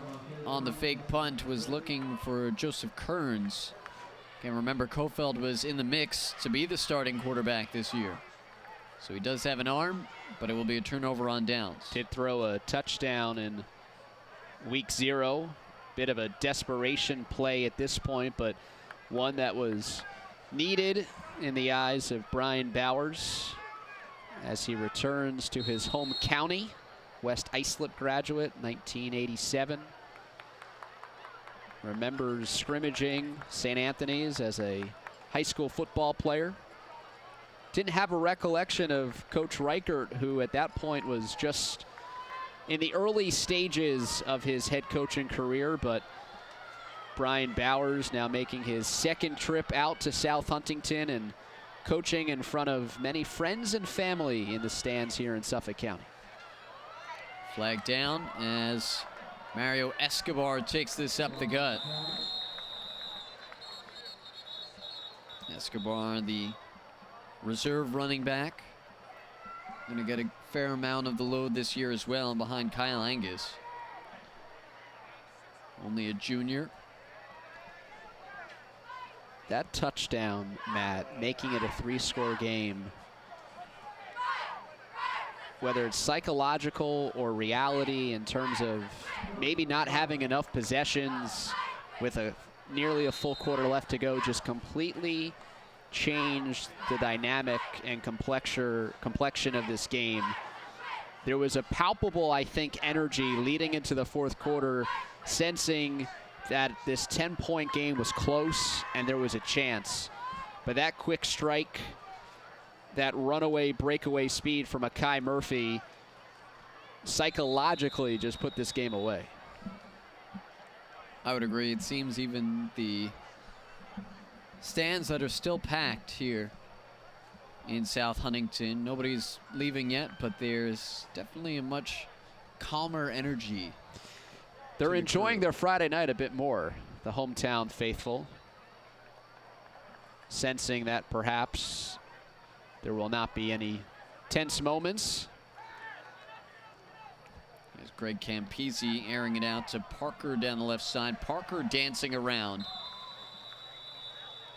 A: on the fake punt was looking for Joseph Kearns. Can't remember, Kofeld was in the mix to be the starting quarterback this year. So he does have an arm, but it will be a turnover on downs.
F: Did throw a touchdown in week 0. Bit of a desperation play at this point, but one that was needed in the eyes of Brian Bowers. as he returns to his home county. West Islip graduate, 1987. Remembers scrimmaging St. Anthony's as a high school football player. Didn't have a recollection of Coach Reichert, who at that point was just in the early stages of his head coaching career, but Brian Bowers now making his second trip out to South Huntington and coaching in front of many friends and family in the stands here in Suffolk County.
A: Flag down as Mario Escobar takes this up the gut. Escobar, the reserve running back, going to get a fair amount of the load this year as well, behind Kyle Angus. Only a junior.
F: That touchdown, Matt, making it a 3-score game, whether it's psychological or reality in terms of maybe not having enough possessions with nearly a full quarter left to go, just completely changed the dynamic and complexion of this game. There was a palpable, I think, energy leading into the fourth quarter, sensing that this 10-point game was close and there was a chance. But that quick strike, that runaway breakaway speed from Akai Murphy psychologically just put this game away.
A: I would agree. It seems even the stands that are still packed here in South Huntington, nobody's leaving yet, but there's definitely a much calmer energy.
F: They're enjoying their Friday night a bit more, the hometown faithful, sensing that perhaps there will not be any tense moments.
A: There's Greg Campisi airing it out to Parker down the left side. Parker dancing around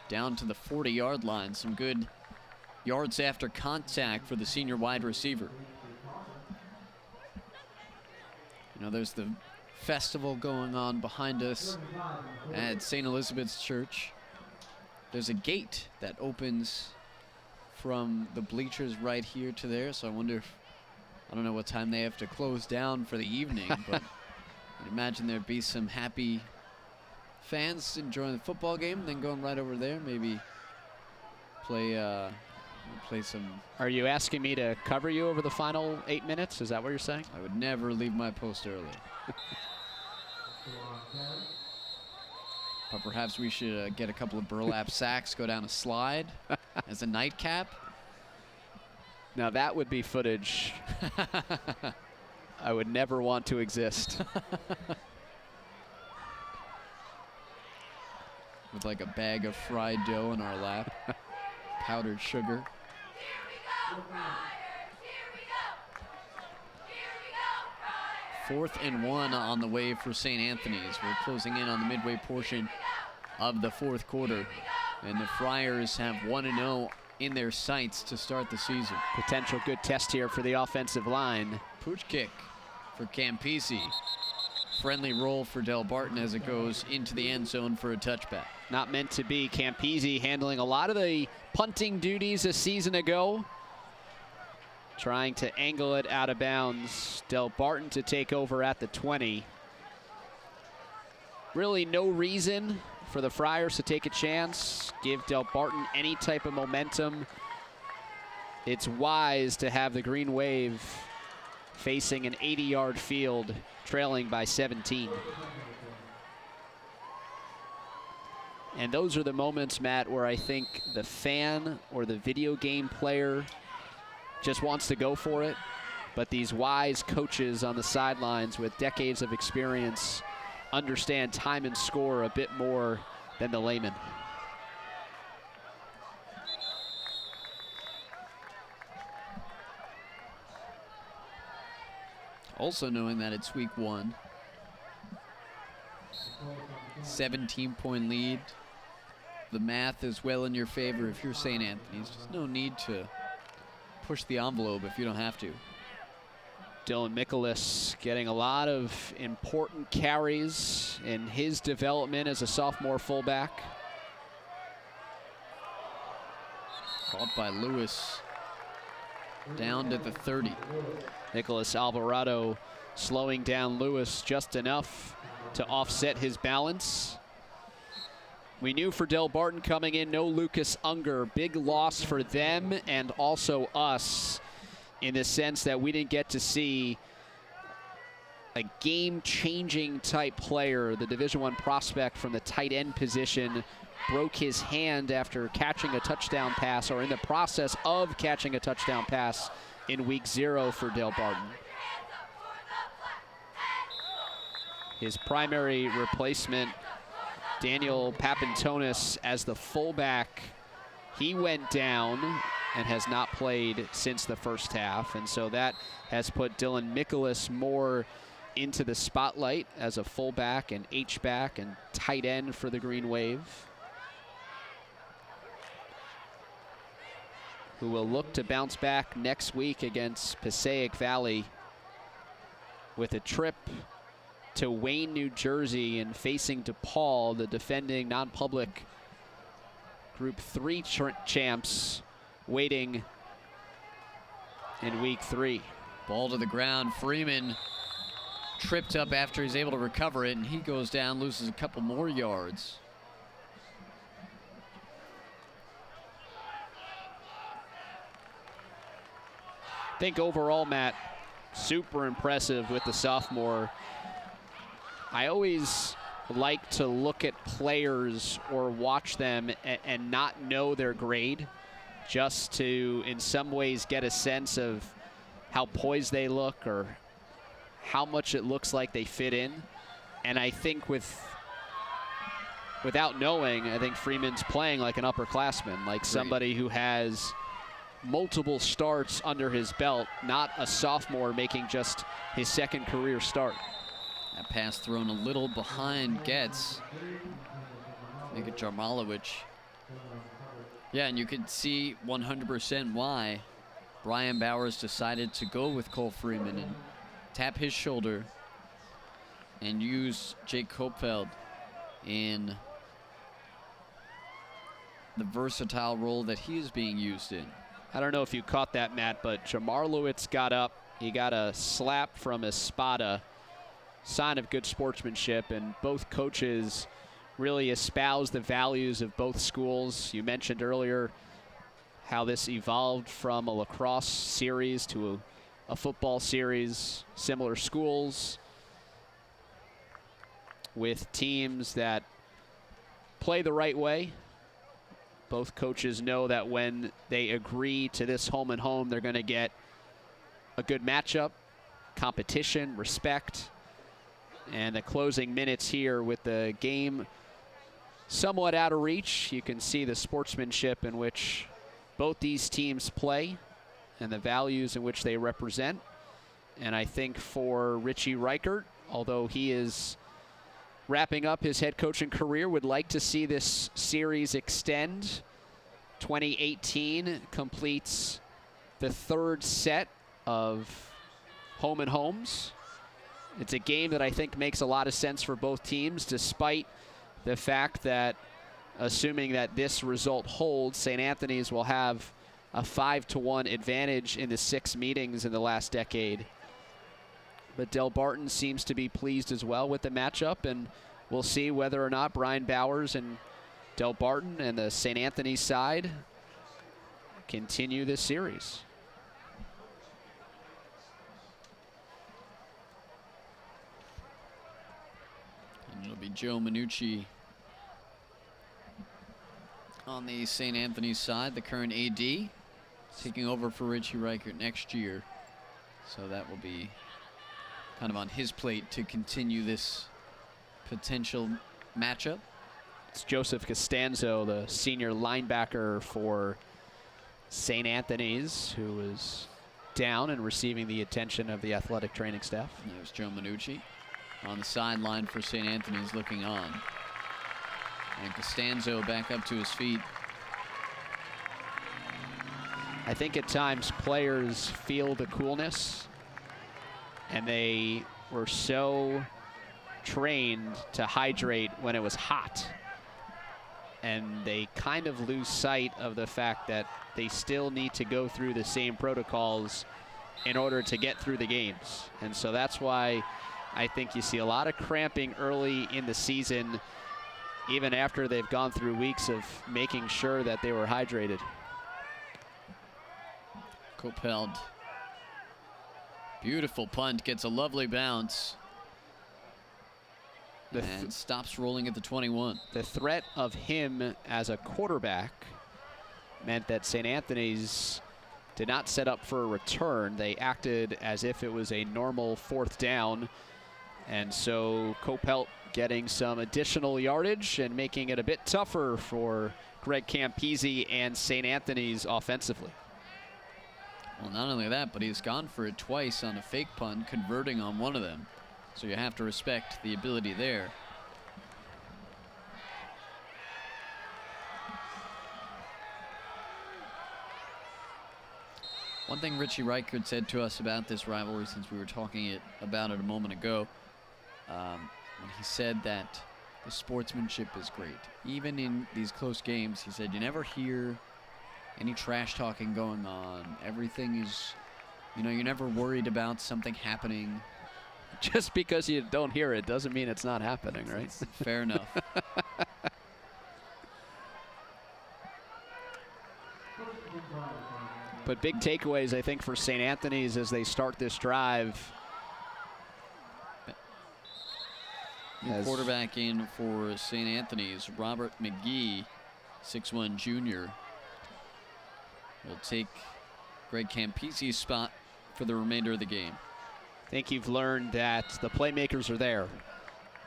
A: down to the 40-yard line. Some good yards after contact for the senior wide receiver. You know, there's the festival going on behind us at St. Elizabeth's Church. There's a gate that opens from the bleachers right here to there, so I wonder if, I don't know what time they have to close down for the evening, but I'd imagine there'd be some happy fans enjoying the football game, and then going right over there, maybe play some.
F: Are you asking me to cover you over the final 8 minutes? Is that what you're saying?
A: I would never leave my post early. But perhaps we should get a couple of burlap sacks, go down a slide as a nightcap.
F: Now that would be footage I would never want to exist.
A: With like a bag of fried dough in our lap, powdered sugar. Fourth and 1 on the way for St. Anthony's. We're closing in on the midway portion of the fourth quarter. And the Friars have 1-0 in their sights to start the season.
F: Potential good test here for the offensive line.
A: Pooch kick for Campisi. Friendly roll for Delbarton as it goes into the end zone for a touchback.
F: Not meant to be. Campisi handling a lot of the punting duties a season ago. Trying to angle it out of bounds. Delbarton to take over at the 20. Really no reason for the Friars to take a chance, give Delbarton any type of momentum. It's wise to have the Green Wave facing an 80-yard field, trailing by 17. And those are the moments, Matt, where I think the fan or the video game player just wants to go for it. But these wise coaches on the sidelines with decades of experience understand time and score a bit more than the layman.
A: Also knowing that it's week 1. 17-point lead. The math is well in your favor if you're St. Anthony's. There's no need to push the envelope if you don't have to.
F: Dillon Nicholas getting a lot of important carries in his development as a sophomore fullback.
A: Caught by Lewis down to the 30.
F: Nicholas Alvarado slowing down Lewis just enough to offset his balance. We knew for Delbarton coming in, no Lucas Unger. Big loss for them and also us in the sense that we didn't get to see a game-changing type player. The Division I prospect from the tight end position broke his hand after catching a touchdown pass, or in the process of catching a touchdown pass in week 0 for Delbarton. His primary replacement, Daniel Papantonis, as the fullback, he went down and has not played since the first half, and so that has put Dillon Nicholas more into the spotlight as a fullback and H-back and tight end for the Green Wave, who will look to bounce back next week against Passaic Valley with a trip to Wayne, New Jersey, and facing DePaul, the defending non-public Group 3 champs, waiting in week 3.
A: Ball to the ground. Freeman tripped up after he's able to recover it, and he goes down, loses a couple more yards.
F: I think overall, Matt, super impressive with the sophomore. I always like to look at players or watch them and not know their grade, just to in some ways get a sense of how poised they look or how much it looks like they fit in. And I think without knowing, I think Freeman's playing like an upperclassman, like somebody who has multiple starts under his belt, not a sophomore making just his second career start.
A: That pass thrown a little behind Getz. Make it Jarmalowicz. Yeah, and you could see 100% why Brian Bowers decided to go with Cole Freeman and tap his shoulder and use Jake Kopfeld in the versatile role that he is being used in.
F: I don't know if you caught that, Matt, but Jamarlowitz got up. He got a slap from Espada, sign of good sportsmanship, and both coaches really espouse the values of both schools. You mentioned earlier how this evolved from a lacrosse series to a football series, similar schools with teams that play the right way. Both coaches know that when they agree to this home and home, they're going to get a good matchup, competition, respect. And the closing minutes here with the game somewhat out of reach, you can see the sportsmanship in which both these teams play and the values in which they represent. And I think for Richie Reichert, although he is wrapping up his head coaching career, would like to see this series extend. 2018 completes the third set of home and homes. It's a game that I think makes a lot of sense for both teams, despite the fact that, assuming that this result holds, St. Anthony's will have a 5-1 advantage in the 6 meetings in the last decade. But Delbarton seems to be pleased as well with the matchup, and we'll see whether or not Brian Bowers and Delbarton and the St. Anthony's side continue this series.
A: And it'll be Joe Minucci on the St. Anthony's side, the current AD, taking over for Richie Reichert next year. So that will be kind of on his plate to continue this potential matchup.
F: It's Joseph Costanzo, the senior linebacker for St. Anthony's, who is down and receiving the attention of the athletic training staff.
A: There's Joe Minucci on the sideline for St. Anthony's looking on. And Costanzo back up to his feet.
F: I think at times players feel the coolness, and they were so trained to hydrate when it was hot. and they kind of lose sight of the fact that they still need to go through the same protocols in order to get through the games. And so that's why I think you see a lot of cramping early in the season, even after they've gone through weeks of making sure that they were hydrated.
A: Coppell. Beautiful punt, gets a lovely bounce. And stops rolling at the 21.
F: The threat of him as a quarterback meant that St. Anthony's did not set up for a return. They acted as if it was a normal 4th down. And so Coppell getting some additional yardage and making it a bit tougher for Greg Campese and St. Anthony's offensively.
A: Well, not only that, but he's gone for it twice on a fake punt, converting on one of them. So you have to respect the ability there. One thing Richie Reichert said to us about this rivalry, since we were talking about it a moment ago, when he said that the sportsmanship is great. Even in these close games, he said, you never hear any trash talking going on. Everything is, you're never worried about something happening.
F: Just because you don't hear it doesn't mean it's not happening, right?
A: Fair enough.
F: But big takeaways, I think, for St. Anthony's as they start this drive.
A: Quarterback in for St. Anthony's, Robert McGee, 6'1" junior, will take Greg Campese's spot for the remainder of the game.
F: I think you've learned that the playmakers are there,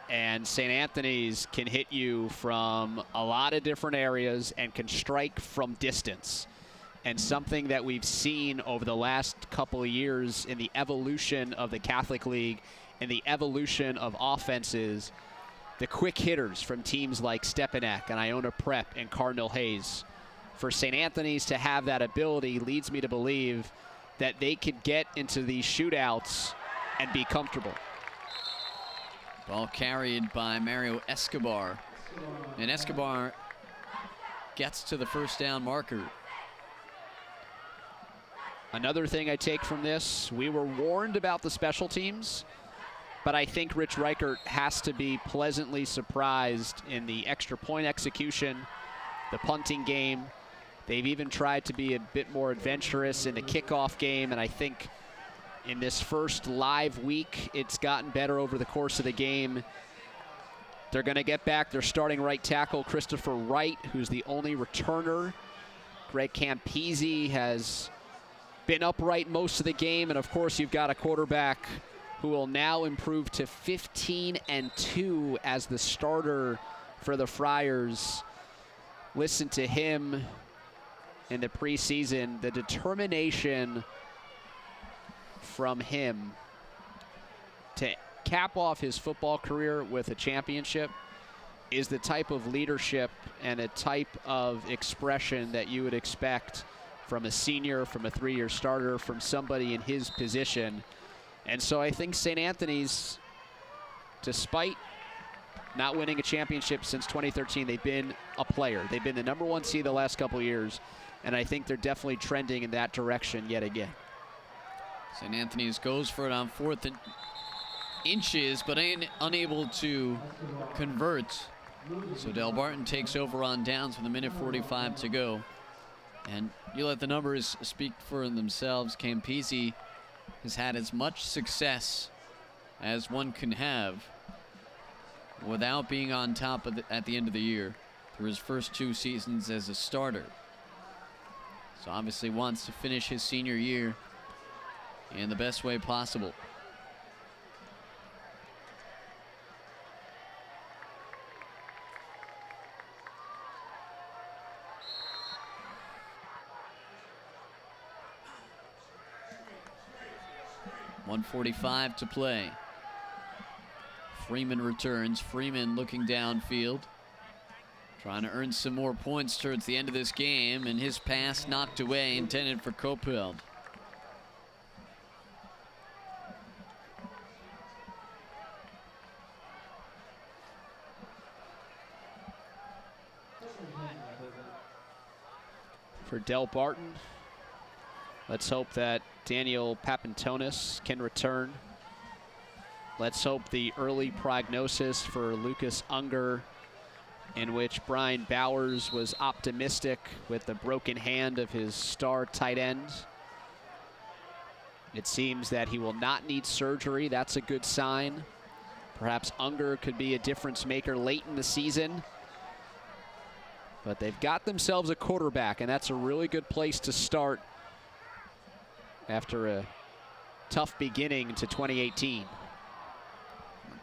F: and St. Anthony's can hit you from a lot of different areas and can strike from distance. And something that we've seen over the last couple of years in the evolution of the Catholic League and the evolution of offenses, the quick hitters from teams like Stepanek and Iona Prep and Cardinal Hayes. For St. Anthony's to have that ability leads me to believe that they could get into these shootouts and be comfortable.
A: Ball carried by Mario Escobar. And Escobar gets to the 1st down marker.
F: Another thing I take from this, we were warned about the special teams, but I think Rich Reichert has to be pleasantly surprised in the extra point execution, the punting game. They've even tried to be a bit more adventurous in the kickoff game, and I think in this first live week, it's gotten better over the course of the game. They're going to get back their starting right tackle, Christopher Wright, who's the only returner. Greg Campese has been upright most of the game, and of course you've got a quarterback who will now improve to 15-2 as the starter for the Friars. Listen to him in the preseason, the determination from him to cap off his football career with a championship is the type of leadership and a type of expression that you would expect from a senior, from a 3-year starter, from somebody in his position. And so I think St. Anthony's, despite not winning a championship since 2013, they've been a player. They've been the #1 seed the last couple of years, and I think they're definitely trending in that direction yet again.
A: St. Anthony's goes for it on 4th and inches, but unable to convert. So Delbarton takes over on downs with 1:45 to go. And you let the numbers speak for themselves. Campese has had as much success as one can have without being on top of at the end of the year through his first 2 seasons as a starter. So obviously wants to finish his senior year in the best way possible. .145 to play. Freeman returns. Freeman looking downfield, trying to earn some more points towards the end of this game, and his pass knocked away, intended for Coppell.
F: for Delbarton. Let's hope that Daniel Papantonis can return. Let's hope the early prognosis for Lucas Unger, in which Brian Bowers was optimistic with the broken hand of his star tight end. It seems that he will not need surgery. That's a good sign. Perhaps Unger could be a difference maker late in the season. But they've got themselves a quarterback, and that's a really good place to start after a tough beginning to 2018.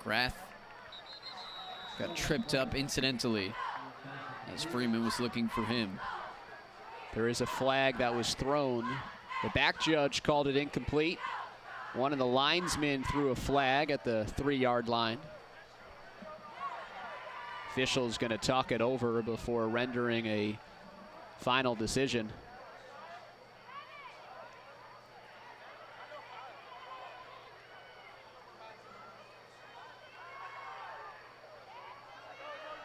A: McGrath got tripped up incidentally as Freeman was looking for him.
F: There is a flag that was thrown. The back judge called it incomplete. One of the linesmen threw a flag at the 3-yard line. Official's going to talk it over before rendering a final decision.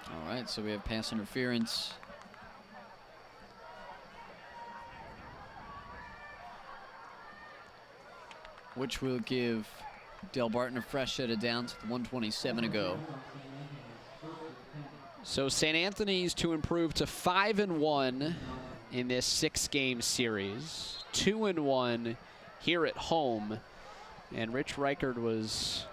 A: All right, so we have pass interference. Which will give Delbarton a fresh set of downs with 1:27 to go.
F: So St. Anthony's to improve to 5-1 in this 6-game series. 2-1 here at home. And Rich Reichert was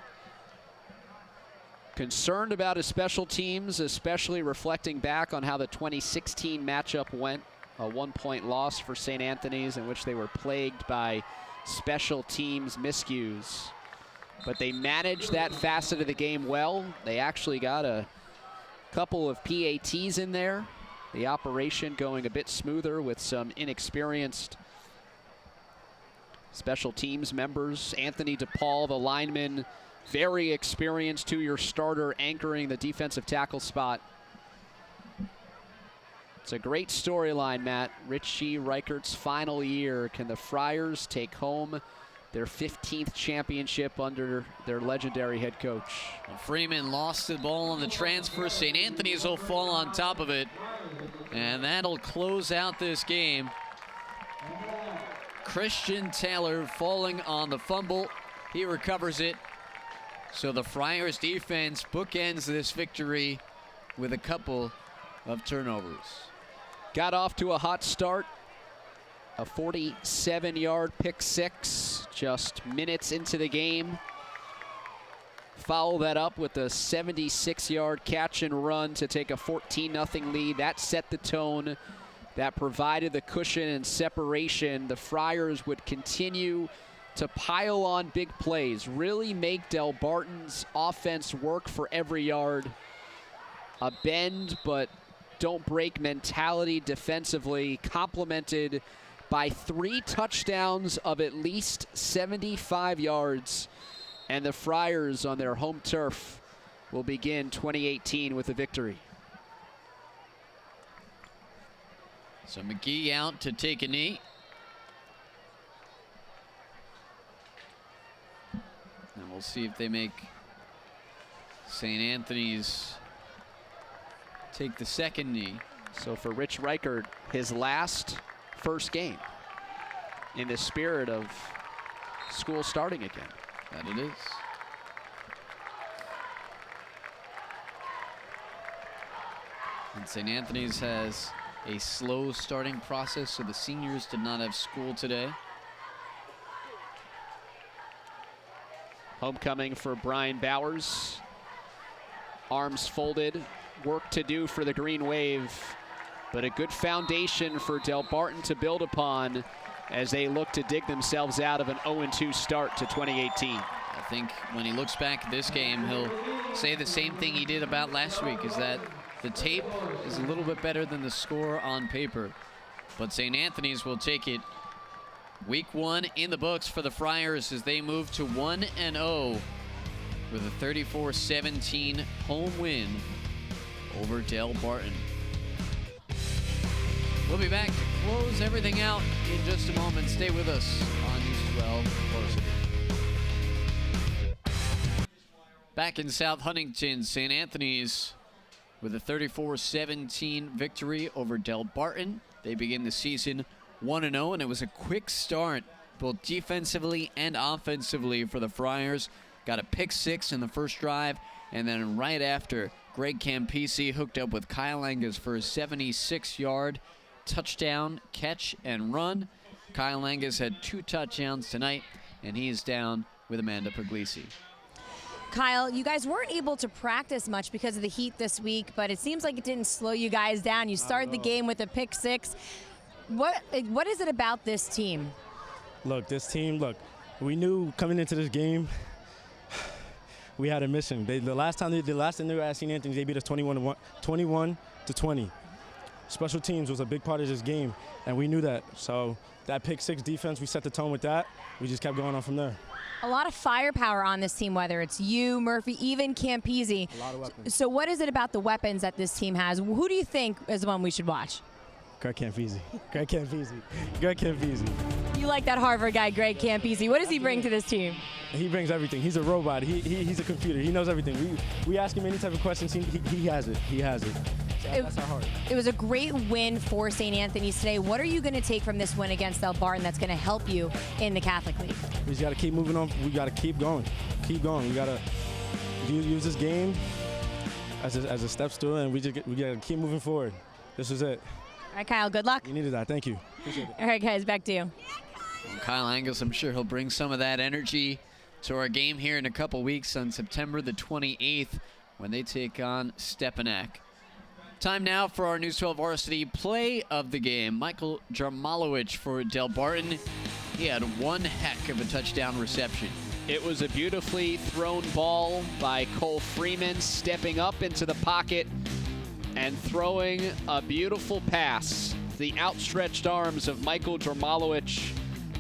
F: concerned about his special teams, especially reflecting back on how the 2016 matchup went. A 1-point loss for St. Anthony's in which they were plagued by special teams miscues. But they managed that facet of the game well. They actually got a couple of PATs in there. The operation going a bit smoother with some inexperienced special teams members. Anthony DePaul, the lineman, very experienced, 2-year starter, anchoring the defensive tackle spot. It's a great storyline, Matt. Richie Reichert's final year. Can the Friars take home their 15th championship under their legendary head coach?
A: Well, Freeman lost the ball on the transfer. St. Anthony's will fall on top of it. And that'll close out this game. Christian Taylor falling on the fumble. He recovers it. So the Friars defense bookends this victory with a couple of turnovers.
F: Got off to a hot start. A 47-yard pick six just minutes into the game. Follow that up with a 76-yard catch and run to take a 14-0 lead. That set the tone. That provided the cushion and separation. The Friars would continue to pile on big plays, really make Delbarton's offense work for every yard. A bend but don't break mentality defensively, complemented by 3 touchdowns of at least 75 yards. And the Friars on their home turf will begin 2018 with a victory.
A: So McGee out to take a knee. And we'll see if they make St. Anthony's take the second knee.
F: So for Rich Reichert, his first game in the spirit of school starting again.
A: That it is. And St. Anthony's has a slow starting process, so the seniors did not have school today.
F: Homecoming for Brian Bowers. Arms folded, work to do for the Green Wave, but a good foundation for Delbarton to build upon as they look to dig themselves out of an 0-2 start to 2018.
A: I think when he looks back at this game, he'll say the same thing he did about last week, is that the tape is a little bit better than the score on paper. But St. Anthony's will take it. Week 1 in the books for the Friars as they move to 1-0 with a 34-17 home win over Delbarton. We'll be back to close everything out in just a moment. Stay with us on News 12 Varsity. Back in South Huntington, St. Anthony's with a 34-17 victory over Delbarton. They begin the season 1-0, and it was a quick start, both defensively and offensively for the Friars. Got a pick six in the first drive, and then right after, Greg Campisi hooked up with Kyle Angus for a 76-yard touchdown catch and run. Kyle Angus had 2 touchdowns tonight, and he's down with Amanda Puglisi.
C: Kyle, you guys weren't able to practice much because of the heat this week, but it seems like it didn't slow you guys down. You started the game with a pick six. What is it about this team?
H: Look, we knew coming into this game we had a mission. The last time they were at St. Anthony's, they beat us 21-20. Special teams was a big part of this game, and we knew that. So that pick six defense, we set the tone with that. We just kept going on from there.
C: A lot of firepower on this team, whether it's you, Murphy, even Campisi.
H: A lot of weapons.
C: So what is it about the weapons that this team has? Who do you think is the one we should watch?
H: Greg Campisi.
C: You like that Harvard guy, Greg Campisi. What does he bring to this team?
H: He brings everything. He's a robot. He's a computer. He knows everything. We ask him any type of questions, he has it. That's our heart.
C: It was a great win for St. Anthony's today. What are you going to take from this win against Delbarton that's going to help you in the Catholic League?
H: We just got to keep moving on. We got to keep going. We got to use this game as a step stool, and we got to keep moving forward. This is it.
C: All right, Kyle, good luck.
H: You needed that. Thank you. Appreciate it.
C: All right, guys, back to you.
A: Well, Kyle Angus, I'm sure he'll bring some of that energy to our game here in a couple weeks on September the 28th when they take on Stepanak. Time now for our News 12 varsity play of the game. Michael Jarmalowicz for Delbarton. He had one heck of a touchdown reception.
F: It was a beautifully thrown ball by Cole Freeman, stepping up into the pocket and throwing a beautiful pass. The outstretched arms of Michael Jarmalowicz.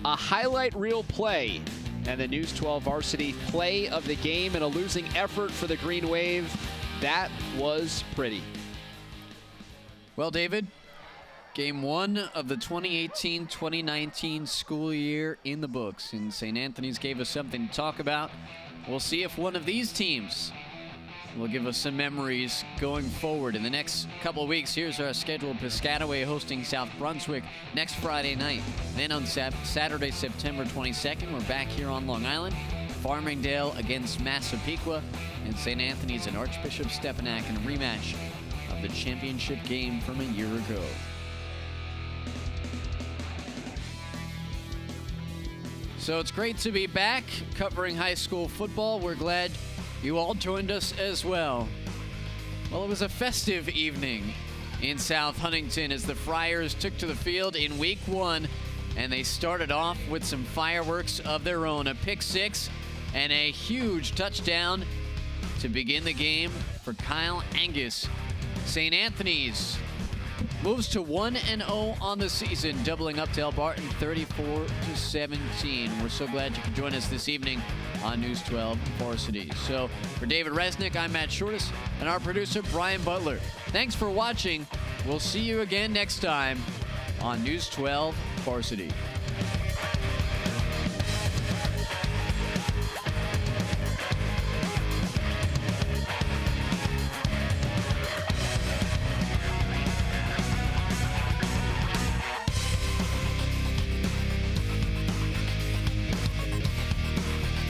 F: A highlight reel play and the News 12 varsity play of the game, and a losing effort for the Green Wave. That was pretty.
A: Well, David, game one of the 2018-2019 school year in the books, and St. Anthony's gave us something to talk about. We'll see if one of these teams will give us some memories going forward. In the next couple of weeks, here's our schedule. Piscataway hosting South Brunswick next Friday night. Then on Saturday, September 22nd, we're back here on Long Island. Farmingdale against Massapequa, and St. Anthony's and Archbishop Stepanak in a rematch of the championship game from a year ago. So it's great to be back covering high school football. We're glad you all joined us as well. Well, it was a festive evening in South Huntington as the Friars took to the field in week one, and they started off with some fireworks of their own. A pick six and a huge touchdown to begin the game for Kyle Angus. St. Anthony's moves to 1-0 on the season, doubling up Delbarton 34-17. We're so glad you could join us this evening on News 12 Varsity. So for David Resnick, I'm Matt Shortis, and our producer Brian Butler. Thanks for watching. We'll see you again next time on News 12 Varsity.